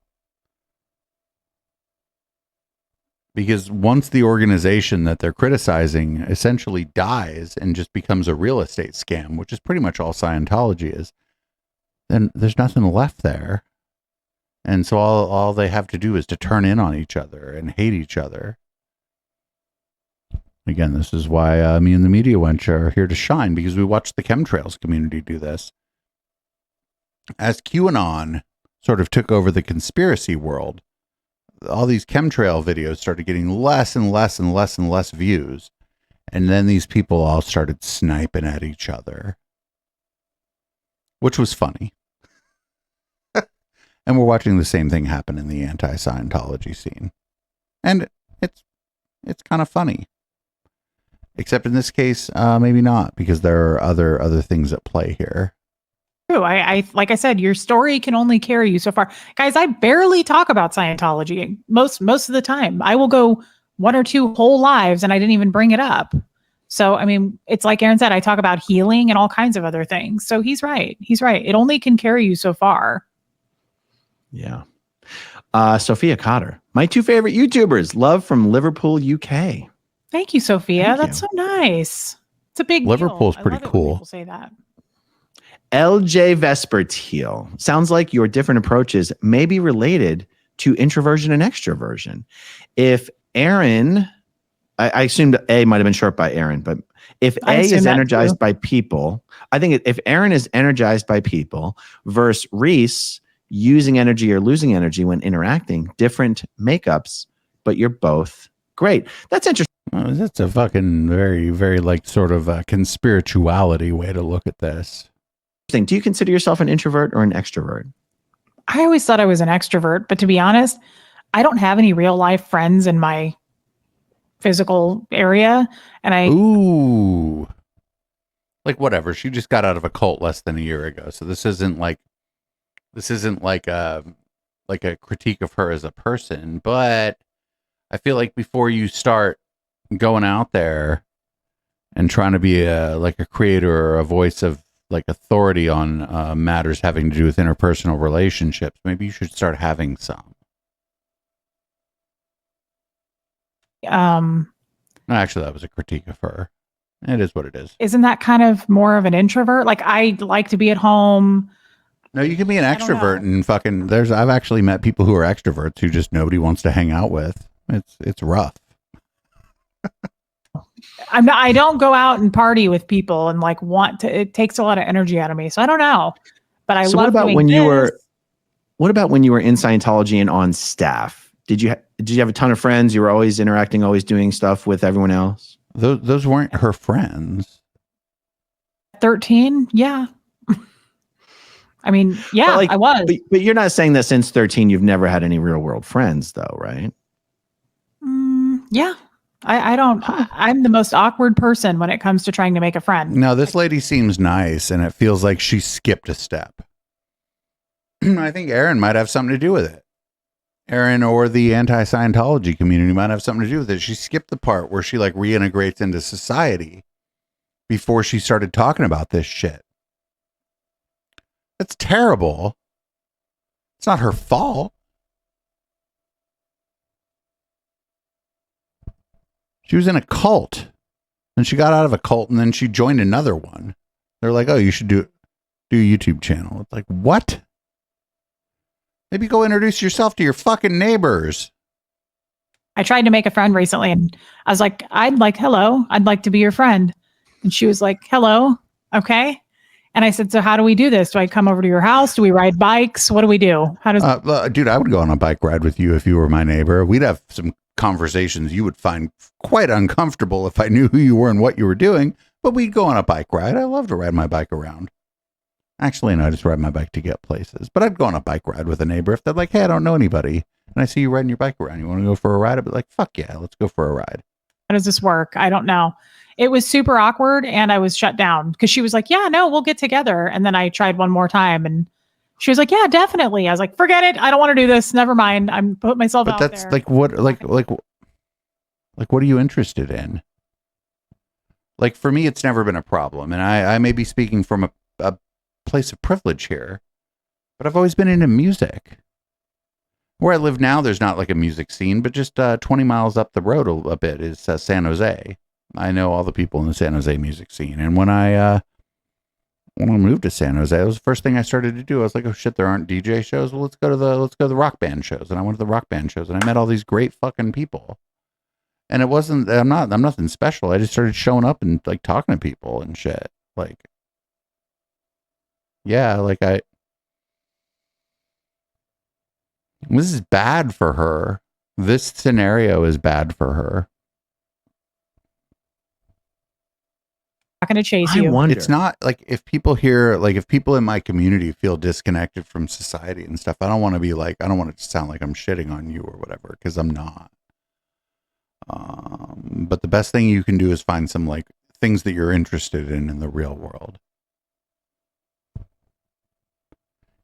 Because once the organization that they're criticizing essentially dies and just becomes a real estate scam, which is pretty much all Scientology is, then there's nothing left there. And so all they have to do is to turn in on each other and hate each other. Again, this is why me and the Media Wench are here to shine, because we watch the chemtrails community do this. As QAnon sort of took over the conspiracy world, all these chemtrail videos started getting less and less and less and less views. And then these people all started sniping at each other, which was funny. And we're watching the same thing happen in the anti-Scientology scene. And it's kind of funny. Except in this case, maybe not, because there are other things at play here. True. I like I said, your story can only carry you so far. Guys, I barely talk about Scientology most of the time. I will go 1 or 2 whole lives and I didn't even bring it up. So, I mean, it's like Aaron said, I talk about healing and all kinds of other things. So he's right. He's right. It only can carry you so far. Yeah. Sophia Cotter, my 2 favorite YouTubers, love from Liverpool, UK. Thank you, Sophia. That's so nice. It's a big Liverpool's deal. pretty cool. People say that. LJ Vespertile, sounds like your different approaches may be related to introversion and extroversion. If Aaron, I assumed A might have been short by Aaron, but if A is energized by people, I think if Aaron is energized by people versus Reese using energy or losing energy when interacting, different makeups, but you're both great. That's interesting. That's a fucking very, very like sort of a conspirituality way to look at this. Do you consider yourself an introvert or an extrovert? I always thought I was an extrovert, but to be honest, I don't have any real life friends in my physical area. And Ooh. Like whatever. She just got out of a cult less than a year ago. So this isn't like a critique of her as a person, but I feel like before you start going out there and trying to be like a creator or a voice of like authority on matters having to do with interpersonal relationships, maybe you should start having some. Actually, that was a critique of her. It is what it is. Isn't that kind of more of an introvert? Like, I like to be at home. No, you can be an extrovert and fucking I've actually met people who are extroverts who just nobody wants to hang out with. It's rough. I don't go out and party with people and like it takes a lot of energy out of me. So I don't know, but I love what about doing when this. What about when you were in Scientology and on staff? Did you have a ton of friends? You were always interacting, always doing stuff with everyone else? Those weren't her friends. 13. Yeah. I mean, yeah, I was. But you're not saying that since 13 you've never had any real world friends, though, right? Yeah. I don't. I'm the most awkward person when it comes to trying to make a friend. No, this lady seems nice, and it feels like she skipped a step. I think Aaron might have something to do with it. Aaron or the anti-Scientology community might have something to do with it. She skipped the part where she like reintegrates into society before she started talking about this shit. That's terrible. It's not her fault. She was in a cult, and she got out of a cult, and then she joined another one. They're like, "Oh, you should do a YouTube channel." It's like, what? Maybe go introduce yourself to your fucking neighbors. I tried to make a friend recently, and I was like, hello, I'd like to be your friend. And she was like, hello, okay. And I said, so how do we do this? Do I come over to your house? Do we ride bikes? What do we do? How does dude, I would go on a bike ride with you if you were my neighbor. We'd have some conversations you would find quite uncomfortable if I knew who you were and what you were doing, but we'd go on a bike ride. I love to ride my bike around. Actually, no, I just ride my bike to get places, but I'd go on a bike ride with a neighbor if they're like, hey, I don't know anybody, and I see you riding your bike around. You want to go for a ride? I'd be like, fuck yeah, let's go for a ride. How does this work? I don't know. It was super awkward, and I was shut down because she was like, yeah, no, we'll get together. And then I tried one more time, and she was like, yeah, definitely. I was like, forget it. I don't want to do this. Never mind. I'm put myself out there. But that's like, what, like, what are you interested in? Like, for me, it's never been a problem. And I may be speaking from a place of privilege here, but I've always been into music. Where I live now, there's not like a music scene, but just 20 miles up the road a bit is San Jose. I know all the people in the San Jose music scene. And when I moved to San Jose, it was the first thing I started to do. I was like, oh shit, there aren't DJ shows. Well, let's go to the rock band shows. And I went to the rock band shows, and I met all these great fucking people. And it wasn't, I'm nothing special. I just started showing up and like talking to people and shit. Like, yeah, like this is bad for her. This scenario is bad for her. Not going to chase I you. wonder. It's not like if people here, like if people in my community feel disconnected from society and stuff, I don't want to be like, I don't want it to sound like I'm shitting on you or whatever, because I'm not. But the best thing you can do is find some like things that you're interested in the real world.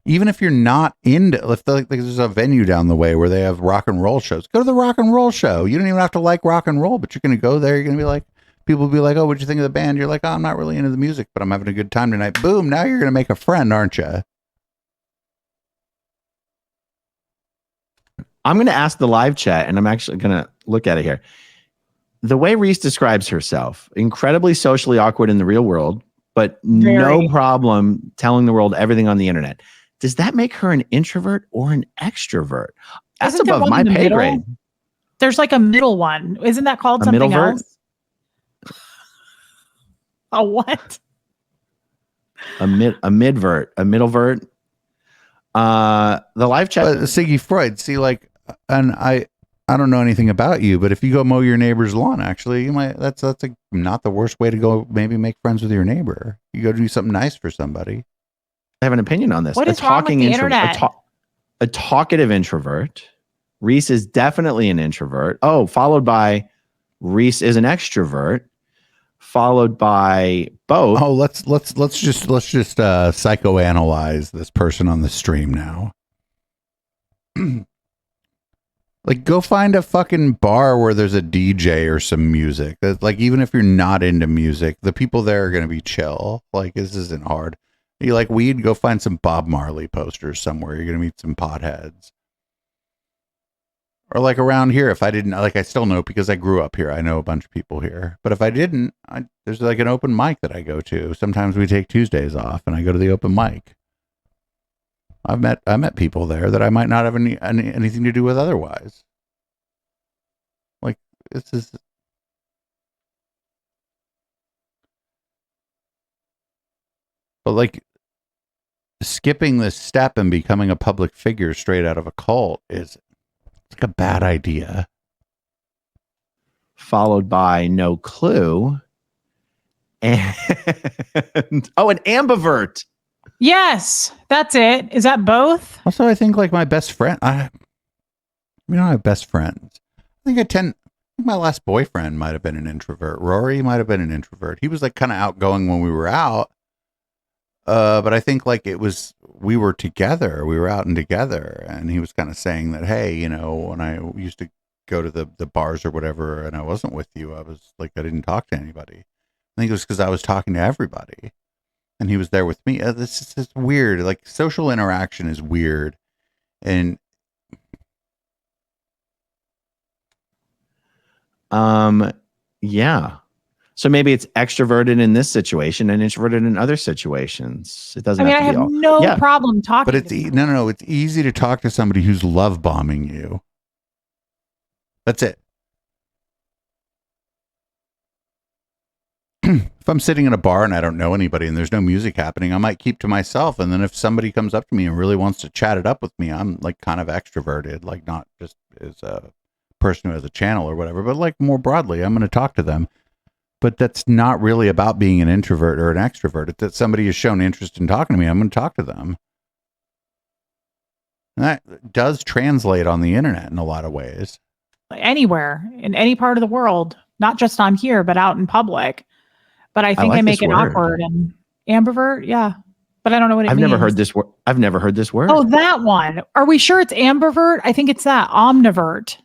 Even if you're not into, if like there's a venue down the way where they have rock and roll shows, go to the rock and roll show. You don't even have to like rock and roll, but you're going to go there. You're going to be like, people will be like, oh, what'd you think of the band? You're like, oh, I'm not really into the music, but I'm having a good time tonight. Boom. Now you're going to make a friend, aren't you? I'm going to ask the live chat, and I'm actually going to look at it here. The way Reese describes herself, incredibly socially awkward in the real world, but no problem telling the world everything on the internet. Does that make her an introvert or an extrovert? That's Isn't there above one my in the pay middle? grade. There's like a middle one. Isn't that called A something middle-vert? else? A what? A midvert, a middlevert. The live chat. Siggy Freud, see, like, and I don't know anything about you, but if you go mow your neighbor's lawn, actually, you might. That's not the worst way to go. Maybe make friends with your neighbor. You go do something nice for somebody. I have an opinion on this. What is wrong with the internet? A talkative introvert. Reese is definitely an introvert. Oh, followed by Reese is an extrovert. Followed by both. Oh, let's just psychoanalyze this person on the stream now. Like, go find a fucking bar where there's a DJ or some music. That, like, even if you're not into music, the people there are gonna be chill. Like, this isn't hard. You like weed? Go find some Bob Marley posters somewhere. You're gonna meet some potheads. Or like around here, if I didn't, like, I still know because I grew up here. I know a bunch of people here. But if I didn't, there's like an open mic that I go to. Sometimes we take Tuesdays off and I go to the open mic. I met people there that I might not have anything to do with otherwise. Like, this is. But like, skipping this step and becoming a public figure straight out of a cult is like a bad idea. Followed by no clue. And an ambivert. Yes, that's it. Is that both? Also, I think like my best friend, I don't have best friends. I think my last boyfriend might have been an introvert. Rory might have been an introvert. He was like kind of outgoing when we were out. But I think like we were together, we were out and together, and he was kind of saying that, hey, you know, when I used to go to the bars or whatever, and I wasn't with you, I was like, I didn't talk to anybody. I think it was because I was talking to everybody, and he was there with me. This is weird. Like social interaction is weird, and yeah. So maybe it's extroverted in this situation and introverted in other situations. It doesn't. I mean, I have to have be all. no Yeah. problem talking. but it's no. It's easy to talk to somebody who's love bombing you. That's it. If I'm sitting in a bar and I don't know anybody and there's no music happening, I might keep to myself. And then if somebody comes up to me and really wants to chat it up with me, I'm like kind of extroverted, like not just as a person who has a channel or whatever, but like more broadly, I'm going to talk to them. But that's not really about being an introvert or an extrovert. It's that somebody has shown interest in talking to me, I'm going to talk to them. And that does translate on the internet in a lot of ways. Anywhere in any part of the world, not just on here, but out in public. But I think like I make this it word. awkward and ambivert. Yeah. But I don't know what it I've means. never heard this word. I've never heard this word. Oh, that one. Are we sure it's ambivert? I think it's that. Omnivert.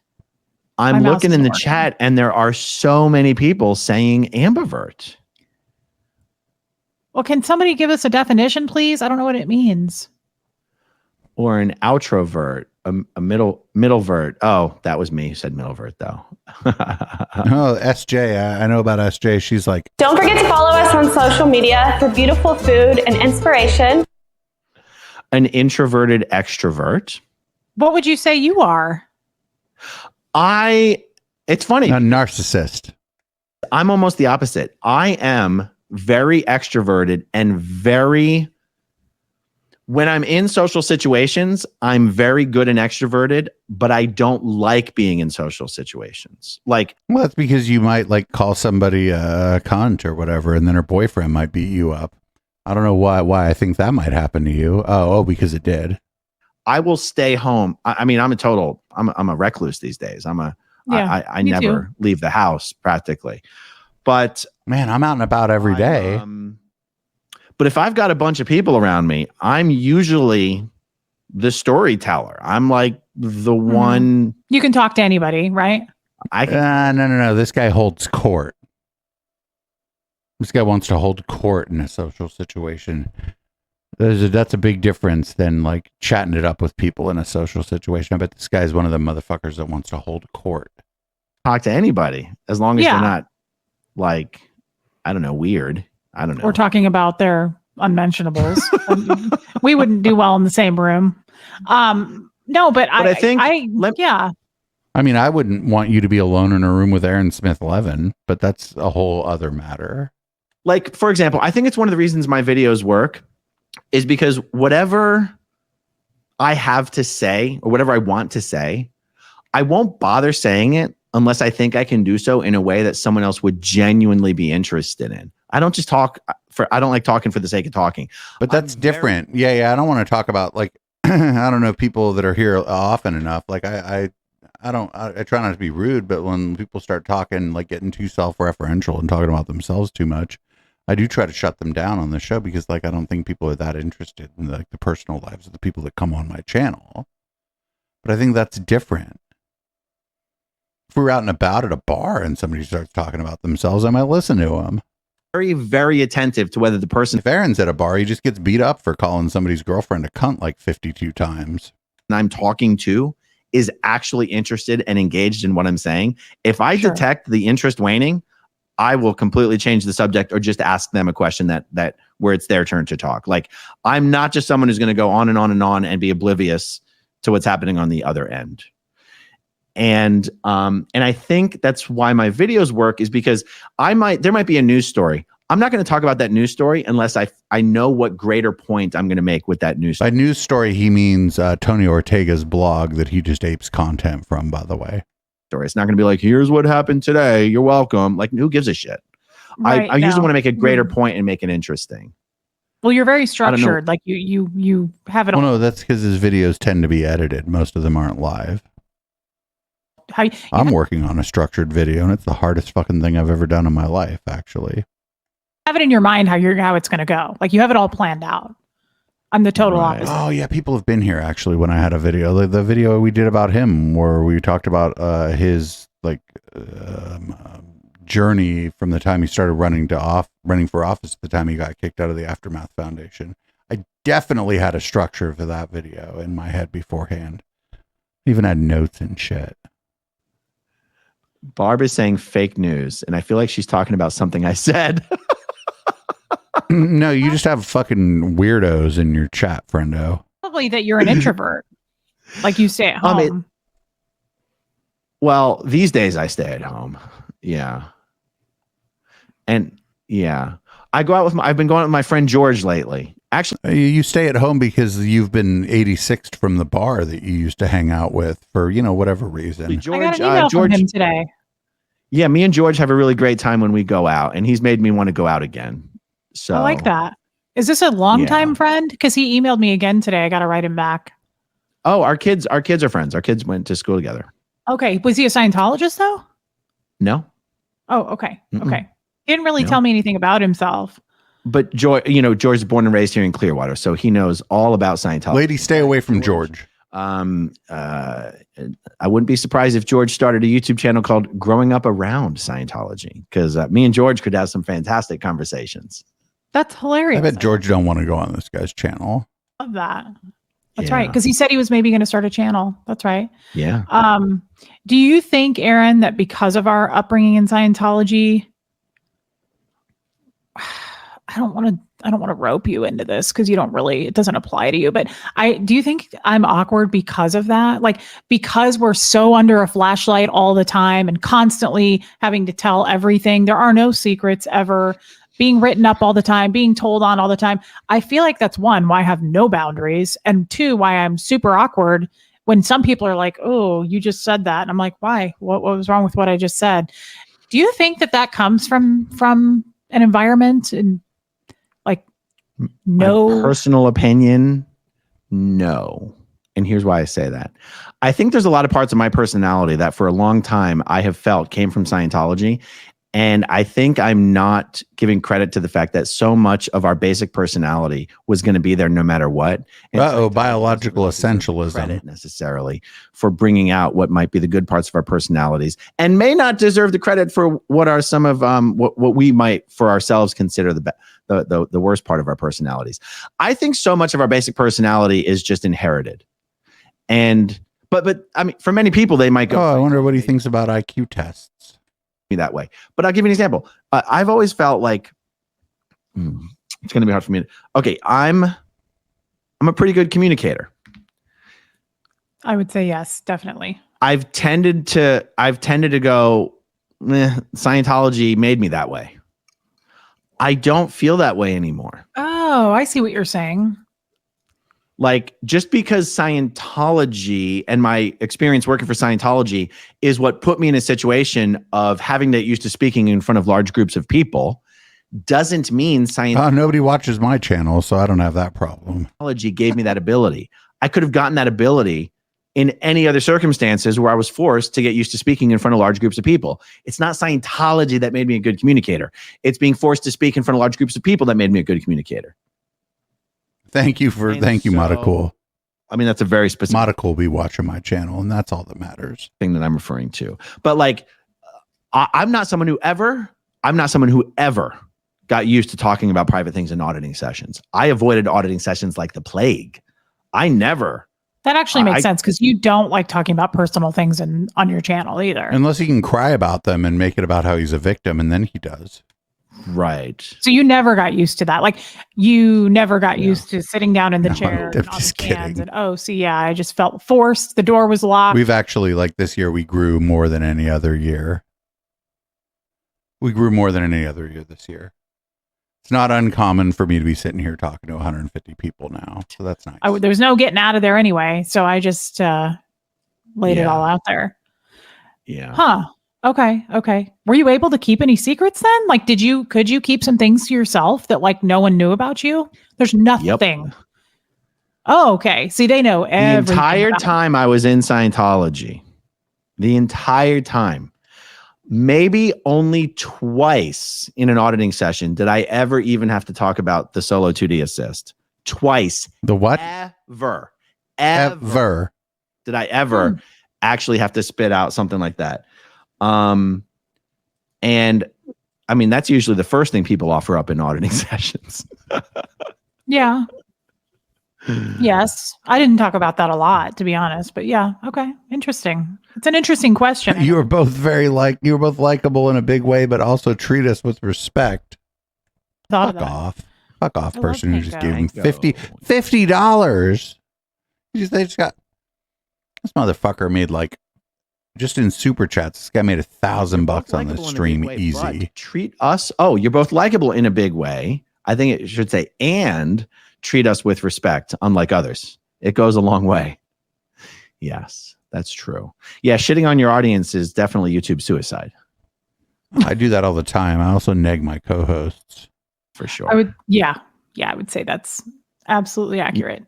I'm my mouse looking in isn't the working. chat and there are so many people saying ambivert. Well, can somebody give us a definition, please? I don't know what it means. Or an outrovert, a middlevert. Oh, that was me who said middlevert, though. Oh, SJ, I know about SJ. She's like, Don't forget to follow us on social media for beautiful food and inspiration. An introverted extrovert. What would you say you are? It's funny. a narcissist. I'm almost the opposite. I am very extroverted and when I'm in social situations, I'm very good and extroverted, but I don't like being in social situations. Like, Well, that's because you might like call somebody a cunt or whatever, and then her boyfriend might beat you up. I don't know why I think that might happen to you. Oh, because it did. I will stay home. I mean, I'm a recluse these days. I me never leave the house practically. But Man, I'm out and about every day. But if I've got a bunch of people around me, I'm usually the storyteller. I'm like the one. You can talk to anybody, right? I can. No. This guy holds court. This guy wants to hold court in a social situation. That's a big difference than like chatting it up with people in a social situation. I bet this guy's one of the motherfuckers that wants to hold court. Talk to anybody as long as they're not like, I don't know, weird. I don't know. We're talking about their unmentionables. We wouldn't do well in the same room. No, but I think yeah. I mean, I wouldn't want you to be alone in a room with Aaron Smith-Levin, but that's a whole other matter. Like, for example, I think it's one of the reasons my videos work is because whatever I have to say or whatever I want to say, I won't bother saying it unless I think I can do so in a way that someone else would genuinely be interested in. I don't just I don't like talking for the sake of talking. But that's different. Yeah. I don't want to talk about like, I don't know, people that are here often enough. Like I try not to be rude, but when people start talking, like getting too self-referential and talking about themselves too much, I do try to shut them down on the show because like, I don't think people are that interested in like the personal lives of the people that come on my channel. But I think that's different. If we're out and about at a bar and somebody starts talking about themselves, I might listen to them. Very, very attentive to whether the person. If Aaron's at a bar, he just gets beat up for calling somebody's girlfriend a cunt like 52 times. I'm talking to is actually interested and engaged in what I'm saying. If I detect the interest waning, I will completely change the subject or just ask them a question that where it's their turn to talk. Like, I'm not just someone who's going to go on and on and on and be oblivious to what's happening on the other end. And I think that's why my videos work is because there might be a news story. I'm not going to talk about that news story unless I know what greater point I'm going to make with that news story. By news story, he means Tony Ortega's blog that he just apes content from, by the way. It's not going to be like, here's what happened today. You're welcome. Like, who gives a shit? Right, I usually want to make a greater point and make it interesting. Well, you're very know. structured. Like you have it Well, all. no, that's because his videos tend to be edited. Most of them aren't live. How you I'm working on a structured video, and it's the hardest fucking thing I've ever done in my life, actually. have it in your mind how it's going to go. Like you have it all planned out. I'm the total Right. opposite. Oh, yeah, people have been here, actually, when I had a video. The video we did about him, where we talked about his, journey from the time he started running for office to the time he got kicked out of the Aftermath Foundation. I definitely had a structure for that video in my head beforehand. Even had notes and shit. Barb is saying fake news, and I feel like she's talking about something I said. No, you just have fucking weirdos in your chat, friendo. Probably that you're an introvert. Like you stay at home. Well, these days I stay at home. Yeah. And yeah, I've been going out with my friend George lately. Actually, You stay at home because you've been 86th from the bar that you used to hang out with for, whatever reason. I got an email from him today. Yeah, me and George have a really great time when we go out, and he's made me want to go out again. So I like that. Is this a long-time friend? Because he emailed me again today. I got to write him back. Oh, our kids are friends. Our kids went to school together. Okay. Was he a Scientologist though? No. Oh, okay. Mm-mm. Okay. He didn't really No. tell me anything about himself. But George is born and raised here in Clearwater, so he knows all about Scientology. Lady, stay away from George. I wouldn't be surprised if George started a YouTube channel called Growing Up Around Scientology, because me and George could have some fantastic conversations. That's hilarious. I bet George don't want to go on this guy's channel. Love that. That's Yeah. right. Because he said he was maybe going to start a channel. That's right. Yeah. Do you think, Aaron, that because of our upbringing in Scientology, I don't want to rope you into this because it doesn't apply to you, but do you think I'm awkward because of that? Like, because we're so under a flashlight all the time and constantly having to tell everything. There are no secrets ever, being written up all the time, being told on all the time. I feel like that's one, why I have no boundaries, and two, why I'm super awkward when some people are like, oh, you just said that. And I'm like, why? What was wrong with what I just said? Do you think that comes from an environment and no? My personal opinion, no. And here's why I say that. I think there's a lot of parts of my personality that for a long time I have felt came from Scientology. And I think I'm not giving credit to the fact that so much of our basic personality was going to be there no matter what. And Scientology biological doesn't really deserve essentialism. credit necessarily for bringing out what might be the good parts of our personalities, and may not deserve the credit for what are some of what we might for ourselves consider the worst part of our personalities. I think so much of our basic personality is just inherited, but I mean, for many people they might go, I wonder what he thinks about IQ tests. that way. But I'll give you an example. I've always felt like it's going to be hard for me. Okay, I'm a pretty good communicator. I would say yes, definitely. I've tended to go, Scientology made me that way. I don't feel that way anymore. Oh, I see what you're saying. Like, just because Scientology and my experience working for Scientology is what put me in a situation of having to get used to speaking in front of large groups of people doesn't mean Nobody watches my channel, so I don't have that problem. Scientology gave me that ability. I could have gotten that ability in any other circumstances where I was forced to get used to speaking in front of large groups of people. It's not Scientology that made me a good communicator. It's being forced to speak in front of large groups of people that made me a good communicator. Thank you, Matacool. I mean, that's a very specific Matacool will be watching my channel, and that's all that matters. thing that I'm referring to. But like, I'm not someone who ever got used to talking about private things in auditing sessions. I avoided auditing sessions like the plague. That actually makes sense because you don't like talking about personal things on your channel either. Unless he can cry about them and make it about how he's a victim, and then he does. Right. So you never got used to that. Like you never got used to sitting down in the chair I'm and on just the cans kidding. and I just felt forced. The door was locked. We've actually, like this year, we grew more than any other year. We grew more than any other year this year. It's not uncommon for me to be sitting here talking to 150 people now. So that's nice. There's no getting out of there anyway. So I just laid it all out there. Yeah. Huh. Okay. Okay. Were you able to keep any secrets then? Like, could you keep some things to yourself that like no one knew about you? There's nothing. Yep. Oh, okay. See, they know The everything. entire about time I was in Scientology, the entire time, maybe only twice in an auditing session did I ever even have to talk about the solo 2D assist. Twice. The what? Ever did I ever actually have to spit out something like that. And I mean, that's usually the first thing people offer up in auditing sessions. Yeah. Yes. I didn't talk about that a lot, to be honest, but yeah. Okay. Interesting. It's an interesting question. You were both you were both likable in a big way, but also treat us with respect. Fuck Fuck off, I person who love just Panko. gave him $50. They just got this motherfucker made like just in super chats. This guy made $1,000 on this stream easy. Treat us. Oh, you're both likable in a big way. I think it should say and treat us with respect, unlike others. It goes a long way. Yes, that's true. Yeah, shitting on your audience is definitely YouTube suicide. I do that all the time. I also neg my co-hosts. For sure. I would, yeah, I would say that's absolutely accurate.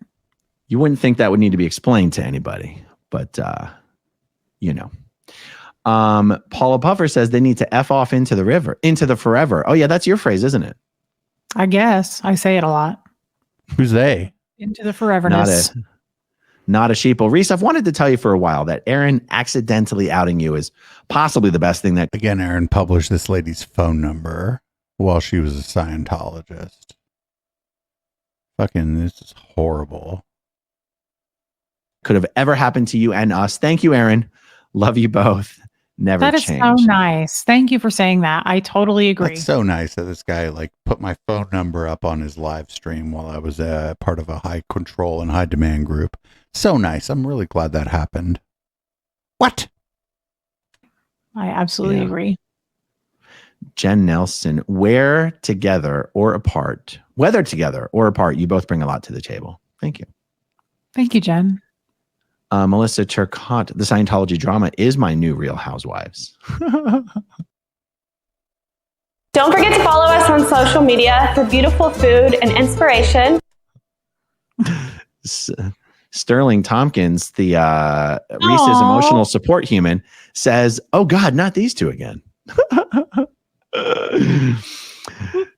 You wouldn't think that would need to be explained to anybody, but you know. Paula Puffer says they need to F off into the forever. Oh yeah, that's your phrase, isn't it? I guess I say it a lot. Who's they? Into the foreverness. Not a sheeple. Reese, I've wanted to tell you for a while that Aaron accidentally outing you is possibly the best thing that. Again, Aaron published this lady's phone number while she was a Scientologist. Fucking, this is horrible. Could have ever happened to you and us. Thank you, Aaron. Love you both. Never That is change. so nice. Thank you for saying that. I totally agree. That's so nice that this guy like put my phone number up on his live stream while I was part of a high control and high demand group. So nice. I'm really glad that happened. What? I absolutely agree. Jen Nelson, whether together or apart, you both bring a lot to the table. Thank you. Thank you, Jen. Melissa Turcotte, the Scientology drama is my new Real Housewives. Don't forget to follow us on social media for beautiful food and inspiration. Sterling Tompkins, the Reese's emotional support human, says, "Oh God, not these two again."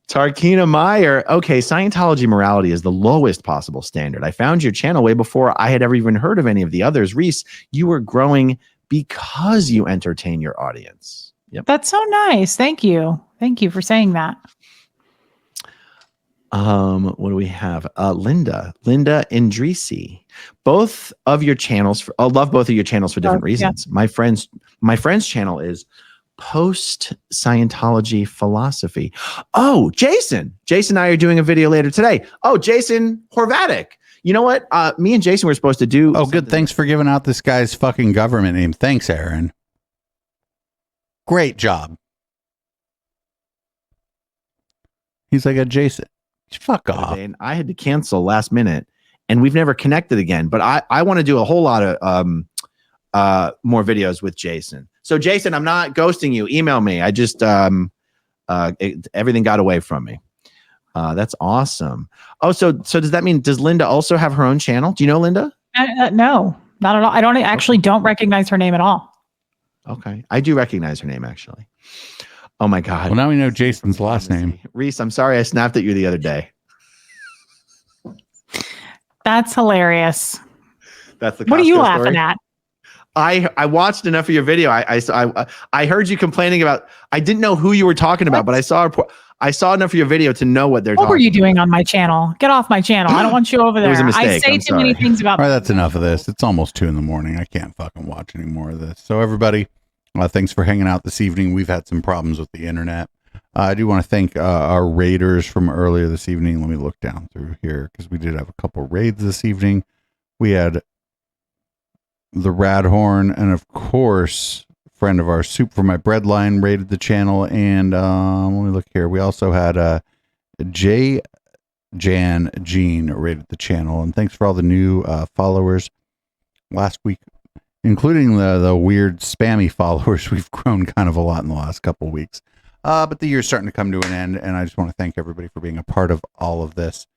Tarkina Meyer, okay, Scientology morality is the lowest possible standard. I found your channel way before I had ever even heard of any of the others. Reese, you were growing because you entertain your audience. Yep. That's so nice. Thank you. Thank you for saying that. What do we have? Linda Indrisi. Both of your channels, I love both of your channels for different reasons. Yeah. My friend's channel is Post Scientology Philosophy. Oh, Jason and I are doing a video later today. Oh, Jason Horvatic. You know what? Me and Jason were supposed to do. Oh, good. Thanks for giving out this guy's fucking government name. Thanks, Aaron. Great job. He's like a Jason. Fuck off. And I had to cancel last minute, and we've never connected again. But I want to do a whole lot of more videos with Jason. So Jason, I'm not ghosting you. Email me. I just everything got away from me. That's awesome. Oh, so does that mean, does Linda also have her own channel? Do you know Linda? No, not at all. I don't recognize her name at all. Okay. I do recognize her name actually. Oh my God. Well, now we know Jason's last name. Reese, I'm sorry I snapped at you the other day. That's hilarious. That's the What are you laughing story. at? I watched enough of your video. I heard you complaining about. I didn't know who you were talking about, but I saw enough of your video to know what they're talking about. What were you doing on my channel? Get off my channel. I don't want you over there. It was a mistake. I say I'm too many things about. All right, that's enough of this. It's almost 2 a.m. I can't fucking watch any more of this. So everybody, thanks for hanging out this evening. We've had some problems with the internet. I do want to thank our raiders from earlier this evening. Let me look down through here because we did have a couple raids this evening. We had the Radhorn, and of course, friend of our Soup for My Bread line raided the channel. And let me look here. We also had J Jan Jean raided the channel. And thanks for all the new followers. Last week including the weird spammy followers. We've grown kind of a lot in the last couple of weeks. But the year's starting to come to an end, and I just want to thank everybody for being a part of all of this.